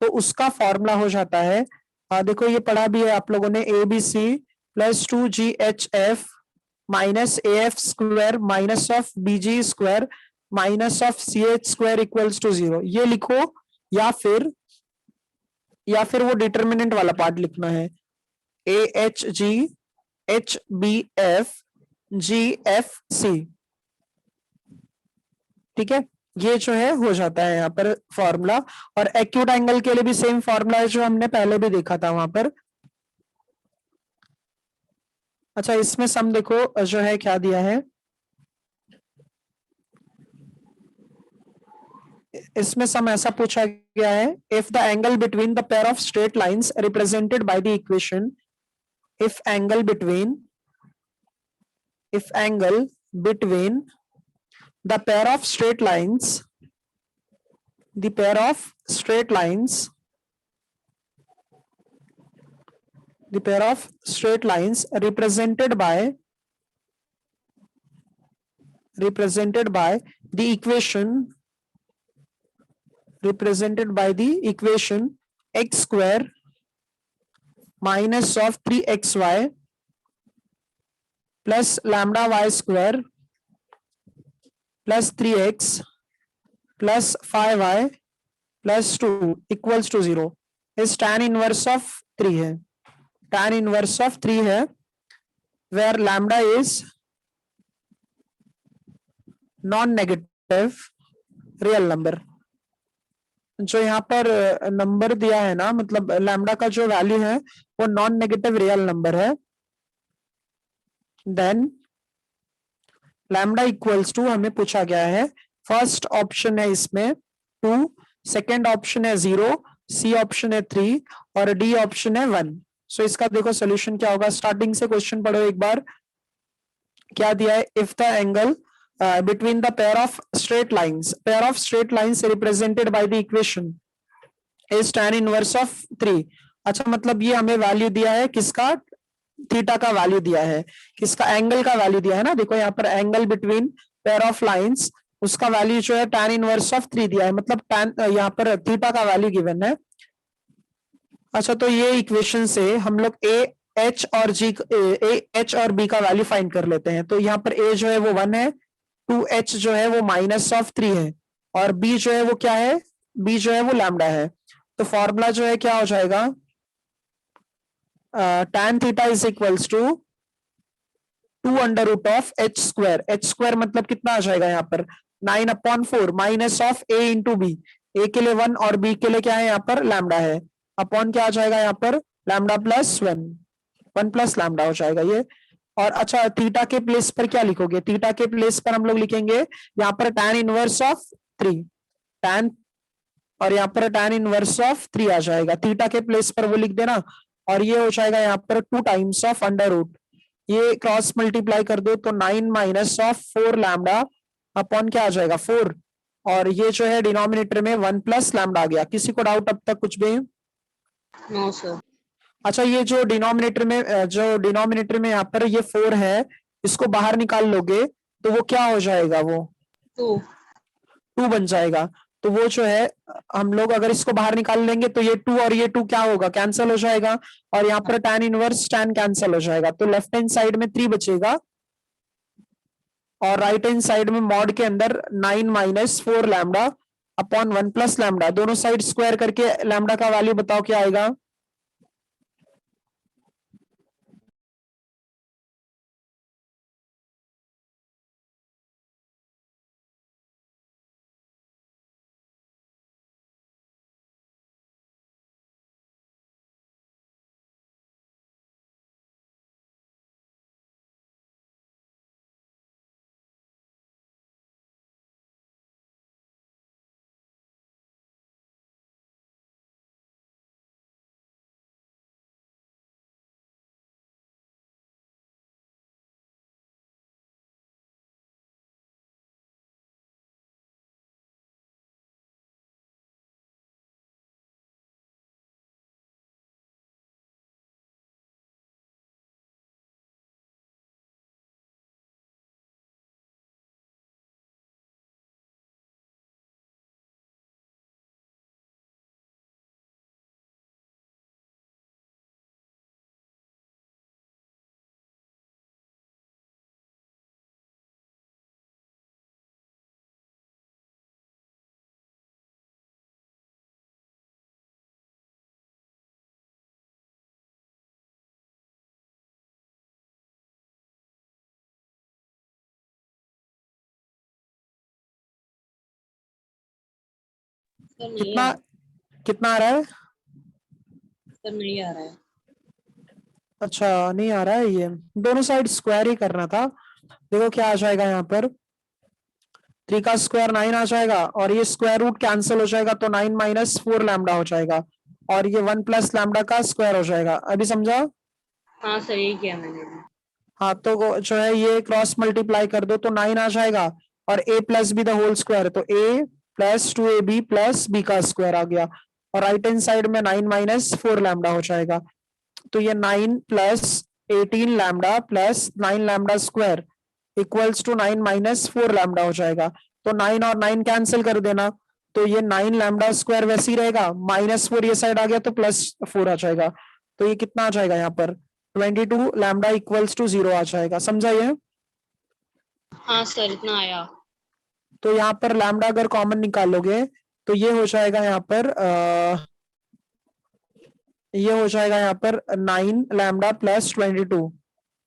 तो उसका फॉर्मूला हो जाता है, देखो ये पढ़ा भी है आप लोगों ने, a b c plus 2gHf माइनस AF square minus of BG square minus of CH square equals to 0, ये लिखो। या फिर वो डिटर्मिनेंट वाला पार्ट लिखना है, AHG HBF GFC। ठीक है, ये जो है हो जाता है यहाँ पर फॉर्मूला। और एक्यूट एंगल के लिए भी सेम फॉर्मूला है जो हमने पहले भी देखा था वहां पर। अच्छा, इसमें सम देखो जो है क्या दिया है, इसमें सम ऐसा पूछा गया है, if the angle between the pair of straight lines represented by the equation, if angle between the pair of straight lines, the pair of straight lines, the pair of straight lines represented by the equation, represented by the equation x square minus of 3xy plus lambda y square plus 3x plus 5y plus 2 equals to 0 is tan inverse of 3 है, tan inverse of 3 है, where lambda is non negative real number. जो यहाँ पर number दिया है ना, मतलब lambda का जो वैल्यू है वो नॉन नेगेटिव रियल नंबर है। देन लैम्डा इक्वल्स टू हमें पूछा गया है, फर्स्ट ऑप्शन है इसमें 2, सेकेंड ऑप्शन है 0, सी ऑप्शन है 3 और डी ऑप्शन है 1। सो इसका देखो सोल्यूशन क्या होगा। स्टार्टिंग से क्वेश्चन पढ़ो एक बार, क्या दिया है, if the angle between the pair of straight lines represented by the equation is tan inverse of 3। अच्छा, मतलब ये हमें वैल्यू दिया है किसका, थीटा का वैल्यू दिया है, किसका, एंगल का वैल्यू दिया है ना। देखो यहाँ पर angle between pair of lines, उसका वैल्यू जो है tan इनवर्स ऑफ 3 दिया है, मतलब tan यहाँ पर थीटा का वैल्यू गिवन है। अच्छा, तो ये इक्वेशन से हम लोग एच और बी का वैल्यू फाइंड कर लेते हैं। तो यहाँ पर ए जो है वो 1 है, 2h जो है वो माइनस ऑफ 3 है और b जो है वो क्या है, b जो है वो लैम्डा है। तो फॉर्मूला जो है क्या हो जाएगा, tan theta is equals to 2 under root of h square. h square मतलब कितना आ जाएगा यहाँ पर 9/4 minus of a into b, a के लिए 1 और b के लिए क्या है यहाँ पर लैम्डा है, अपॉन क्या आ जाएगा यहाँ पर लैम्डा प्लस 1 प्लस लैम्डा हो जाएगा ये। और अच्छा, थीटा के प्लेस पर क्या लिखोगे, थीटा के प्लेस पर हम लोग लिखेंगे यहाँ पर tan इनवर्स ऑफ 3 tan, और यहाँ पर tan इनवर्स ऑफ 3 आ जाएगा, थीटा के प्लेस पर वो लिख देना। और ये हो जाएगा यहाँ पर 2 टाइम्स ऑफ अंडर रूट, ये क्रॉस मल्टीप्लाई कर दो तो 9 माइनस ऑफ 4 लैम्डा अपॉन क्या आ जाएगा 4, और ये जो है डिनोमिनेटर में 1 प्लस लैम्डा आ गया। किसी को डाउट अब तक कुछ भी? No sir. अच्छा, ये जो डिनोमिनेटर में यहाँ पर ये 4 है, इसको बाहर निकाल लोगे तो वो क्या हो जाएगा, वो 2 बन जाएगा। तो वो जो है हम लोग अगर इसको बाहर निकाल लेंगे तो ये 2 और ये 2 क्या होगा, कैंसिल हो जाएगा, और यहाँ पर tan इनवर्स tan कैंसिल हो जाएगा। तो लेफ्ट हैंड साइड में 3 बचेगा और राइट हैंड साइड में मॉड के अंदर 9 minus 4 lambda upon 1 plus lambda, दोनों साइड स्क्वायर करके लैम्डा का वैल्यू बताओ क्या आएगा। कितना कितना आ रहा है सर? नहीं आ रहा है। अच्छा, नहीं आ रहा है, ये दोनों साइड स्क्वायर ही करना था। देखो क्या आ जाएगा यहाँ पर, 3 का स्क्वायर 9 आ जाएगा और ये स्क्वायर रूट कैंसिल हो जाएगा तो 9 माइनस 4 लैम्डा हो जाएगा और ये 1 प्लस लैम्डा का स्क्वायर हो जाएगा। अभी समझा? हाँ सर, यही किया मैंने। हाँ तो जो है ये क्रॉस मल्टीप्लाई कर दो तो 9 आ जाएगा, और a plus b the whole square, तो a plus 2ab plus b का स्क्वायर आ गया, और राइट हैंड साइड में 9 माइनस 4 लैम्डा हो जाएगा। तो ये 9 plus 18 lambda plus 9 lambda square equals to 9 minus 4 lambda हो जाएगा। तो 9 और 9 कैंसिल कर देना, तो ये 9 लैम्डा स्क्वायर वैसे ही रहेगा, माइनस 4 ये साइड आ गया तो प्लस 4 आ जाएगा। तो ये कितना आ जाएगा यहाँ पर 22 लैम्डा इक्वल्स टू 0 आ जाएगा। समझा ये? हाँ सर, इतना आया। तो यहाँ पर लैम्डा अगर कॉमन निकालोगे तो ये हो जाएगा यहाँ पर ये हो जाएगा यहाँ पर 9 लैम्डा प्लस 22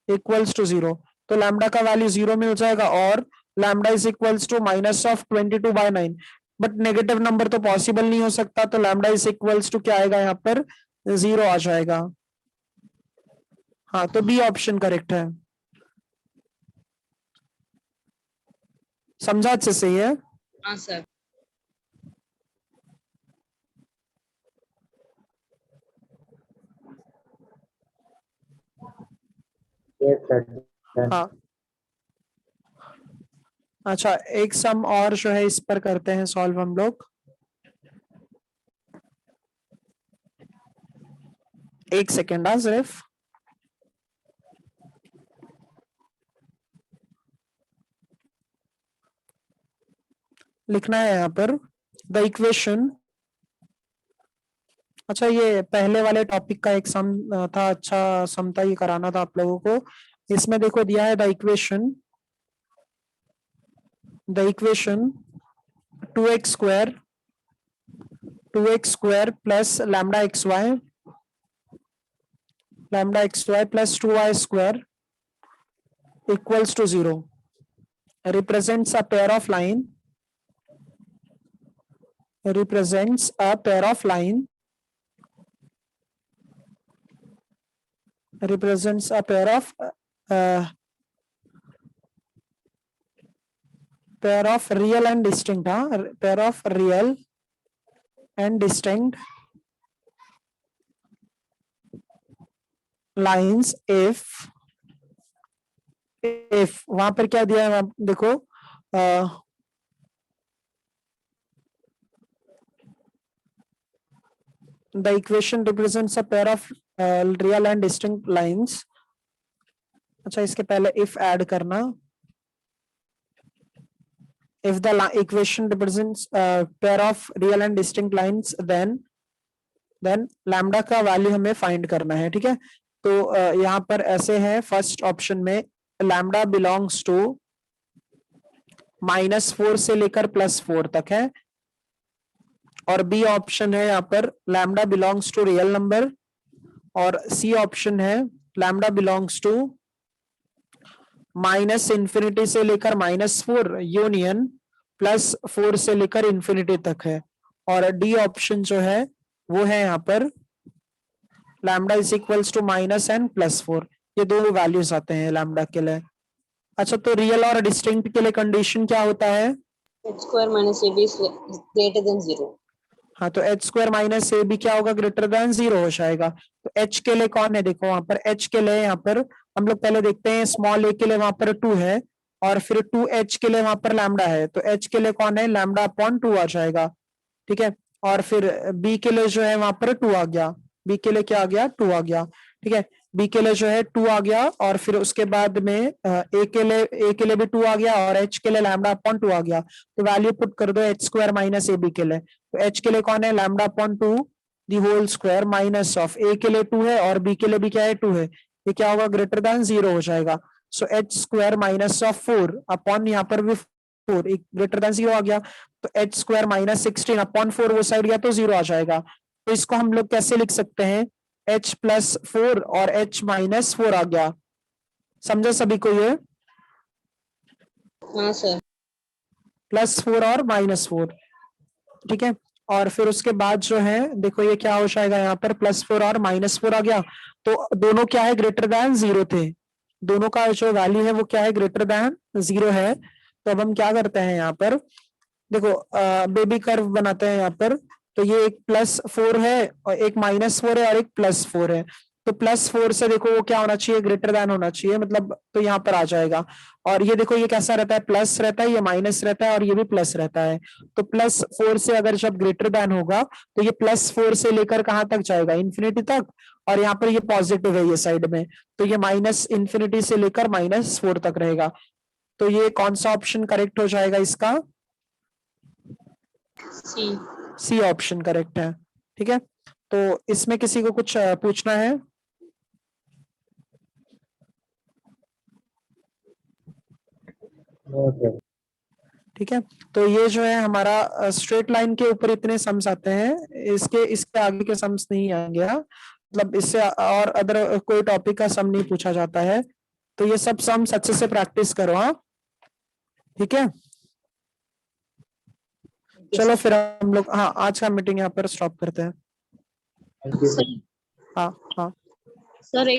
इक्वल्स टू 0। तो लैम्डा का वैल्यू 0 मिल जाएगा, और lambda is equals to minus of 22 by 9, but negative number तो पॉसिबल नहीं हो सकता, तो लैम्डा इज इक्वल्स टू क्या आएगा यहाँ पर 0 आ जाएगा। हाँ तो बी ऑप्शन करेक्ट है। समझा अच्छे से? ही है? हाँ सर। Yes, sir. Done. हाँ अच्छा, एक सम और जो है इस पर करते हैं सॉल्व हम लोग। एक सेकेंड सिर्फ लिखना है यहाँ पर द इक्वेशन। अच्छा, ये पहले वाले टॉपिक का एक सम था, अच्छा सम था, ये कराना था आप लोगों को। इसमें देखो दिया है the equation 2x square plus lambda x y plus 2y square equals to 0 represents a pair of line pair of real and distinct pair of real and distinct lines if वहां पर क्या दिया है देखो, the equation represents a pair of real and distinct lines। अच्छा, इसके पहले if add करना, if the equation represents a pair of real and distinct lines then lambda का वैल्यू हमें फाइंड करना है। ठीक है, तो यहाँ पर ऐसे है, फर्स्ट ऑप्शन में लैम्डा बिलोंग्स टू -4 से लेकर +4 तक है, और बी ऑप्शन है यहाँ पर lambda belongs to real number, और सी ऑप्शन है लैम्डा बिलोंग्स टू -∞ से लेकर -4 यूनियन +4 से लेकर इंफिनिटी तक है, और डी ऑप्शन जो है वो है यहाँ पर lambda is equals to -n +4। ये दो वैल्यूज आते हैं लैम्डा के लिए। अच्छा, तो रियल और डिस्टिंक्ट के लिए कंडीशन क्या होता है? h square minus ab is greater than 0। हाँ, तो h square minus a b क्या होगा? ग्रेटर देन 0 हो जाएगा। तो h के लिए कौन है? देखो वहां पर h के लिए यहाँ पर हम लोग पहले देखते हैं, स्मॉल a के लिए वहां पर 2 है, और फिर 2h के लिए वहां पर लैम्डा है, तो h के लिए कौन है? लैम्डा अपॉन 2 आ जाएगा। ठीक है, और फिर b के लिए जो है वहां पर 2 आ गया, b के लिए क्या आ गया? 2 आ गया। ठीक है, b के लिए जो है 2 आ गया, और फिर उसके बाद में a के लिए भी 2 आ गया, और h के लिए लैम्डा अपॉन 2 आ गया। तो वैल्यू पुट कर दो h square minus a b के लिए, तो h के लिए कौन है? Lambda upon 2 the whole square minus of a के लिए 2 है, और b के लिए भी क्या है? 2 है। ये क्या होगा? ग्रेटर देन 0 हो जाएगा। सो h square minus of 4 upon यहाँ पर भी 4 ग्रेटर देन 0 आ गया, तो h स्क्वायर माइनस 16 अपॉन 4 वो साइड गया तो 0 आ जाएगा। तो इसको हम लोग कैसे लिख सकते हैं? h प्लस 4 और h माइनस 4 आ गया। समझा सभी को ये? हाँ सर। +4 और -4। ठीक है, और फिर उसके बाद जो है देखो ये क्या हो जाएगा, यहाँ पर +4 और -4 आ गया, तो दोनों क्या है? ग्रेटर देन 0 थे, दोनों का जो वैल्यू है वो क्या है? ग्रेटर देन 0 है। तो अब हम क्या करते हैं यहाँ पर, देखो बेबी कर्व बनाते हैं यहाँ पर। तो ये एक +4 है, और एक -4 है, और एक +4 है। तो +4 से देखो वो क्या होना चाहिए, ग्रेटर देन होना चाहिए, मतलब तो यहाँ पर आ जाएगा। और ये देखो ये कैसा रहता है, प्लस रहता है, ये माइनस रहता है और ये भी प्लस रहता है। तो +4 से अगर जब ग्रेटर देन होगा तो ये +4 से लेकर कहाँ तक जाएगा, इंफिनिटी तक। और यहाँ पर ये पॉजिटिव है ये साइड में, तो ये -∞ से लेकर -4 तक रहेगा। तो ये कौन सा ऑप्शन करेक्ट हो जाएगा इसका, सी। सी ऑप्शन करेक्ट है। ठीक है, तो इसमें किसी को कुछ पूछना है? No sir. ठीक है, तो ये जो है हमारा स्ट्रेट लाइन के ऊपर इतने सम्स आते हैं, इसके इसके आगे के सम्स नहीं आएंगे। हाँ, मतलब इससे और अदर कोई टॉपिक का सम नहीं पूछा जाता है। तो ये सब सम्स अच्छे से प्रैक्टिस करो। हाँ, ठीक है, चलो फिर हम लोग, हाँ, आज का मीटिंग यहाँ पर स्टॉप करते हैं। Thank you sir. हाँ हाँ। सर